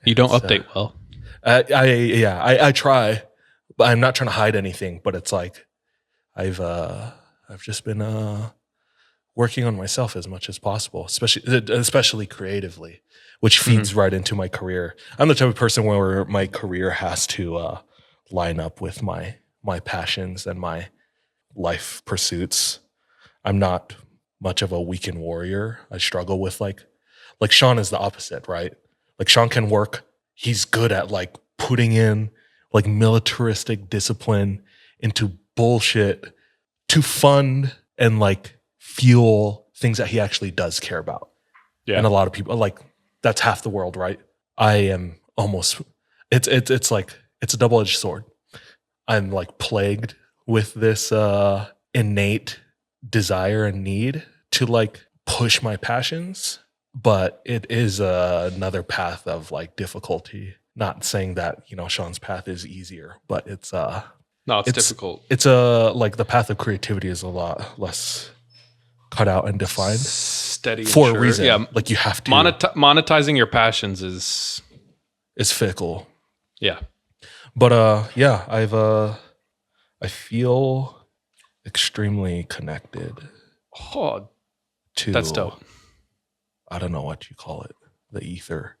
S1: You don't update well.
S2: I try, but I'm not trying to hide anything. But it's like I've just been working on myself as much as possible, especially creatively, which feeds right into my career. I'm the type of person where my career has to line up with my passions and my life pursuits. I'm not much of a weekend warrior. I struggle with like Sean is the opposite, right? Like Sean can work. He's good at like putting in like militaristic discipline into bullshit to fund and like fuel things that he actually does care about.
S1: Yeah.
S2: And a lot of people like that's half the world, right? I am almost it's like it's a double-edged sword. I'm like plagued with this innate desire and need to like push my passions, but it is another path of like difficulty. Not saying that, Sean's path is easier, but it's
S1: difficult.
S2: It's like the path of creativity is a lot less cut out and defined.
S1: Steady
S2: for
S1: and
S2: a reason.
S1: Yeah.
S2: Like you have to
S1: Monetizing your passions is
S2: fickle.
S1: Yeah.
S2: But I feel extremely connected
S1: Oh,
S2: to
S1: that's dope.
S2: I don't know what you call it, the ether.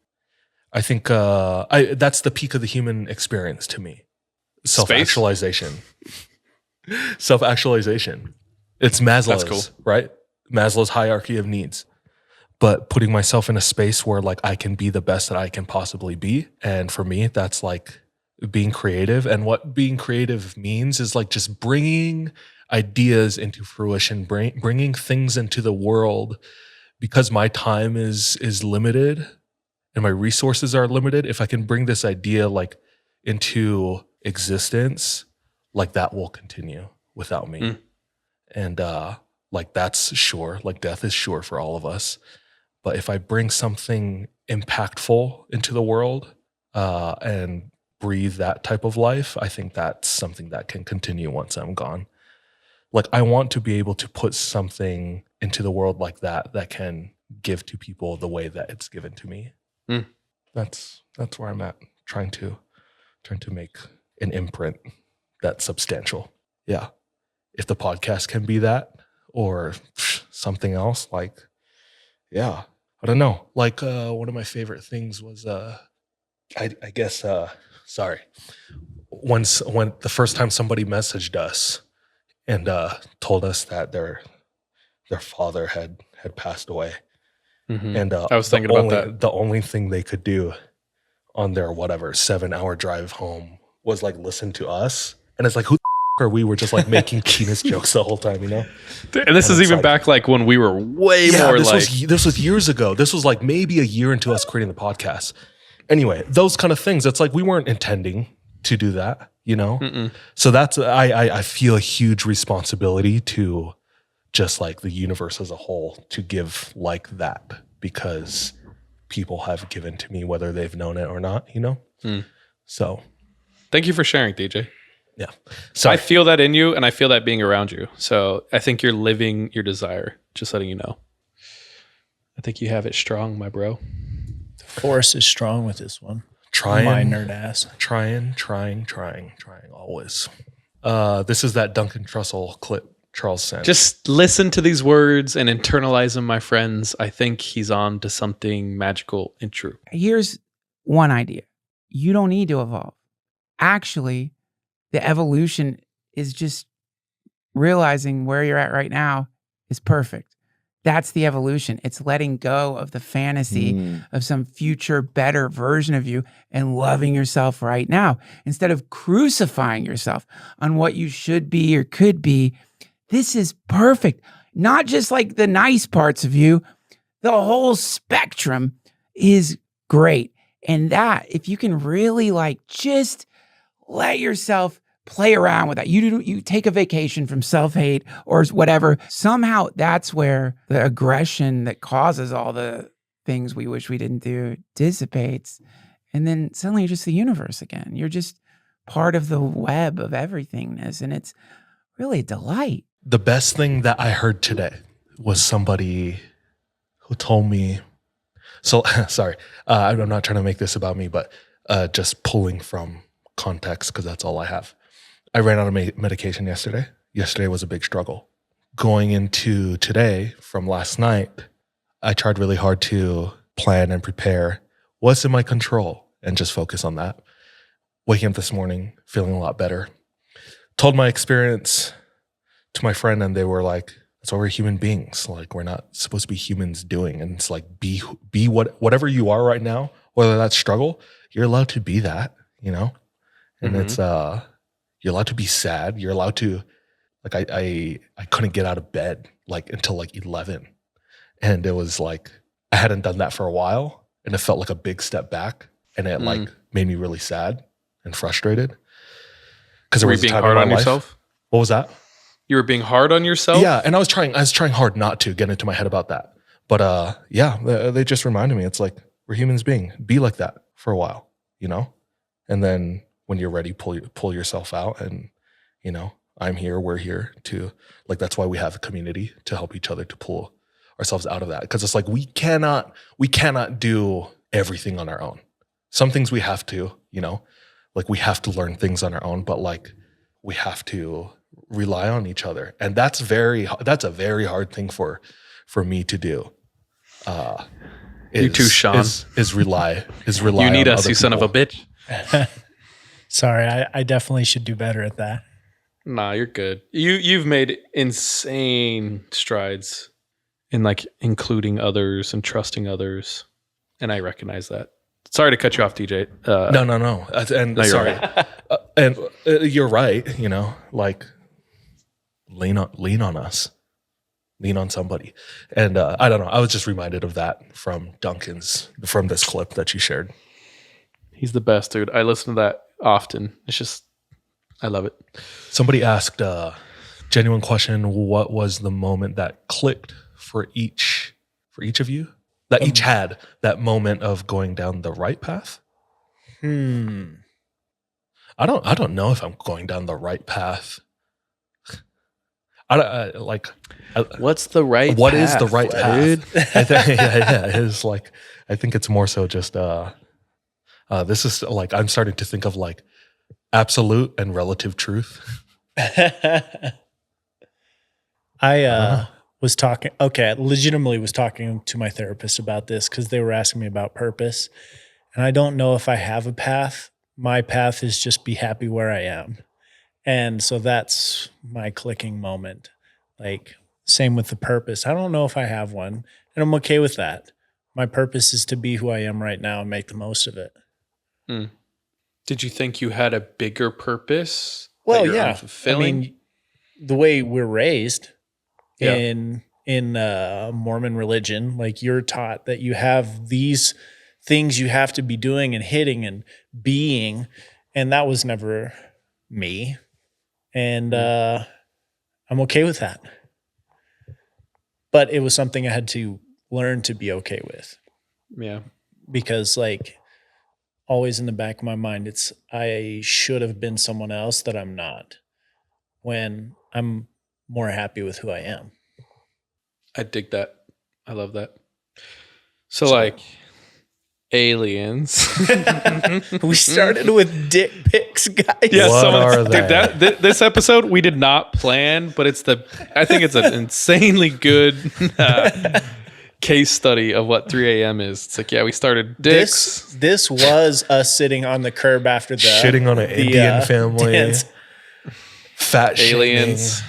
S2: I think that's the peak of the human experience to me. Self-actualization. Self-actualization. It's Maslow's,
S1: That's cool.
S2: right? Maslow's hierarchy of needs. But putting myself in a space where like I can be the best that I can possibly be. And for me, that's like being creative. And what being creative means is like just bringing ideas into fruition, bringing things into the world, because my time is limited and my resources are limited. If I can bring this idea like into existence, like that will continue without me. And like that's sure, like death is sure for all of us. But if I bring something impactful into the world and breathe that type of life, I think that's something that can continue once I'm gone. Like I want to be able to put something into the world like that can give to people the way that it's given to me. That's where I'm at, trying to make an imprint that's substantial. Yeah. If the podcast can be that or something else, like, yeah, I don't know. Like one of my favorite things was, I guess, sorry. When the first time somebody messaged us and told us that their father had passed away. And
S1: I was thinking about that.
S2: The only thing they could do on their 7-hour drive home was like listen to us. And it's like, who the are we? We're just like making penis jokes the whole time,
S1: And this is even like, back like when we were way more
S2: this was years ago. This was like maybe a year into us creating the podcast. Anyway, those kind of things. It's like we weren't intending to do that, So that's I feel a huge responsibility to just like the universe as a whole to give like that, because people have given to me whether they've known it or not, So
S1: thank you for sharing, DJ.
S2: Yeah. So
S1: I feel that in you, and I feel that being around you. So I think you're living your desire, just letting you know. I think you have it strong, my bro.
S3: The force is strong with this one.
S2: Trying,
S3: my nerd ass.
S2: Trying always. This is that Duncan Trussell clip Charles sent.
S1: Just listen to these words and internalize them, my friends. I think he's on to something magical and true.
S4: Here's one idea. You don't need to evolve. Actually, the evolution is just realizing where you're at right now is perfect. That's the evolution. It's letting go of the fantasy of some future better version of you and loving yourself right now. Instead of crucifying yourself on what you should be or could be, this is perfect. Not just like the nice parts of you, the whole spectrum is great. And that, if you can really like just let yourself play around with that. You take a vacation from self-hate or whatever. Somehow that's where the aggression that causes all the things we wish we didn't do dissipates. And then suddenly you're just the universe again. You're just part of the web of everythingness. And it's really a delight.
S2: The best thing that I heard today was somebody who told me, so sorry, I'm not trying to make this about me, but just pulling from context because that's all I have. I ran out of medication yesterday. Yesterday was a big struggle. Going into today from last night, I tried really hard to plan and prepare what's in my control and just focus on that. Waking up this morning, feeling a lot better. Told my experience to my friend and they were like, that's what we're human beings. Like we're not supposed to be humans doing. And it's like, be whatever you are right now, whether that's struggle, you're allowed to be that, you know? And it's, you're allowed to be sad. You're allowed to, like, I couldn't get out of bed like until like 11. And it was like, I hadn't done that for a while and it felt like a big step back. And it like made me really sad and frustrated. Because
S1: were you being hard on yourself?
S2: What was that?
S1: You were being hard on yourself?
S2: Yeah. And I was trying hard not to get into my head about that. But yeah, they just reminded me, it's like, we're humans being, be like that for a while, you know? And then when you're ready, pull yourself out and, you know, I'm here, we're here to, like, that's why we have a community to help each other to pull ourselves out of that. Because it's like, we cannot do everything on our own. Some things we have to, you know, like we have to learn things on our own, but like we have to rely on each other. And that's a very hard thing for me to do.
S1: You too, Sean.
S2: Is rely
S1: you need
S2: on
S1: us,
S2: other
S1: you son of a
S2: people.
S1: bitch.
S3: Sorry, I definitely should do better at that.
S1: Nah, you're good. You've made insane strides in like including others and trusting others. And I recognize that. Sorry to cut you off, DJ.
S2: No. And
S1: No, you're
S2: sorry.
S1: right.
S2: And you're right, you know, like lean on us. Lean on somebody. And I don't know. I was just reminded of that from this clip that you shared.
S1: He's the best, dude. I listen to that often. It's just, I love it.
S2: Somebody asked a genuine question, what was the moment that clicked for each of you? That each had that moment of going down the right path? I don't know if I'm going down the right path.
S1: What's the right
S2: What
S1: path,
S2: is the right
S1: dude?
S2: path? I think, it's like, I think it's more so just, this is like, I'm starting to think of like absolute and relative truth.
S3: I legitimately was talking to my therapist about this because they were asking me about purpose. And I don't know if I have a path. My path is just be happy where I am. And so that's my clicking moment. Like, same with the purpose. I don't know if I have one, and I'm okay with that. My purpose is to be who I am right now and make the most of it.
S1: Did you think you had a bigger purpose?
S3: Well,
S1: that you're
S3: yeah.
S1: unfulfilling?
S3: I mean, the way we're raised
S1: Yeah.
S3: in Mormon religion, like you're taught that you have these things you have to be doing and hitting and being, and that was never me. And I'm okay with that. But it was something I had to learn to be okay with.
S1: Yeah.
S3: Because like always in the back of my mind, it's I should have been someone else that I'm not, when I'm more happy with who I am.
S1: I dig that. I love that. So like aliens.
S3: We started with dick pics, guys.
S1: Yeah,
S2: What are
S1: dude,
S2: they?
S1: this episode we did not plan, but I think it's an insanely good case study of what 3 a.m. is. It's like, yeah, we started dicks.
S3: This was us sitting on the curb after the
S2: Shitting on an Indian family.
S3: dance.
S2: Fat
S1: aliens,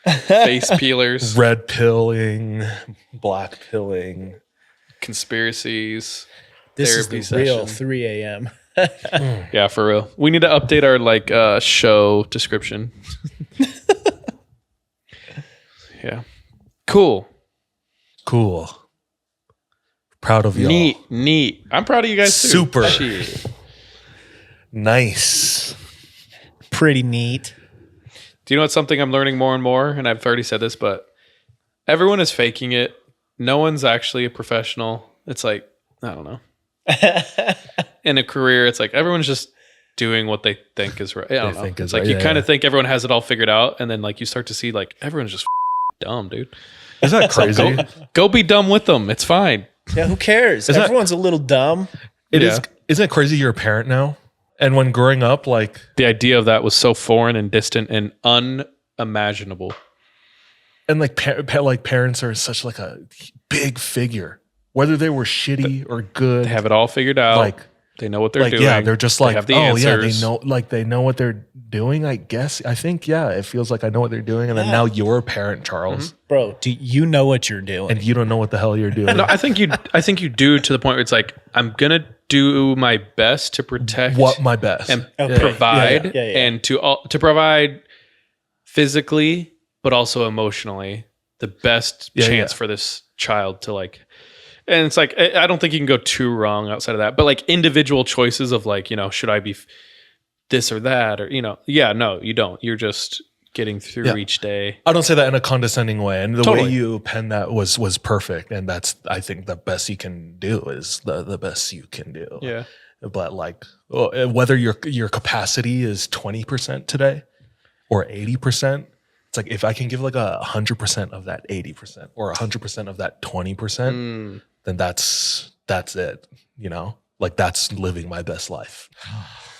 S2: shaming,
S1: face peelers,
S2: red pilling, black pilling.
S1: conspiracies.
S3: This
S1: therapy
S3: is the real
S1: session.
S3: 3 a.m.
S1: Yeah, for real. We need to update our like show description. Yeah. Cool.
S2: Cool. Proud of y'all.
S1: Neat. I'm proud of you guys too.
S2: Super.
S1: Shit.
S2: Nice.
S3: pretty neat.
S1: Do you know what's something I'm learning more and more? And I've already said this, but everyone is faking it. No one's actually a professional. It's like, I don't know. In a career, it's like everyone's just doing what they think is right. I don't know. It's like you kind of think everyone has it all figured out, and then like you start to see like everyone's just dumb, dude.
S2: Isn't that crazy?
S1: Go be dumb with them. It's fine.
S3: Yeah, who cares? Everyone's a little dumb.
S2: It is. Isn't it crazy you're a parent now? And when growing up, like
S1: the idea of that was so foreign and distant and unimaginable.
S2: And like parents are such like a big figure, whether they were shitty or good.
S1: They have it all figured out.
S2: Like
S1: they know what they're doing.
S2: Yeah, they're just like,
S1: have the
S2: oh
S1: answers.
S2: yeah, they know what they're doing. I guess I think it feels like I know what they're doing, and then now you're a parent, Charles,
S3: bro. Do you know what you're doing?
S2: and you don't know what the hell you're doing.
S1: No, I think you do to the point where it's like I'm gonna do my best to protect
S2: my best
S1: and provide and to provide physically, but also emotionally the best chance for this child to like. And it's like, I don't think you can go too wrong outside of that, but like individual choices of like, should I be this or that, or, no, you don't. You're just getting through each day.
S2: I don't say that in a condescending way. And the way you penned that was perfect. And that's, I think the best you can do is the best you can do.
S1: Yeah.
S2: But like, whether your capacity is 20% today or 80%, it's like, if I can give like 100% of that 80% or 100% of that 20%, then that's it, like that's living my best life.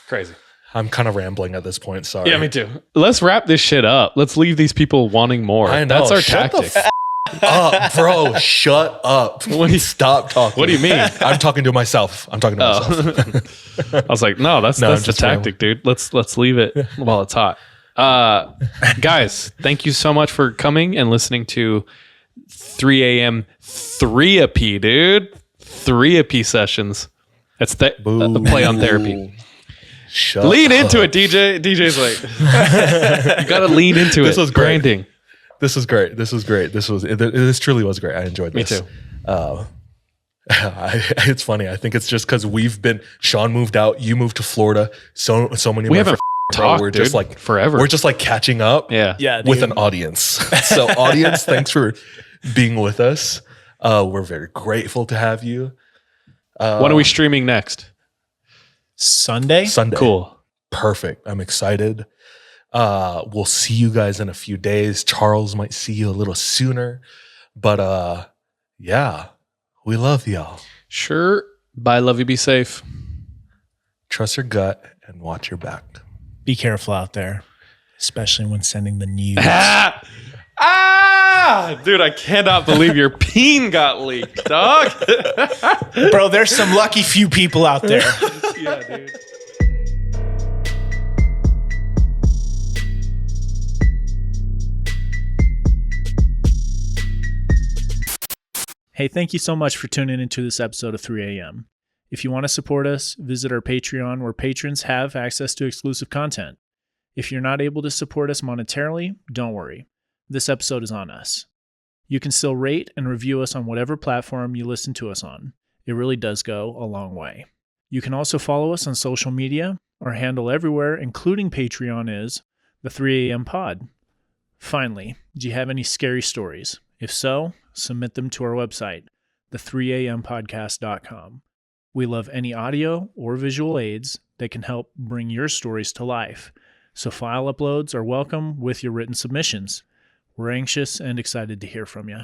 S1: Crazy.
S2: I'm kind of rambling at this point. Sorry.
S1: Yeah, me too. Let's wrap this shit up. Let's leave these people wanting more.
S2: I know.
S1: That's our
S2: Shut
S1: tactic.
S2: up, bro. Shut up. Stop talking.
S1: What do you mean?
S2: I'm talking to myself. I
S1: was like, no, that's the tactic, dude. Let's leave it while it's hot. Guys, thank you so much for coming and listening to 3 a.m. 3-a-p, dude. 3-a-p sessions. That's a play on therapy. Lean into it, DJ. DJ's like, you gotta lean into it.
S2: This was great.
S1: Branding.
S2: This was great. This truly was great. I enjoyed this.
S1: Me too.
S2: It's funny. I think it's just because Sean moved out, you moved to Florida. So many.
S1: We haven't talked.
S2: We're just like
S1: forever.
S2: We're just like catching up.
S3: Yeah.
S2: With an audience. So audience, thanks for being with us. We're very grateful to have you.
S1: When are we streaming next?
S3: Sunday.
S1: Cool.
S2: Perfect. I'm excited. We'll see you guys in a few days. Charles might see you a little sooner, but we love y'all.
S1: Sure. Bye. Love you. Be safe.
S2: Trust your gut and watch your back.
S3: Be careful out there, especially when sending the news.
S1: Dude, I cannot believe your peen got leaked, dog.
S3: Bro, there's some lucky few people out there.
S1: Yeah, dude.
S3: Hey, thank you so much for tuning into this episode of 3 a.m. If you want to support us, visit our Patreon, where patrons have access to exclusive content. If you're not able to support us monetarily, don't worry. This episode is on us. You can still rate and review us on whatever platform you listen to us on. It really does go a long way. You can also follow us on social media. Our handle everywhere, including Patreon, is the 3 a.m. pod. Finally, do you have any scary stories? If so, submit them to our website, the3ampodcast.com. We love any audio or visual aids that can help bring your stories to life. So file uploads are welcome with your written submissions. We're anxious and excited to hear from you.